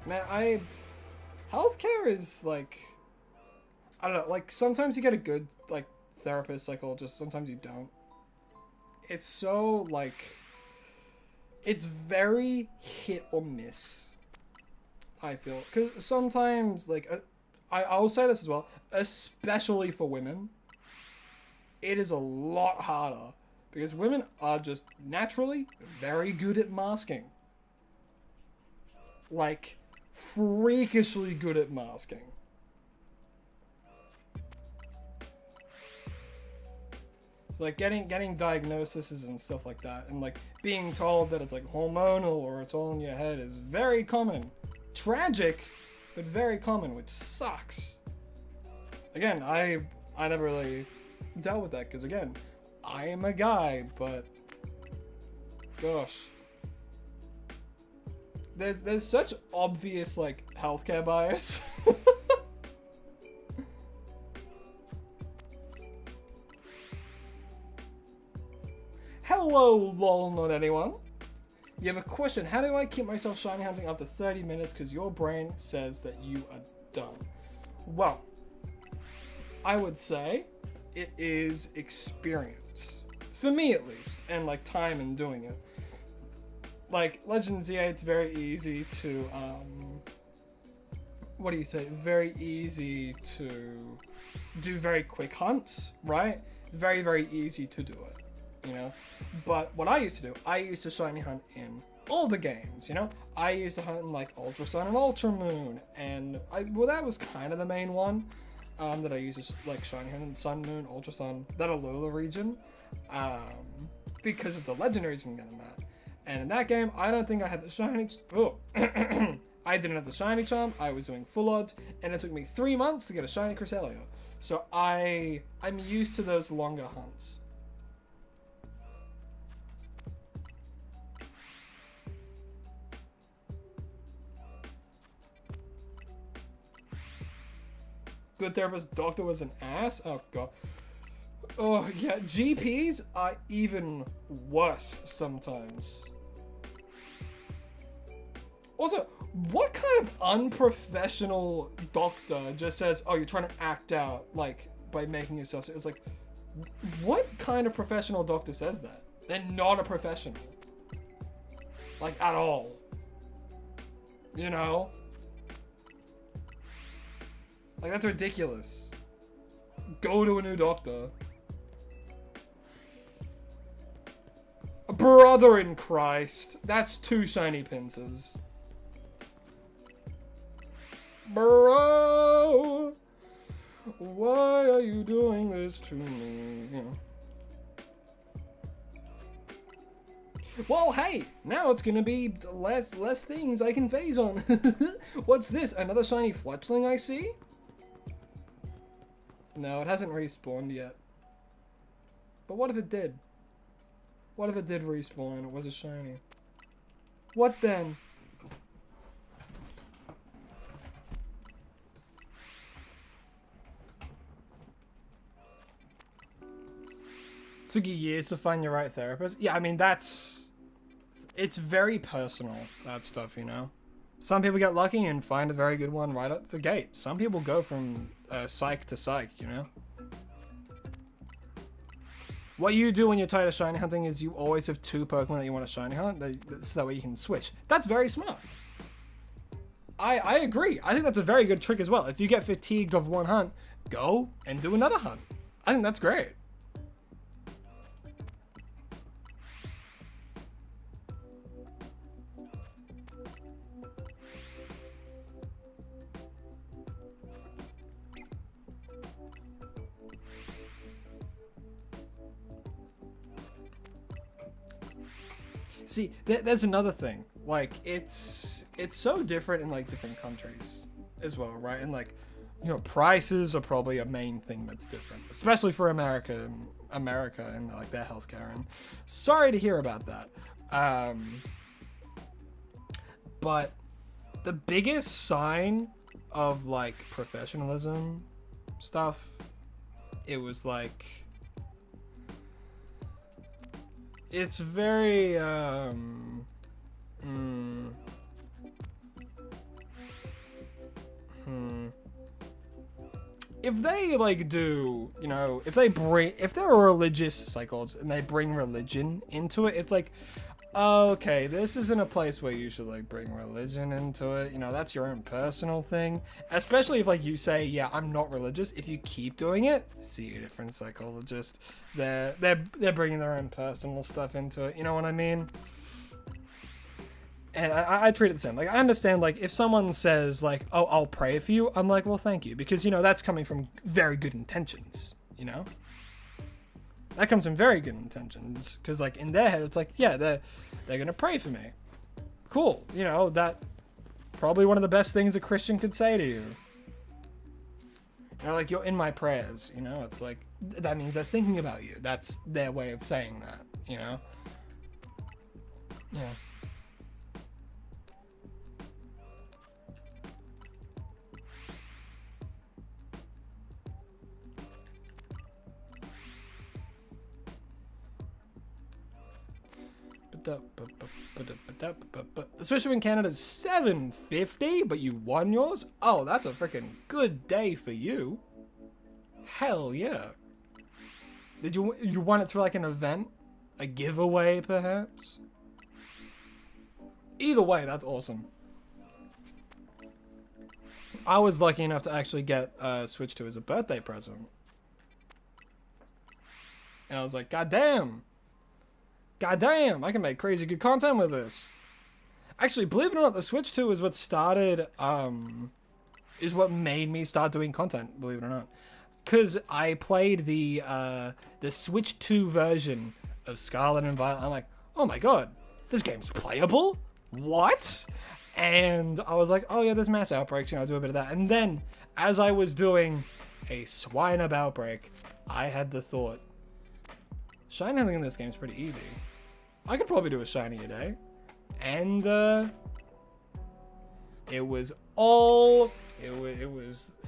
Man, healthcare is like, I don't know, like sometimes you get a good like therapist, psychologist, sometimes you don't. It's so like, it's very hit or miss, I feel. Because sometimes, like, I'll say this as well, especially for women, it is a lot harder because women are just naturally very good at masking. Like, freakishly good at masking. It's like getting diagnoses and stuff like that, and like being told that it's like hormonal or it's all in your head is very common. Tragic, but very common, which sucks. Again, I never really dealt with that because again, I am a guy, but gosh. There's such obvious like healthcare bias. Hello, lol, not anyone. You have a question. How do I keep myself shiny hunting after 30 minutes because your brain says that you are done? Well, I would say it is experience. For me at least, and like time in doing it. Like, Legends EA, it's very easy to, what do you say? Very easy to do very quick hunts, right? It's very, very easy to do it, you know? But what I used to do, I used to shiny hunt in all the games, you know? I used to hunt in, like, Ultra Sun and Ultra Moon, and, well, that was kind of the main one that I used to, like, shiny hunt in Sun, Moon, Ultra Sun, that Alola region, because of the legendaries you can get in that. And in that game, I don't think I had the shiny... Oh. I didn't have the shiny charm. I was doing full odds. And it took me 3 months to get a shiny Cresselia. So I'm used to those longer hunts. Good therapist doctor was an ass? Oh, God. Oh, yeah. GPs are even worse sometimes. Also, what kind of unprofessional doctor just says, oh, you're trying to act out, like, by making yourself sick? It's like, what kind of professional doctor says that? They're not a professional. Like, at all. You know? Like, that's ridiculous. Go to a new doctor. Brother in Christ. That's 2 shiny pincers. Bro, why are you doing this to me? Well, hey, now it's gonna be less things I can phase on. What's this? Another shiny fletchling I see? No, it hasn't respawned yet. But what if it did? What if it did respawn and it was a shiny? What then? Took you years to find your right therapist? Yeah, I mean, it's very personal, that stuff, you know? Some people get lucky and find a very good one right at the gate. Some people go from psych to psych, you know? What you do when you're tired of shiny hunting is you always have 2 Pokemon that you want to shiny hunt, so that way you can switch. That's very smart. I agree. I think that's a very good trick as well. If you get fatigued of one hunt, go and do another hunt. I think that's great. See, there's another thing. Like, it's so different in, like, different countries as well, right? And, like, you know, prices are probably a main thing that's different, especially for America and, like, their healthcare. And sorry to hear about that. But the biggest sign of, like, professionalism stuff, it was, like... It's very, if they, like, do, you know, if they're a religious psychologist and they bring religion into it, it's like, okay, this isn't a place where you should, like, bring religion into it. You know, that's your own personal thing. Especially if, like, you say, yeah, I'm not religious. If you keep doing it, see a different psychologist. They're bringing their own personal stuff into it. You know what I mean? And I treat it the same. Like, I understand, like, if someone says, like, oh, I'll pray for you, I'm like, well, thank you. Because, you know, that's coming from very good intentions, you know? That comes from very good intentions, because, like, in their head, it's like, yeah, they're gonna pray for me. Cool. You know, that probably one of the best things a Christian could say to you. You know, like, you're in my prayers, you know? It's like, that means they're thinking about you. That's their way of saying that, you know? Yeah. The Switch in Canada is $7.50, but you won yours? Oh, that's a freaking good day for you. Hell yeah. Did you won it through, like, an event? A giveaway, perhaps? Either way, that's awesome. I was lucky enough to actually get Switch 2 as a birthday present. And I was like, God damn, I can make crazy good content with this. Actually, believe it or not, the Switch 2 is what started, is what made me start doing content, believe it or not. Because I played the Switch 2 version of Scarlet and Violet. I'm like, oh my god, this game's playable? What? And I was like, oh yeah, there's mass outbreaks, you know, I'll do a bit of that. And then, as I was doing a swine up outbreak, I had the thought, shiny hunting in this game's pretty easy. I could probably do a shiny a day. And it was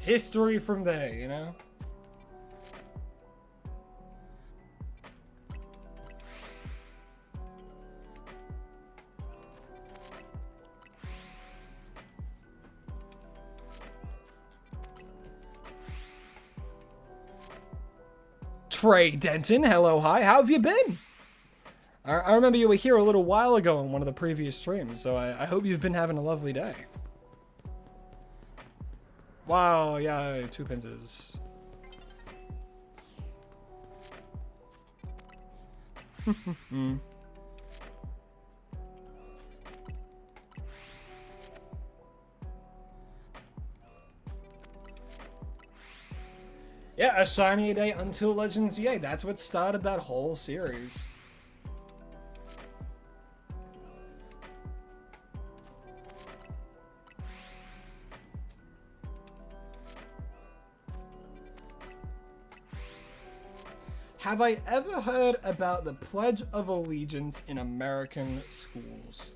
history from there, you know? Trey Denton, hello, hi, how have you been? I remember you were here a little while ago on one of the previous streams, so I hope you've been having a lovely day. Wow, yeah, 2 pincers. Yeah, a shiny a day until Legends EA. That's what started that whole series. Have I ever heard about the Pledge of Allegiance in American schools?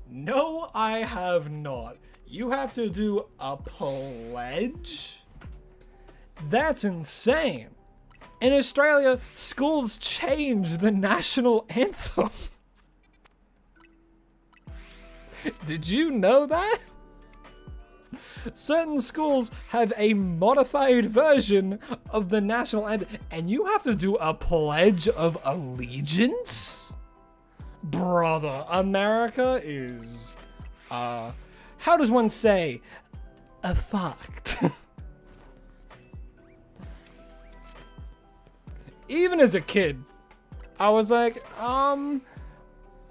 No, I have not. You have to do a pledge? That's insane. In Australia, schools change the national anthem. Did you know that? Certain schools have a modified version of the national anthem, and you have to do a Pledge of Allegiance? Brother, America is, how does one say, a fucked? Even as a kid, I was like, I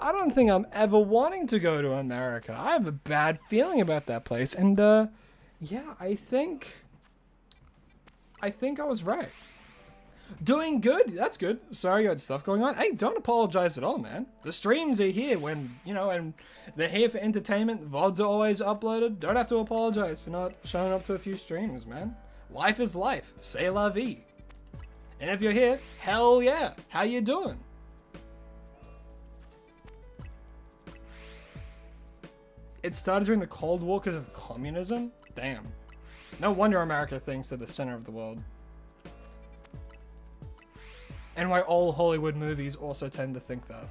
don't think I'm ever wanting to go to America. I have a bad feeling about that place. And, yeah, I think I was right. Doing good. That's good. Sorry you had stuff going on. Hey, don't apologize at all, man. The streams are here when, you know, and they're here for entertainment. VODs are always uploaded. Don't have to apologize for not showing up to a few streams, man. Life is life. C'est la vie. And if you're here, hell yeah. How you doing? It started during the Cold War because of communism? Damn. No wonder America thinks they're the center of the world. And why all Hollywood movies also tend to think that.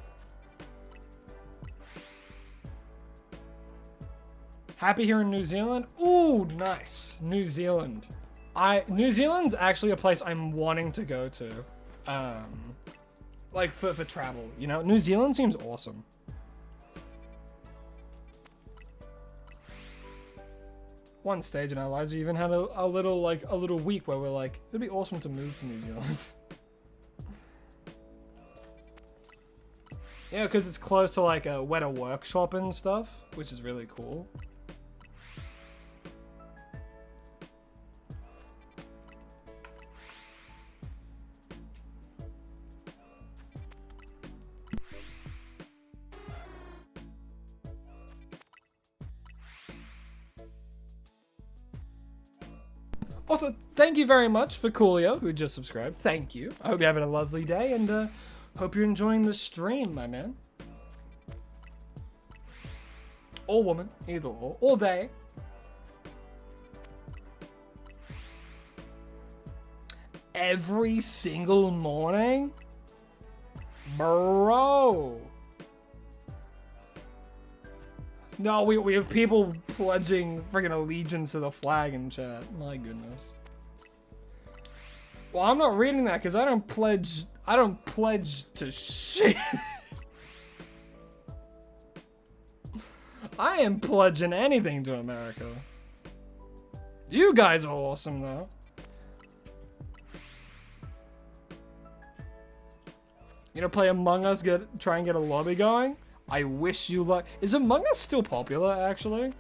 Happy here in New Zealand? Ooh, nice. New Zealand. New Zealand's actually a place I'm wanting to go to. Like for travel, you know? New Zealand seems awesome. One stage in our lives, we even had a little week where we're like, it'd be awesome to move to New Zealand. Yeah, because it's close to like a wetter workshop and stuff, which is really cool. Also, thank you very much for Coolio, who just subscribed. Thank you. I hope you're having a lovely day, and hope you're enjoying the stream, my man. Or woman, either or they. Every single morning? Bro. No, we have people pledging friggin' allegiance to the flag in chat. My goodness. Well, I'm not reading that because I don't pledge to shit. I am pledging anything to America. You guys are awesome though. You know, play Among Us, try and get a lobby going? I wish you luck. Is Among Us still popular, actually?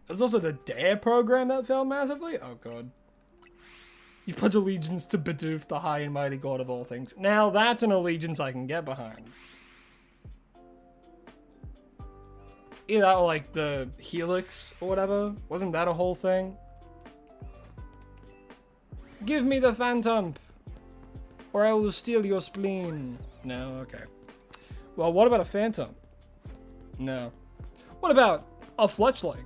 There's also the DARE program that failed massively. Oh god. You pledge allegiance to Bidoof, the high and mighty god of all things. Now that's an allegiance I can get behind. Either that or like the Helix or whatever. Wasn't that a whole thing? Give me the Phantom, or I will steal your spleen. No, okay. Well, what about a Phantom? No. What about a Fletchling?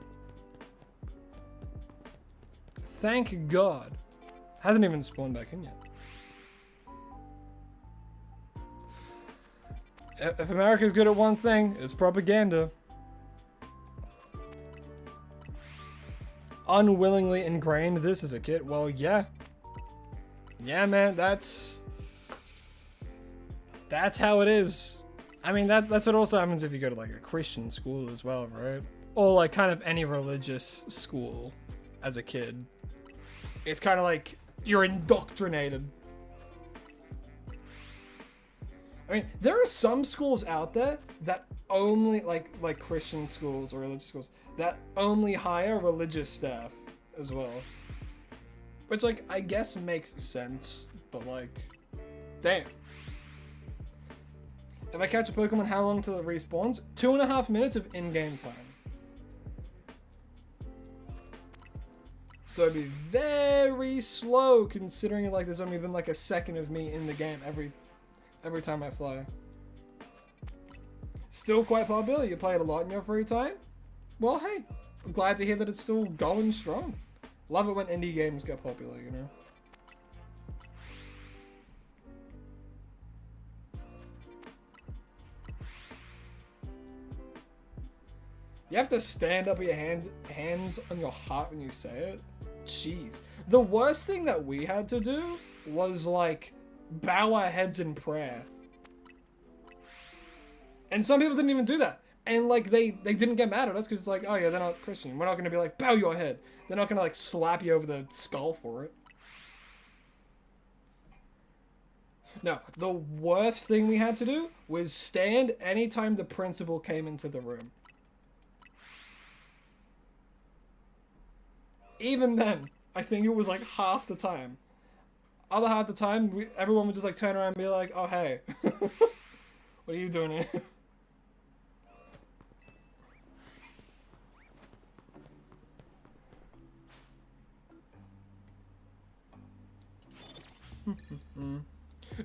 Thank God. Hasn't even spawned back in yet. If America's good at one thing, it's propaganda. Unwillingly ingrained this as a kid. Well, yeah. Yeah, man, that's how it is. I mean, that's what also happens if you go to like a Christian school as well, right? Or like kind of any religious school as a kid. It's kind of like you're indoctrinated. I mean, there are some schools out there that only like Christian schools or religious schools that only hire religious staff as well. Which like I guess makes sense, but like damn. If I catch a Pokemon, how long till it respawns? 2.5 minutes of in-game time. So it'd be very slow considering like there's only been like a second of me in the game every time I fly. Still quite popular. You play it a lot in your free time? Well, hey, I'm glad to hear that it's still going strong. Love it when indie games get popular, you know? You have to stand up with your hands on your heart when you say it? Jeez. The worst thing that we had to do was, like, bow our heads in prayer. And some people didn't even do that. And, like, they didn't get mad at us because it's like, oh, yeah, they're not Christian. We're not going to be like, bow your head. They're not going to, like, slap you over the skull for it. No, the worst thing we had to do was stand anytime the principal came into the room. Even then, I think it was like half the time. Other half the time, everyone would just like turn around and be like, oh, hey. What are you doing here?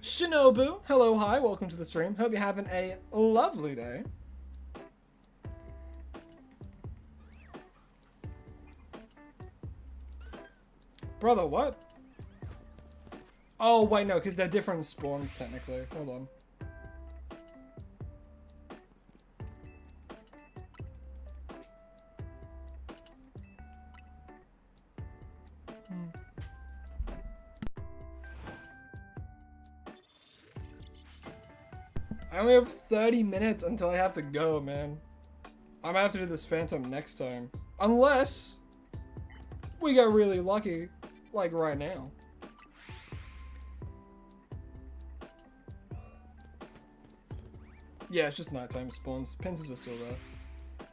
Shinobu, hello, hi, welcome to the stream. Hope you're having a lovely day. Brother, what? Oh, wait, no, because they're different spawns, technically. Hold on. I only have 30 minutes until I have to go, man. I'm gonna have to do this Phantom next time. Unless we get really lucky, like right now. Yeah, it's just nighttime spawns. Pincers are still there.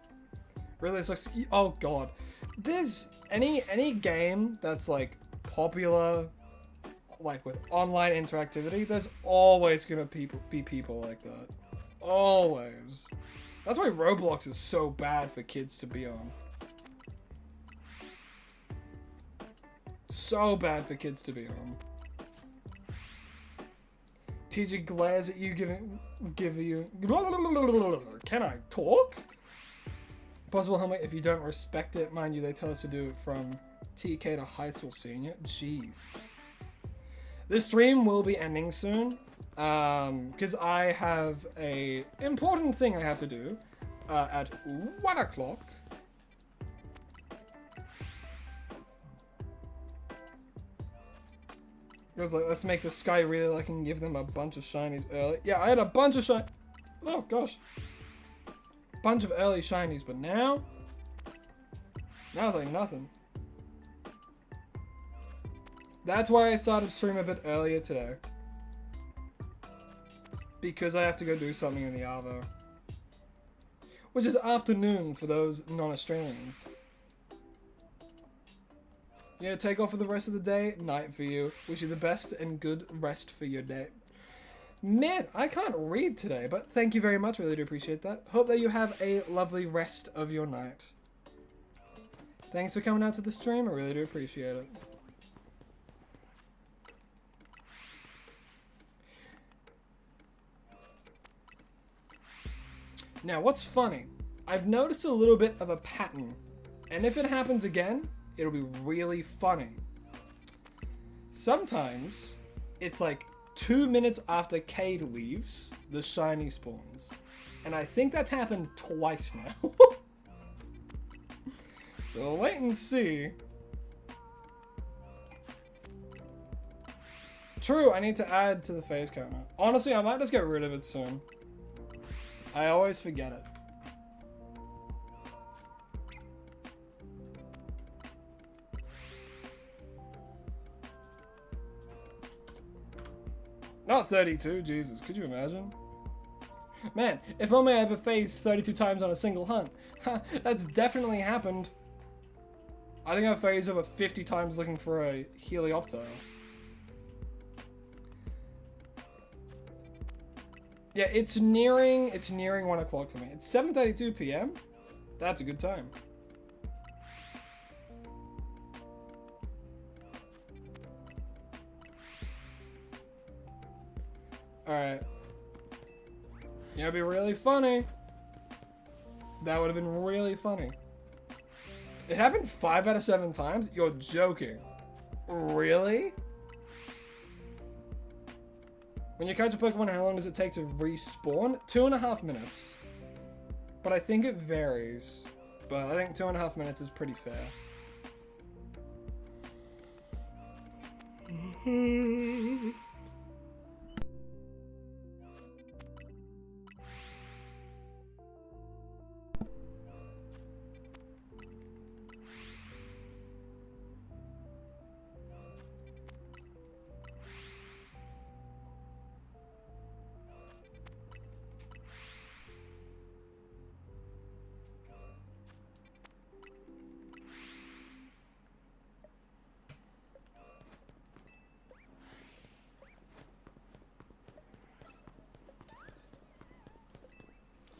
Really sucks. Oh god. There's any game that's like popular, like with online interactivity, there's always gonna be people like that. Always. That's why Roblox is so bad for kids to be on. So bad for kids to be on. TJ glares at you, give you. Can I talk? Possible helmet if you don't respect it. Mind you, they tell us to do it from TK to high school senior. Jeez. This stream will be ending soon, because I have a important thing I have to do at 1 o'clock. Goes like, let's make the sky real. I can give them a bunch of shinies early. Yeah, I had a bunch of oh gosh, bunch of early shinies, but now it's like nothing. That's why I started stream a bit earlier today, because I have to go do something in the Arvo, which is afternoon for those non-Australians. You gonna take off for the rest of the day? Night for you. Wish you the best and good rest for your day. Man, I can't read today, but thank you very much. Really do appreciate that. Hope that you have a lovely rest of your night. Thanks for coming out to the stream. I really do appreciate it. Now, what's funny? I've noticed a little bit of a pattern, and if it happens again, it'll be really funny. Sometimes, it's like 2 minutes after Cade leaves, the shiny spawns. And I think that's happened twice now. So we'll wait and see. True, I need to add to the phase counter. Honestly, I might just get rid of it soon. I always forget it. Not 32, Jesus, could you imagine? Man, if only I ever phased 32 times on a single hunt. That's definitely happened. I think I've phased over 50 times looking for a Helioptile. Yeah, it's nearing 1 o'clock for me. It's 7:32 p.m. That's a good time. Alright. You know, it'd be really funny. That would have been really funny. It happened 5 out of 7 times? You're joking. Really? When you catch a Pokemon, how long does it take to respawn? 2.5 minutes. But I think it varies. But I think 2.5 minutes is pretty fair.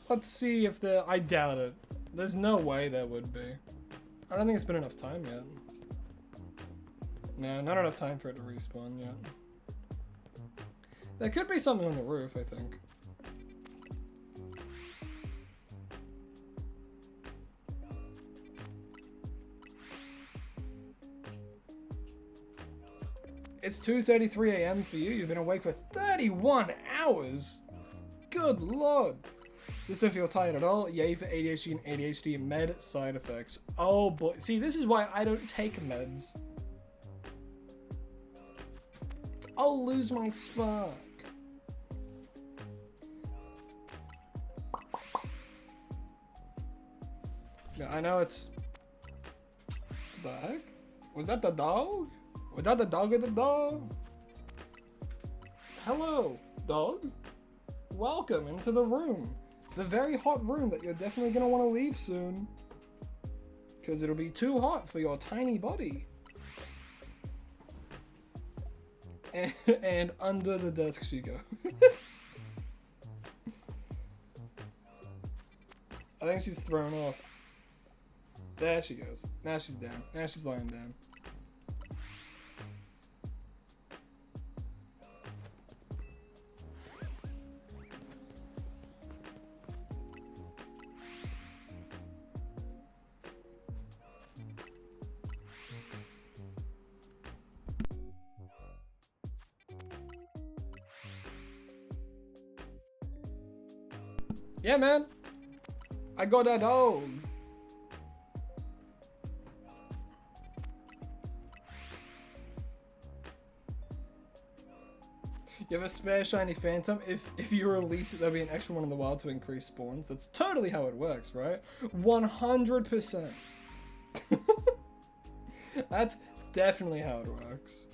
Let's see if there... I doubt it. There's no way there would be. I don't think it's been enough time yet. No, not enough time for it to respawn yet. There could be something on the roof, I think. It's 2:33 a.m. for you. You've been awake for 31 hours. Good lord. Just don't feel tired at all. Yay for ADHD and ADHD med side effects. Oh boy. See, this is why I don't take meds. I'll lose my spark. Yeah, I know it's... What the heck? Was that the dog? Was that the dog or the dog? Hello, dog. Welcome into the room. The very hot room that you're definitely going to want to leave soon. Because it'll be too hot for your tiny body. And under the desk she goes. I think she's thrown off. There she goes. Now she's down. Now she's lying down. Yeah, man. I got that dog. You have a spare shiny phantom? If you release it, there'll be an extra one in the wild to increase spawns. That's totally how it works, right? 100%. That's definitely how it works.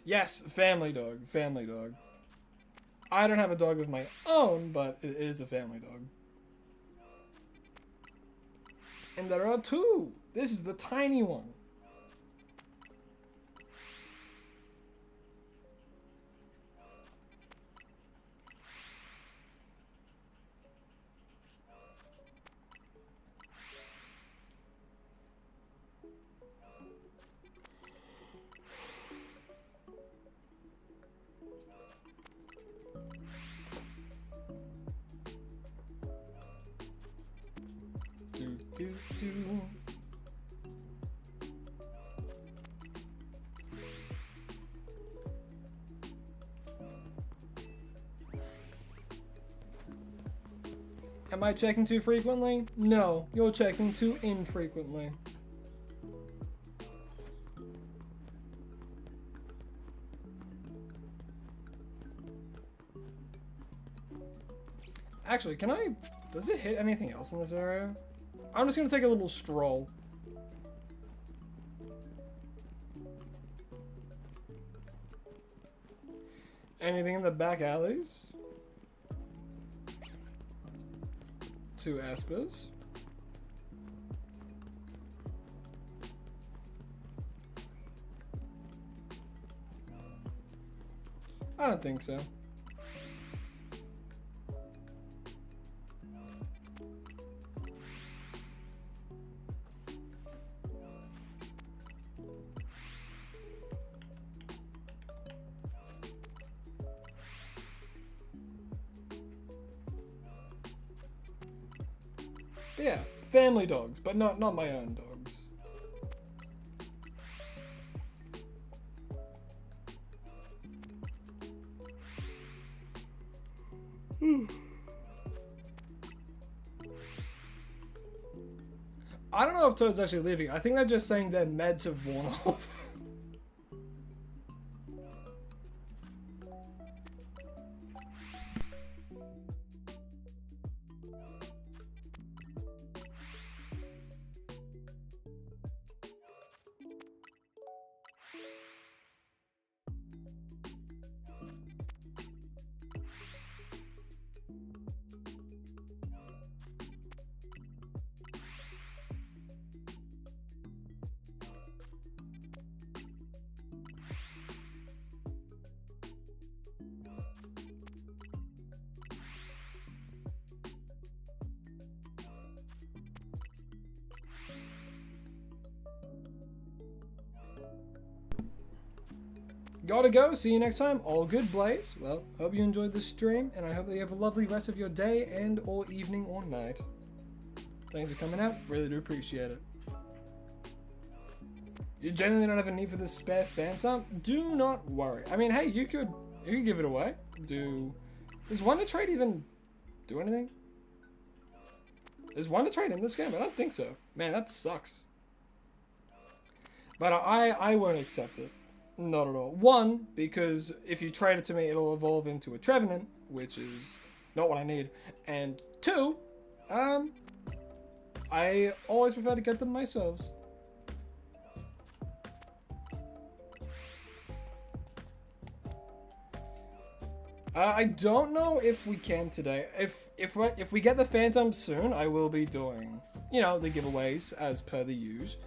Yes, family dog, family dog. I don't have a dog of my own, but it is a family dog. And there are two. This is the tiny one. Am I checking too frequently? No, you're checking too infrequently. Actually, can I... Does it hit anything else in this area? I'm just gonna take a little stroll. Anything in the back alleys? 2 espers. I don't think so. Yeah, family dogs, but not my own dogs. I don't know if Toad's actually leaving. I think they're just saying their meds have worn off. Gotta go. See you next time. All good, Blaze. Well, hope you enjoyed the stream, and I hope that you have a lovely rest of your day and or evening or night. Thanks for coming out. Really do appreciate it. You genuinely don't have a need for this spare phantom? Do not worry. I mean, hey, you could give it away. Does Wonder Trade even do anything? Is Wonder Trade in this game? I don't think so. Man, that sucks. But I won't accept it. Not at all. 1, because if you trade it to me, it'll evolve into a Trevenant, which is not what I need. And 2, I always prefer to get them myself. I don't know if we can today. If we get the Phantom soon, I will be doing, you know, the giveaways as per the usual.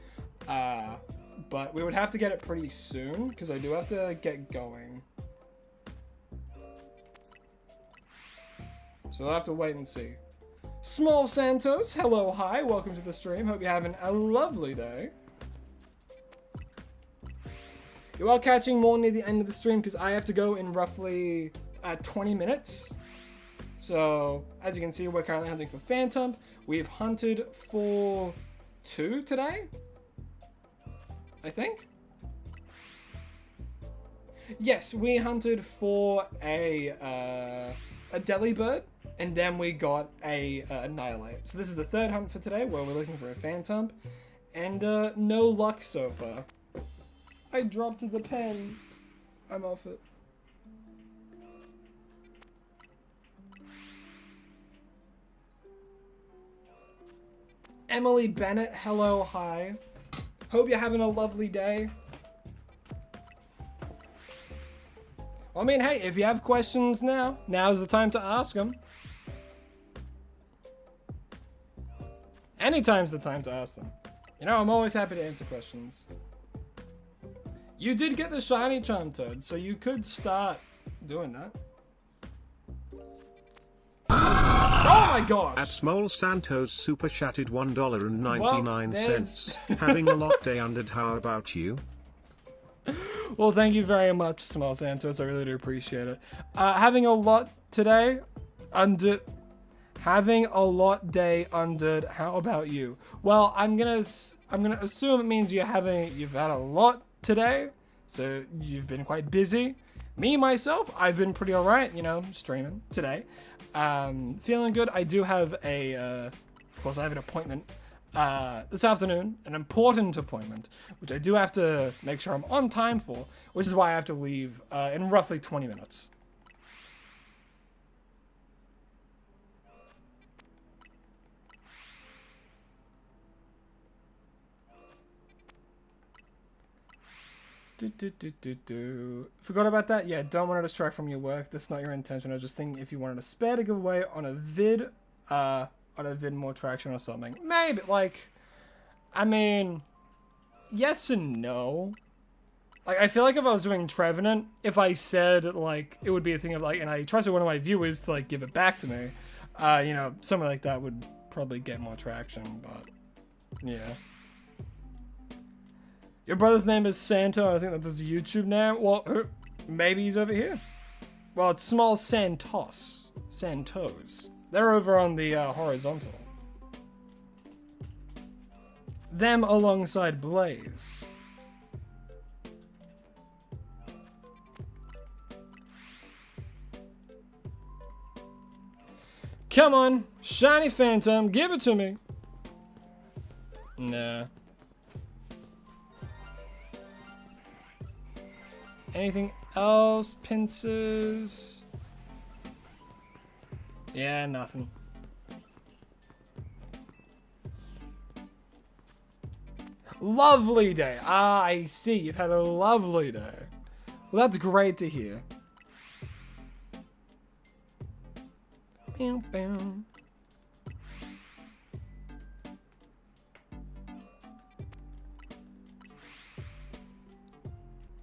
But we would have to get it pretty soon, because I do have to get going. So I'll have to wait and see. Small Santos, hello, hi, welcome to the stream. Hope you're having a lovely day. You are catching more near the end of the stream, because I have to go in roughly 20 minutes. So, as you can see, we're currently hunting for Phantom. We've hunted for 2 today, I think. Yes, we hunted for a Delibird, and then we got a Annihilate. So this is the 3rd hunt for today, where we're looking for a Phantom, and no luck so far. I dropped the pen. I'm off it. Emily Bennett, hello, hi. Hope you're having a lovely day. I mean, hey, if you have questions now's the time to ask them. Anytime's the time to ask them. You know, I'm always happy to answer questions. You did get the shiny charm, Toad, so you could start doing that. Oh my gosh! At Small Santos super chatted $1.99. Well, Having a lot day and how about you? Well, thank you very much, Small Santos. I really do appreciate it. Having a lot today, having a lot day undered. How about you? Well, I'm gonna assume it means you've had a lot today, so you've been quite busy. Me myself, I've been pretty alright. You know, streaming today. Feeling good. I do have of course, I have an appointment this afternoon, an important appointment, which I do have to make sure I'm on time for, which is why I have to leave in roughly 20 minutes. Forgot about that? Yeah, don't want to distract from your work. That's not your intention. I was just thinking if you wanted a spare to give away on a vid more traction or something. Maybe, like, I mean, yes and no. Like, I feel like if I was doing Trevenant, if I said, like, it would be a thing of, like, and I trusted one of my viewers to, like, give it back to me, you know, something like that would probably get more traction, but, yeah. Your brother's name is Santo. I think that's his YouTube name. Well, maybe he's over here. Well, it's Small Santos. Santos. They're over on the horizontal. Them alongside Blaze. Come on, shiny phantom, give it to me. Nah. Anything else? Pincers? Yeah, nothing. Lovely day. Ah, I see. You've had a lovely day. Well, that's great to hear. Bam, bam.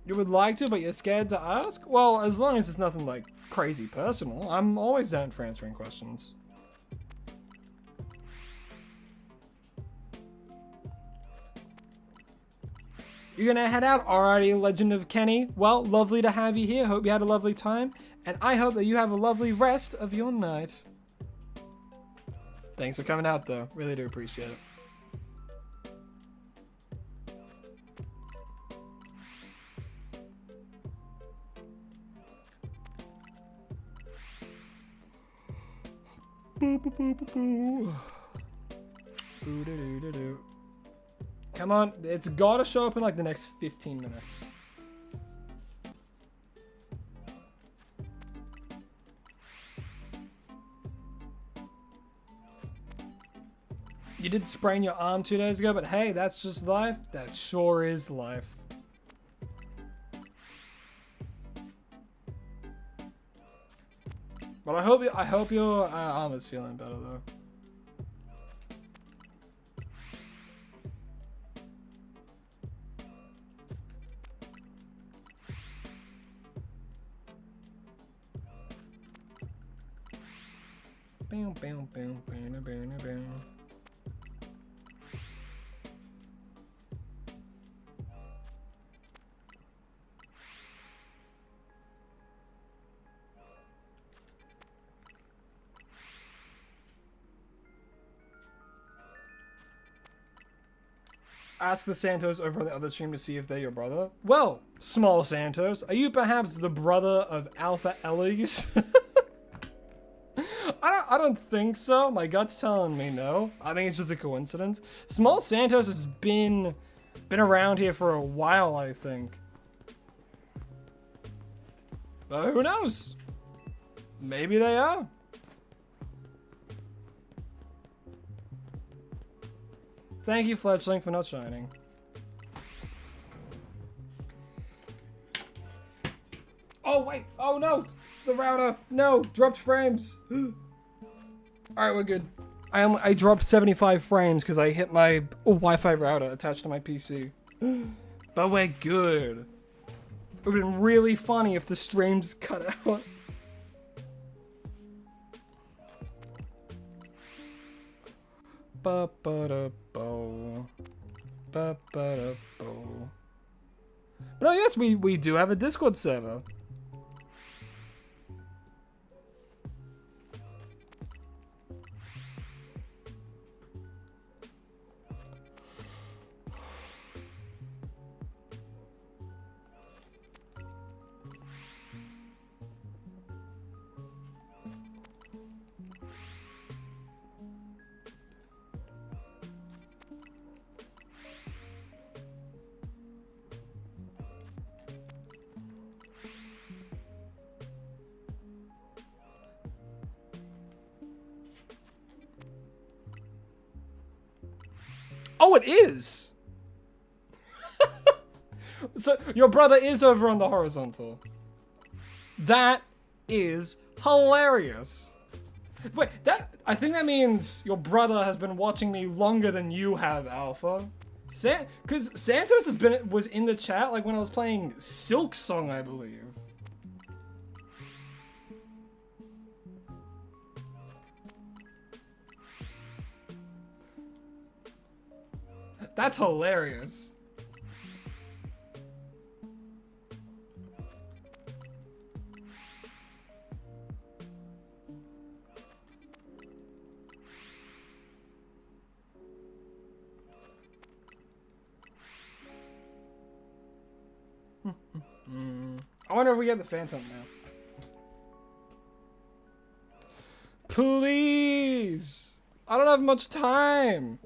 You would like to, but you're scared to ask? Well, as long as it's nothing like crazy personal, I'm always down for answering questions. You're gonna head out? Alrighty, Legend of Kenny. Well, lovely to have you here. Hope you had a lovely time. And I hope that you have a lovely rest of your night. Thanks for coming out, though. Really do appreciate it. Boo, boo, boo, boo, boo. Boo, doo, doo, doo, doo. Come on, it's gotta show up in like the next 15 minutes. You did sprain your arm 2 days ago, but hey, that's just life. That sure is life. But I hope your arm is feeling better though. Bam, bam, bam, bam, bam, bam. Ask the Santos over on the other stream to see if they're your brother. Well, Small Santos, are you perhaps the brother of Alpha Ellies? I don't think so. My gut's telling me no. I think it's just a coincidence. Small Santos has been around here for a while, I think. But who knows? Maybe they are. Thank you, Fletchling, for not shining. Oh, wait. Oh, no. The router. No. Dropped frames. Alright, we're good. I dropped 75 frames because I hit my Wi-Fi router attached to my PC. But we're good. It would have been really funny if the stream just cut out. Ba-ba-da-bo. Ba-ba-da-bo. But oh yes, we do have a Discord server. Oh, it is! So your brother is over on the horizontal. That is hilarious. Wait, I think that means your brother has been watching me longer than you have, Alpha. Because Santos was in the chat like when I was playing Silk Song, I believe. That's hilarious. I wonder if we get the Phantom now. Please! I don't have much time!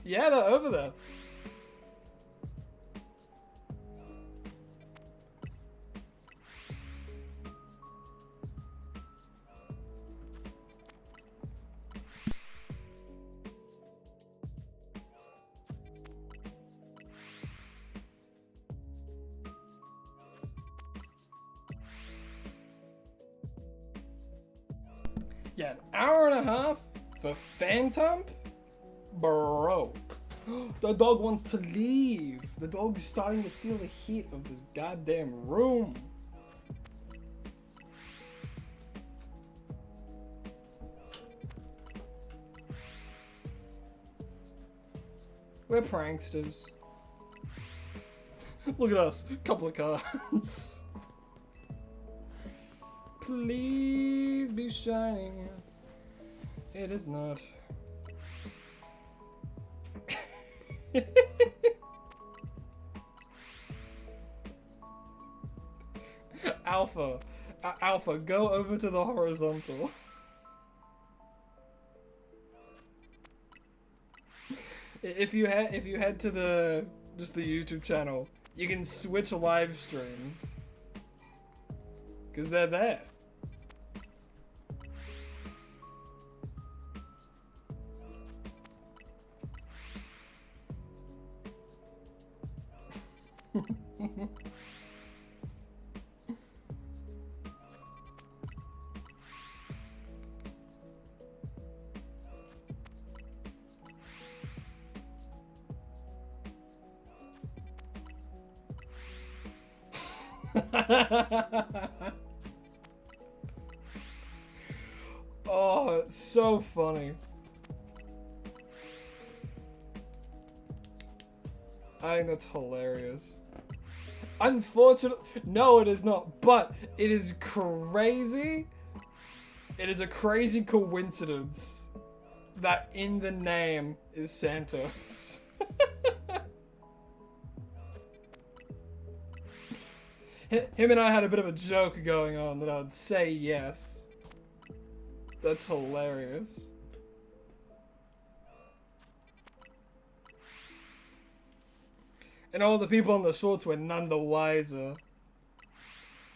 Yeah, they're over there. Yeah, an hour and a half for Phantom? Bro. The dog wants to leave. The dog's starting to feel the heat of this goddamn room. We're pranksters. Look at us, couple of cards. Please be shining. It is not. Alpha, Alpha, go over to the horizontal. If you head to the YouTube channel, you can switch live streams. 'Cause they're there. Oh, it's so funny. I think that's hilarious. Unfortunately, no, it is not, but it is crazy. It is a crazy coincidence that in the name is Santos. Him and I had a bit of a joke going on that I'd say yes. That's hilarious. And all the people on the shorts were none the wiser.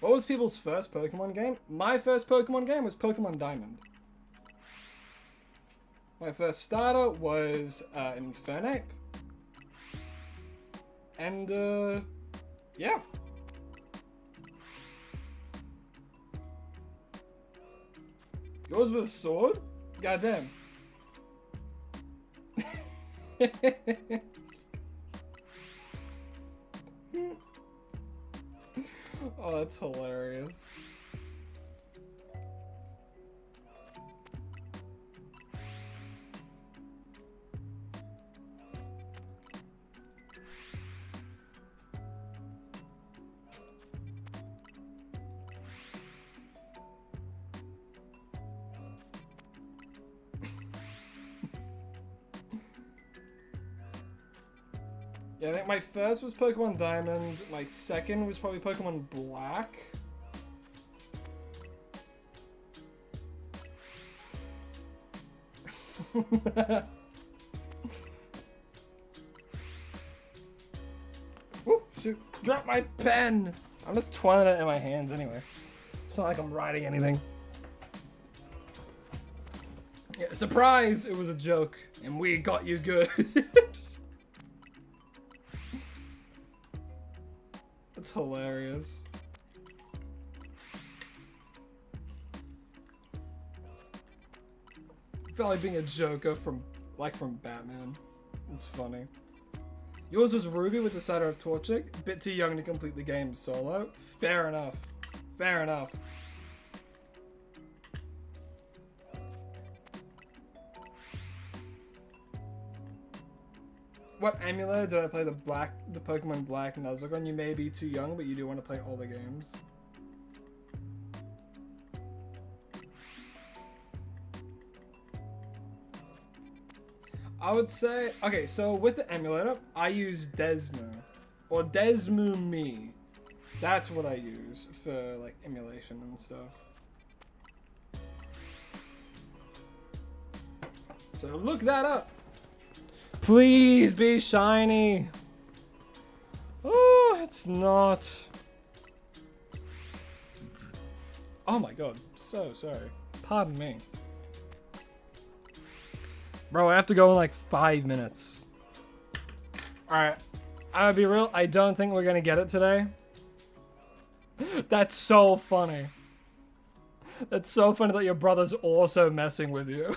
What was people's first Pokemon game? My first Pokemon game was Pokemon Diamond. My first starter was Infernape. And yeah. Yours was a sword? Goddamn. Oh, that's hilarious. Yeah, I think my first was Pokemon Diamond, my second was probably Pokemon Black. Oh, shoot, drop my pen! I'm just twirling it in my hands anyway. It's not like I'm writing anything. Yeah, surprise! It was a joke, and we got you good. That's hilarious. Felt like being a Joker from Batman. It's funny. Yours was Ruby with the cider of Torchic. A bit too young to complete the game solo. Fair enough. Fair enough. What emulator did I play the Pokemon Black Nuzlocke on? You may be too young, but you do want to play all the games. I would say, okay, so with the emulator, I use Desmo. Or Desmo Me. That's what I use for, like, emulation and stuff. So look that up. Please be shiny. Oh, it's not. Oh my god, so sorry. Pardon me. Bro, I have to go in like 5 minutes. Alright, I'll be real, I don't think we're gonna get it today. That's so funny. That's so funny that your brother's also messing with you.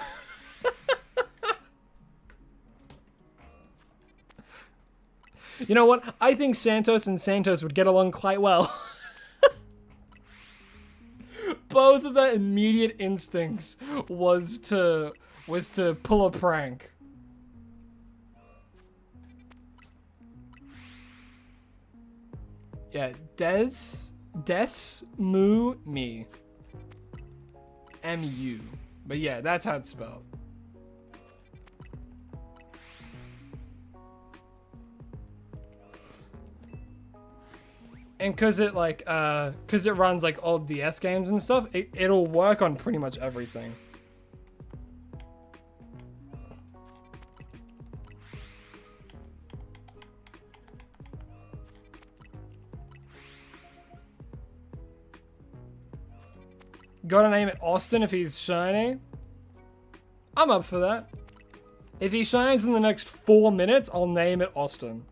You know what? I think Santos and Santos would get along quite well. Both of their immediate instincts was to pull a prank. Yeah, Desmu Me. M-U. But yeah, that's how it's spelled. And cause it runs like old DS games and stuff, it'll work on pretty much everything. Gotta name it Austin if he's shiny. I'm up for that. If he shines in the next 4 minutes, I'll name it Austin.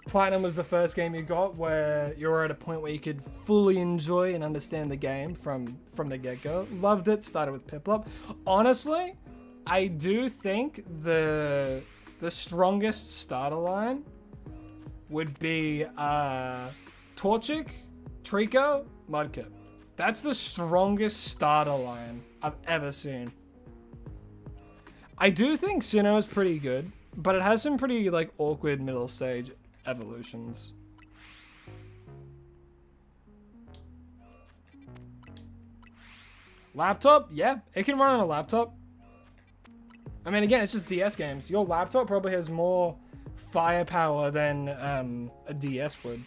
Platinum was the first game you got where you were at a point where you could fully enjoy and understand the game from the get-go. Loved it, started with Piplup. Honestly, I do think the strongest starter line would be Torchic, Trico, Mudkip. That's the strongest starter line I've ever seen. I do think Sinnoh is pretty good, but it has some pretty like awkward middle stage evolutions. Laptop? Yeah, it can run on a laptop. I mean, again, it's just DS games. Your laptop probably has more firepower than a DS would.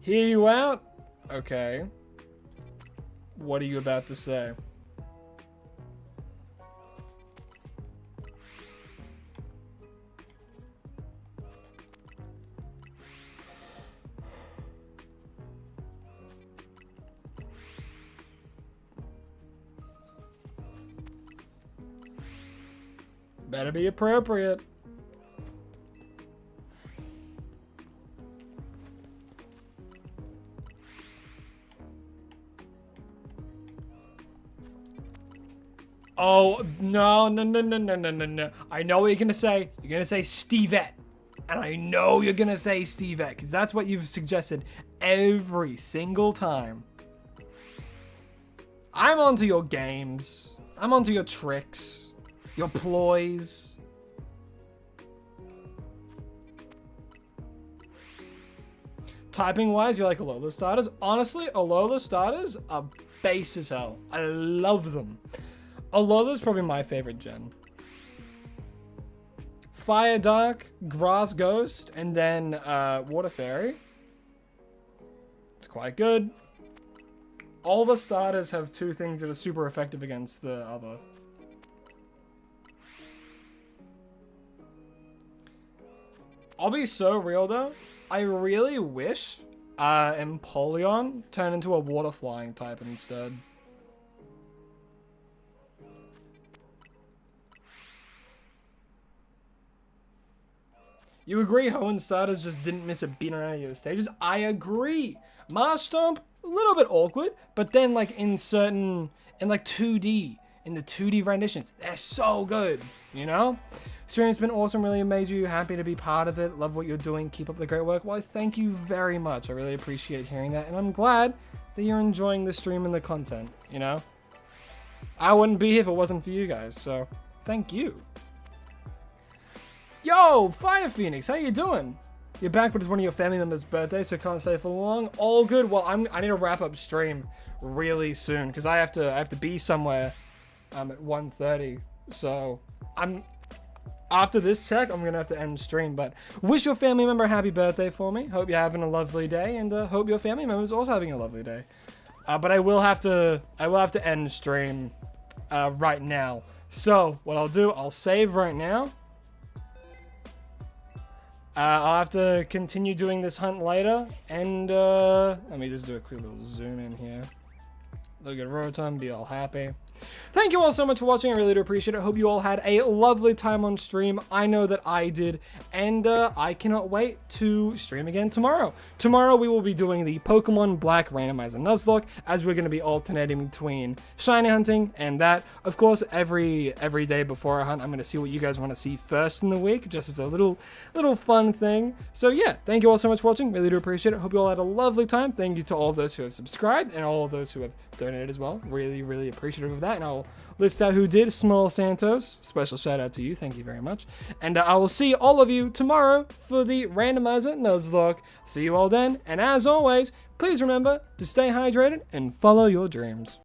Hear you out? Okay. What are you about to say? Better be appropriate. Oh, no. I know what you're gonna say. You're gonna say Stevette. And I know you're gonna say Stevette, because that's what you've suggested every single time. I'm onto your games. I'm onto your tricks. Your ploys. Typing wise, you like Alola starters? Honestly, Alola starters are base as hell. I love them. Alola's probably my favorite gen. Fire Dark, Grass Ghost, and then Water Fairy. It's quite good. All the starters have 2 things that are super effective against the other. I'll be so real though. I really wish Empoleon turned into a water flying type instead. You agree Hoenn starters just didn't miss a beat on any of the stages? I agree. Mars Stomp, a little bit awkward, but then like in like 2D, in the 2D renditions, they're so good, you know? Stream's been awesome, really made you happy to be part of it. Love what you're doing, keep up the great work. Well, thank you very much. I really appreciate hearing that, and I'm glad that you're enjoying the stream and the content, you know? I wouldn't be here if it wasn't for you guys, so thank you. Yo, Fire Phoenix, how you doing? You're back, but it's one of your family members' birthdays, so can't stay for long. All good. Well, I need to wrap up stream really soon because I have to be somewhere at 1:30. So after this check, I'm gonna have to end stream. But wish your family member a happy birthday for me. Hope you're having a lovely day, and hope your family member is also having a lovely day. But I will have to end stream right now. So what I'll do, I'll save right now. I'll have to continue doing this hunt later, and let me just do a quick little zoom in here. Look at Rotom, be all happy. Thank you all so much for watching. I really do appreciate it. Hope you all had a lovely time on stream. I know that I did, and I cannot wait to stream again tomorrow. Tomorrow we will be doing the Pokemon Black Randomizer Nuzlocke, as we're going to be alternating between shiny hunting and that. Of course, every day before I hunt, I'm going to see what you guys want to see first in the week, just as a little fun thing. So yeah, thank you all so much for watching. Really do appreciate it. Hope you all had a lovely time. Thank you to all those who have subscribed and all of those who have donated as well. Really appreciative of that, and I'll list out who did. Small Santos, special shout out to you, thank you very much, and I will see all of you tomorrow for the randomizer Nuzlocke. See you all then, and as always, please remember to stay hydrated and follow your dreams.